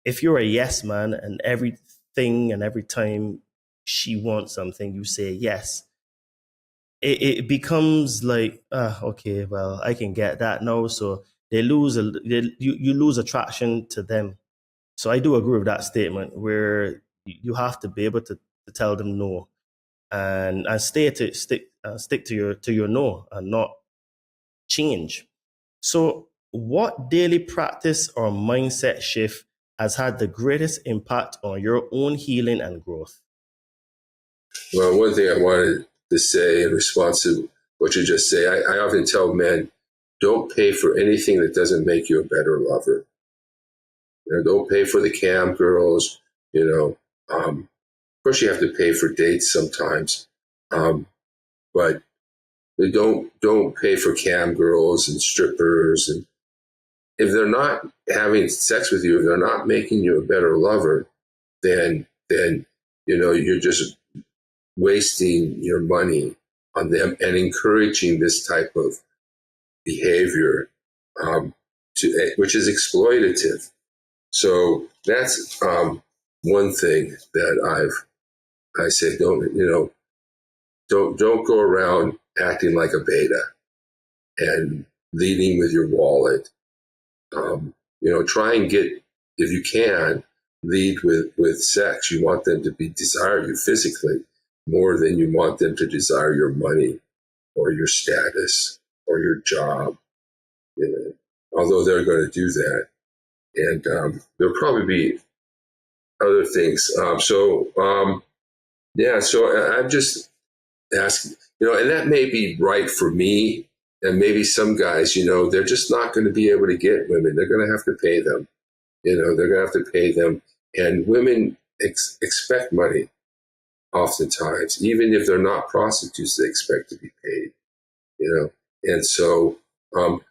if you're a yes man and everything and every time she wants something, you say yes, it becomes like, okay, well, I can get that now. So you lose attraction to them. So I do agree with that statement, where you have to be able to tell them no, and stick to your no and not change. So what daily practice or mindset shift has had the greatest impact on your own healing and growth? Well, one thing I wanted to say in response to what you just say, I often tell men, don't pay for anything that doesn't make you a better lover. Don't pay for the cam girls. Of course you have to pay for dates sometimes, but don't pay for cam girls and strippers. And if they're not having sex with you, if they're not making you a better lover, then you're just wasting your money on them and encouraging this type of behavior, which is exploitative. So that's one thing that I say, don't go around acting like a beta and leading with your wallet. Try and get, if you can, lead with sex. You want them to desire you physically more than you want them to desire your money or your status or your job. Although they're going to do that, and there'll probably be other things. So I'm just asking, and that may be right for me, and maybe some guys, they're just not going to be able to get women. They're going to have to pay them. They're going to have to pay them, and women expect money. Oftentimes, even if they're not prostitutes, they expect to be paid. And so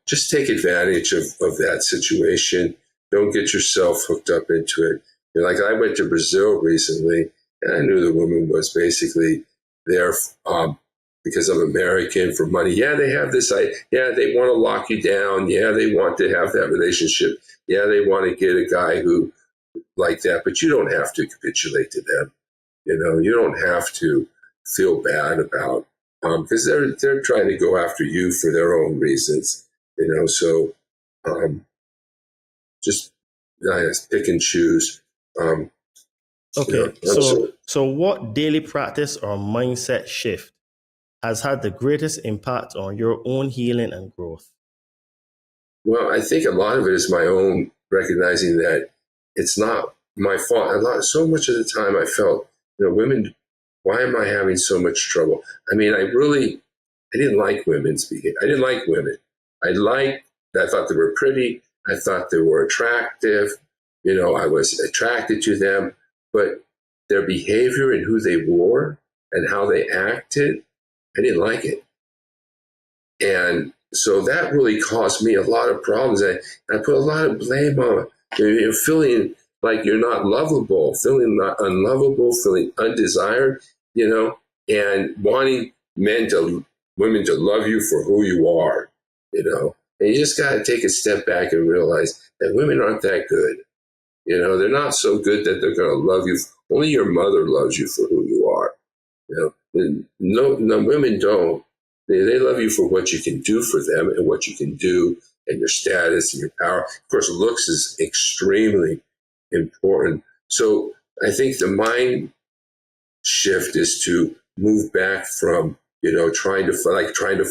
just take advantage of that situation. Don't get yourself hooked up into it. Like I went to Brazil recently, and I knew the woman was basically there because I'm American for money. Yeah, they have this. Yeah, they want to lock you down. Yeah, they want to have that relationship. Yeah, they want to get a guy who like that. But you don't have to capitulate to them. You don't have to feel bad about because they're trying to go after you for their own reasons. So just pick and choose. Okay, so what daily practice or mindset shift has had the greatest impact on your own healing and growth? Well, I think a lot of it is my own recognizing that it's not my fault. So much of the time I felt, women, why am I having so much trouble? I mean, I didn't like women's behavior. I didn't like women. I thought they were pretty. I thought they were attractive. I was attracted to them, but their behavior and who they were and how they acted, I didn't like it. And so that really caused me a lot of problems. I put a lot of blame on it. Feeling like you're not lovable, feeling not unlovable, feeling undesired, and wanting women to love you for who you are, And you just got to take a step back and realize that women aren't that good. They're not so good that they're going to love you. Only your mother loves you for who you are. No, women don't. They love you for what you can do for them and what you can do and your status and your power. Of course, looks is extremely important. So I think the mind shift is to move back from, trying to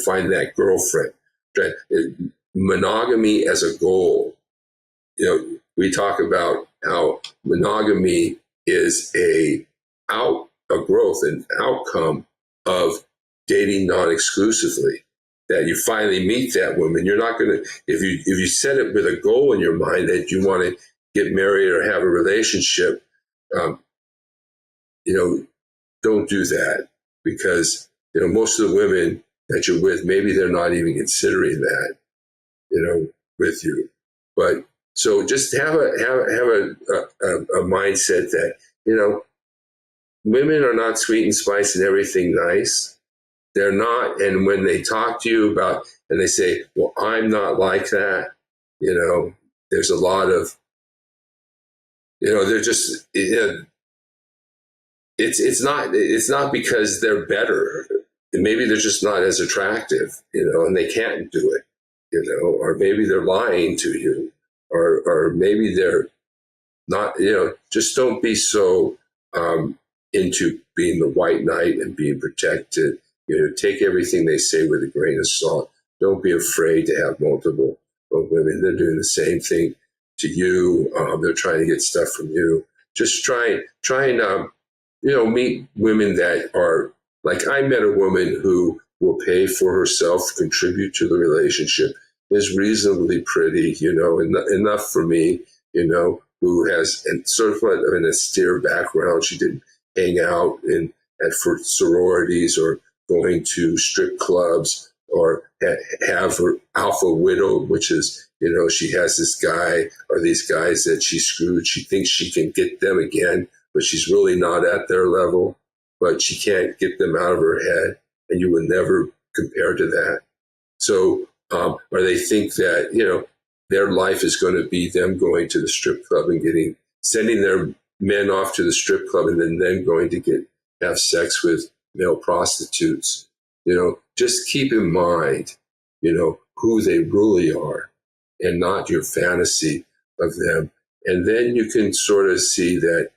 find that girlfriend. Monogamy as a goal. We talk about how monogamy is a growth and outcome of dating non-exclusively. That you finally meet that woman. You're not going to, if you set it with a goal in your mind that you want to get married or have a relationship, don't do that, because most of the women that you're with, maybe they're not even considering that, with you. But so just have a mindset that women are not sweet and spice and everything nice. They're not. And when they talk to you about, and they say, well, I'm not like that, there's a lot of, they're just, it's not because they're better. Maybe they're just not as attractive, and they can't do it, or maybe they're lying to you, or maybe they're not, just don't be so into being the white knight and being protected. Take everything they say with a grain of salt. Don't be afraid to have multiple women. They're doing the same thing to you. They're trying to get stuff from you. Just try and meet women that are like, I met a woman who will pay for herself, contribute to the relationship, is reasonably pretty, enough for me, who has sort of an austere background. She didn't hang out for sororities or going to strip clubs or have her alpha widow, which is, she has this guy or these guys that she screwed. She thinks she can get them again, but she's really not at their level, but she can't get them out of her head. And you would never compare to that. So, or they think that, their life is going to be them going to the strip club and sending their men off to the strip club and then going to have sex with male prostitutes. Just keep in mind, who they really are and not your fantasy of them. And then you can sort of see that,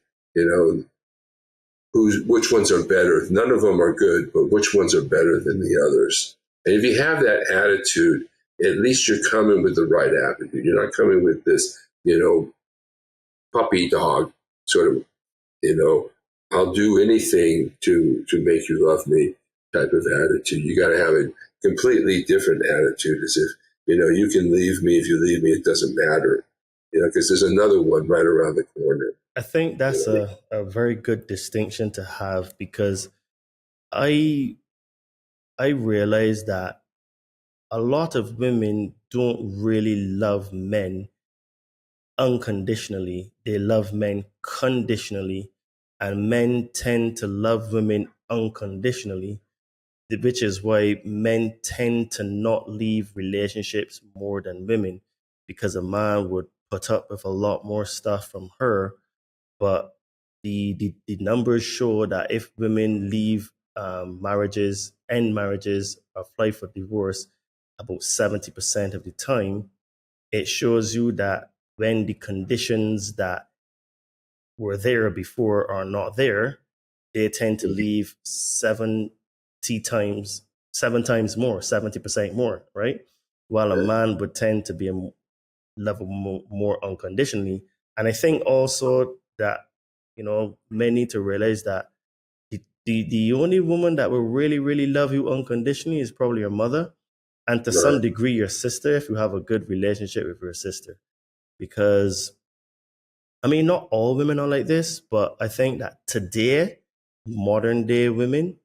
which ones are better. None of them are good, but which ones are better than the others. And if you have that attitude, at least you're coming with the right attitude. You're not coming with this, puppy dog sort of, I'll do anything to make you love me type of attitude. You got to have a completely different attitude, as if, you can leave me. If you leave me, it doesn't matter, because there's another one right around the corner. I think that's a very good distinction to have, because I realize that a lot of women don't really love men unconditionally. They love men conditionally, and men tend to love women unconditionally, which is why men tend to not leave relationships more than women, because a man would put up with a lot more stuff from her. But the numbers show that if women leave end marriages, or apply for divorce about 70% of the time, it shows you that when the conditions that were there before are not there, they tend to leave seven times more, 70% more, right? While a man would tend to be a level more unconditionally. And I think also that, men need to realize that the only woman that will really, really love you unconditionally is probably your mother. And to some degree, your sister, if you have a good relationship with your sister. Because, not all women are like this, but I think that today, modern day women,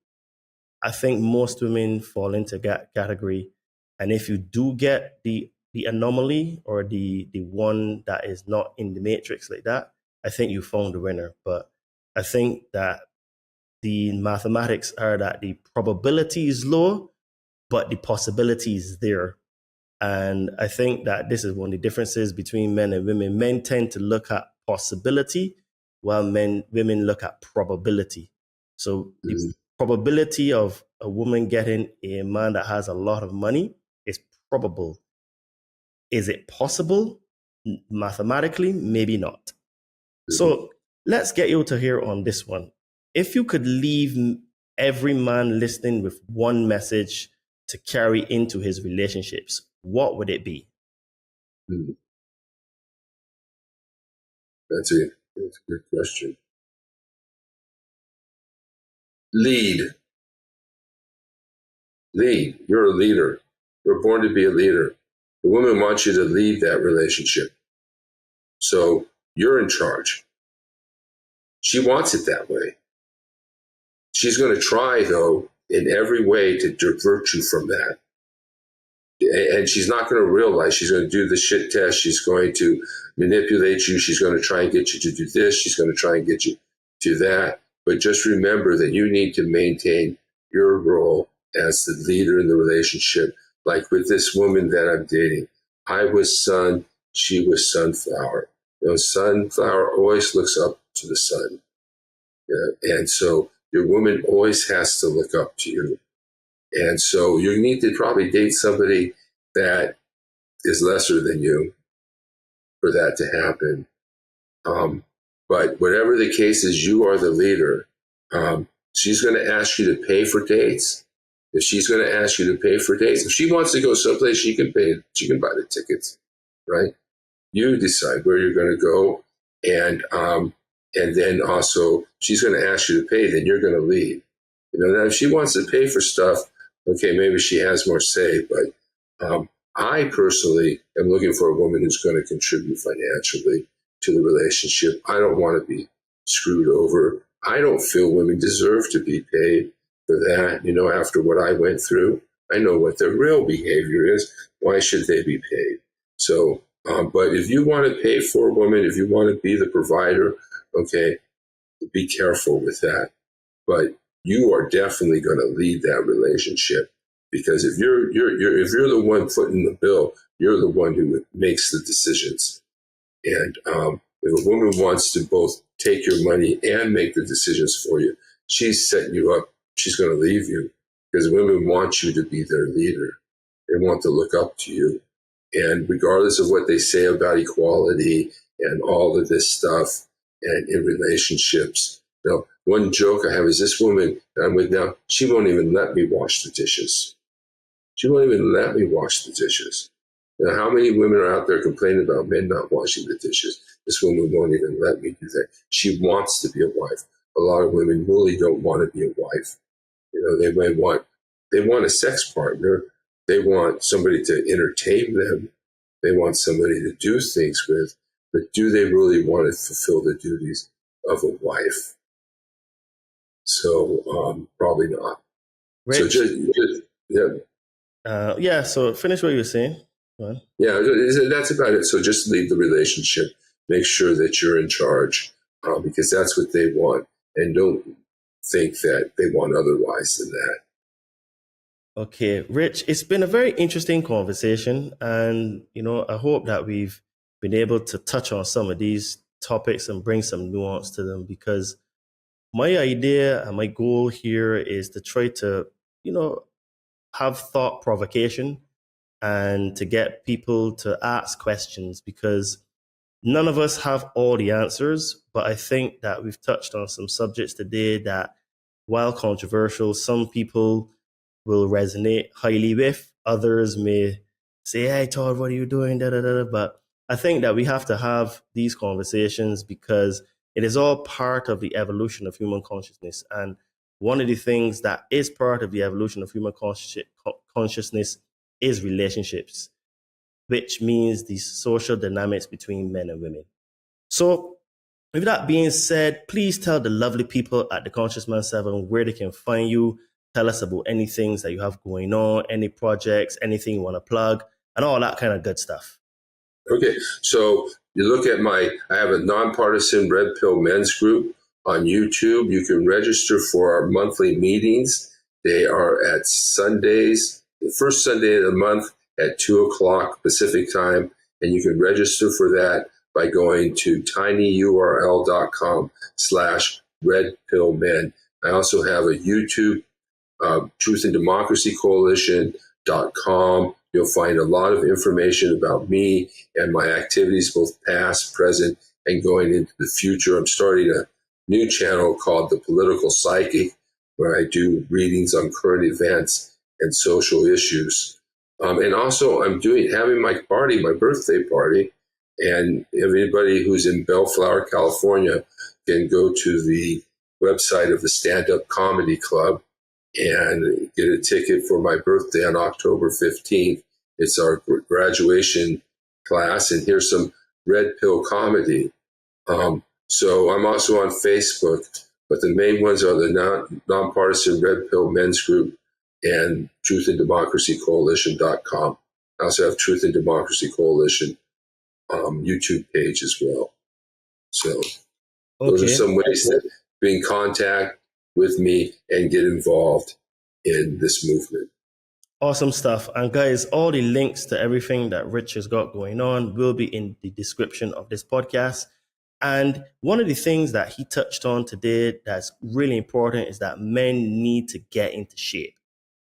I think most women fall into that category. And if you do get the anomaly, or the one that is not in the matrix like that, I think you found the winner. But I think that the mathematics are that the probability is low, but the possibility is there. And I think that this is one of the differences between men and women. Men tend to look at possibility, while women look at probability. So the probability of a woman getting a man that has a lot of money is probable. Is it possible? Mathematically, maybe not. So let's get you to hear on this one. If you could leave every man listening with one message to carry into his relationships, what would it be? That's a good question. Lead. You're a leader. You're born to be a leader. The woman wants you to lead that relationship. So you're in charge. She wants it that way. She's going to try, though, in every way to divert you from that. And she's not going to realize. She's going to do the shit test. She's going to manipulate you. She's going to try and get you to do this. She's going to try and get you to that. But just remember that you need to maintain your role as the leader in the relationship. Like with this woman that I'm dating, I was sun, she was sunflower. Sunflower always looks up to the sun. And so your woman always has to look up to you. And so you need to probably date somebody that is lesser than you for that to happen. But whatever the case is, you are the leader. She's going to ask you to pay for dates. If she's going to ask you to pay for dates, if she wants to go someplace, she can pay. She can buy the tickets, right? You decide where you're going to go, and then also she's going to ask you to pay. Then you're going to leave. Now if she wants to pay for stuff, okay, maybe she has more say. But I personally am looking for a woman who's going to contribute financially to the relationship. I don't want to be screwed over. I don't feel women deserve to be paid for that. After what I went through, I know what their real behavior is. Why should they be paid? So, but if you want to pay for a woman, if you want to be the provider, okay, be careful with that. But you are definitely going to lead that relationship, because if you're the one footing the bill, you're the one who makes the decisions. And if a woman wants to both take your money and make the decisions for you, she's setting you up. She's going to leave you, because women want you to be their leader. They want to look up to you. And regardless of what they say about equality and all of this stuff and in relationships. One joke I have is this woman that I'm with now, she won't even let me wash the dishes. She won't even let me wash the dishes. How many women are out there complaining about men not washing the dishes? This woman won't even let me do that. She wants to be a wife. A lot of women really don't want to be a wife. They want a sex partner. They want somebody to entertain them. They want somebody to do things with. But do they really want to fulfill the duties of a wife? So probably not. Rich, Yeah. So finish what you were saying. Yeah, that's about it. So just leave the relationship. Make sure that you're in charge because that's what they want. And don't think that they want otherwise than that. Okay, Rich, it's been a very interesting conversation. And, I hope that we've been able to touch on some of these topics and bring some nuance to them, because my idea and my goal here is to try to, have thought provocation and to get people to ask questions, because none of us have all the answers. But I think that we've touched on some subjects today that, while controversial, some people will resonate highly with. Others may say, "Hey, Todd, what are you doing?" Da, da, da. But I think that we have to have these conversations because it is all part of the evolution of human consciousness. And one of the things that is part of the evolution of human consciousness is relationships, which means the social dynamics between men and women. So, with that being said, please tell the lovely people at the Conscious Man 7 where they can find you. Tell us about any things that you have going on, any projects, anything you want to plug, and all that kind of good stuff. Okay, so you look at I have a Nonpartisan Red Pill Men's Group on YouTube. You can register for our monthly meetings. They are at Sundays, the first Sunday of the month at 2:00 Pacific time. And you can register for that by going to tinyurl.com/redpillmen. I also have a YouTube, truthanddemocracycoalition.com. You'll find a lot of information about me and my activities, both past, present, and going into the future. I'm starting a new channel called The Political Psychic, where I do readings on current events and social issues. And also, I'm having my birthday party, and everybody who's in Bellflower, California, can go to the website of the Stand Up Comedy Club and get a ticket for my birthday on October 15th. It's our graduation class, and here's some red pill comedy. So I'm also on Facebook, but the main ones are the Nonpartisan Red Pill Men's Group and truthanddemocracycoalition.com. I also have Truth and Democracy Coalition YouTube page as well. So those are some ways to be in contact with me and get involved in this movement. Awesome stuff. And guys, all the links to everything that Rich has got going on will be in the description of this podcast. And one of the things that he touched on today that's really important is that men need to get into shape.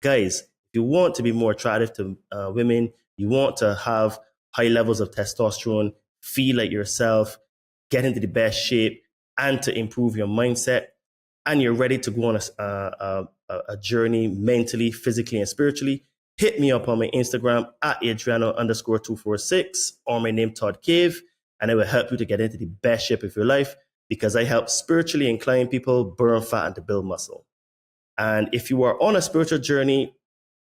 Guys, if you want to be more attractive to women, you want to have high levels of testosterone, feel like yourself, get into the best shape, and to improve your mindset, and you're ready to go on a journey mentally, physically, and spiritually, hit me up on my Instagram at Adriano_246 or my name Todd Cave, and I will help you to get into the best shape of your life, because I help spiritually inclined people burn fat and to build muscle. And if you are on a spiritual journey,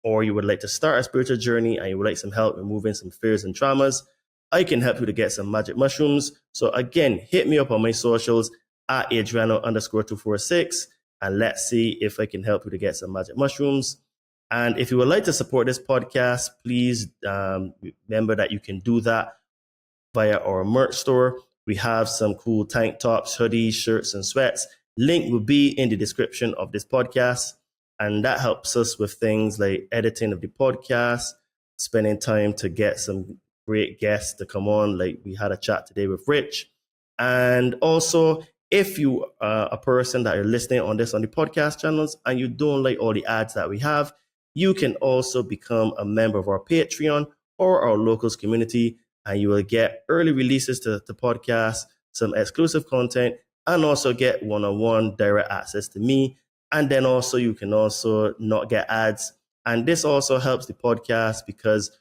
or you would like to start a spiritual journey and you would like some help removing some fears and traumas, I can help you to get some magic mushrooms. So again, hit me up on my socials at Adriano_246, and let's see if I can help you to get some magic mushrooms. And if you would like to support this podcast, please remember that you can do that via our merch store. We have some cool tank tops, hoodies, shirts, and sweats. Link will be in the description of this podcast. And that helps us with things like editing of the podcast, spending time to get some great guests to come on. Like we had a chat today with Rich. And also, if you are a person that are listening on the podcast channels and you don't like all the ads that we have, you can also become a member of our Patreon or our locals community. and you will get early releases to the podcast, some exclusive content, and also get one-on-one direct access to me. And then also you can also not get ads. And this also helps the podcast because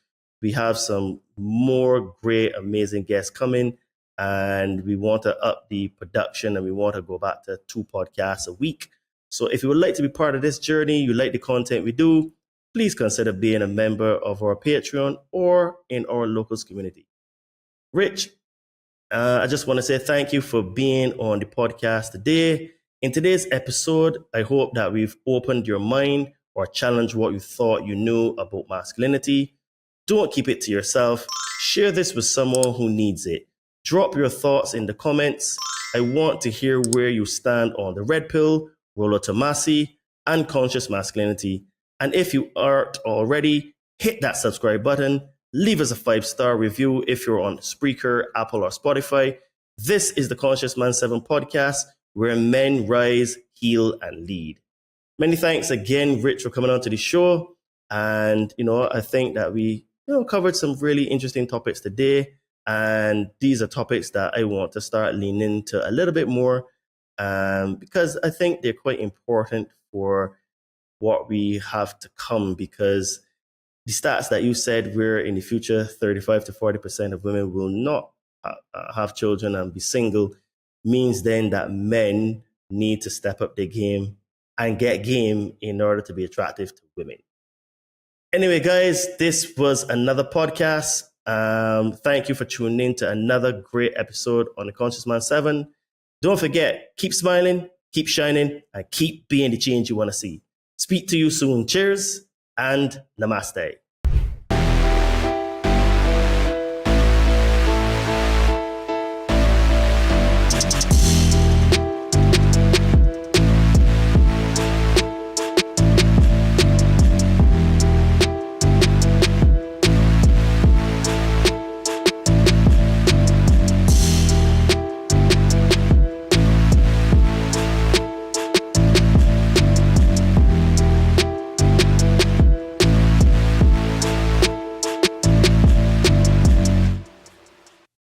we have some more great, amazing guests coming, and we want to up the production and we want to go back to 2 podcasts a week. So if you would like to be part of this journey, you like the content we do, please consider being a member of our Patreon or in our locals community. Rich, I just want to say thank you for being on the podcast today. In today's episode, I hope that we've opened your mind or challenged what you thought you knew about masculinity. Don't keep it to yourself. Share this with someone who needs it. Drop your thoughts in the comments. I want to hear where you stand on the red pill, Rollo Tomasi, and conscious masculinity. And if you aren't already, hit that subscribe button. Leave us a 5-star review if you're on Spreaker, Apple, or Spotify. This is the Conscious Man 7 podcast, where men rise, heal, and lead. Many thanks again, Rich, for coming on to the show. And, I think that we, covered some really interesting topics today. And these are topics that I want to start leaning into a little bit more because I think they're quite important for what we have to come, because the stats that you said where in the future 35 to 40% of women will not have children and be single means then that men need to step up their game and get game in order to be attractive to women. Anyway, guys, this was another podcast. Thank you for tuning in to another great episode on the Conscious Man 7. Don't forget, keep smiling, keep shining, and keep being the change you want to see. Speak to you soon. Cheers and namaste.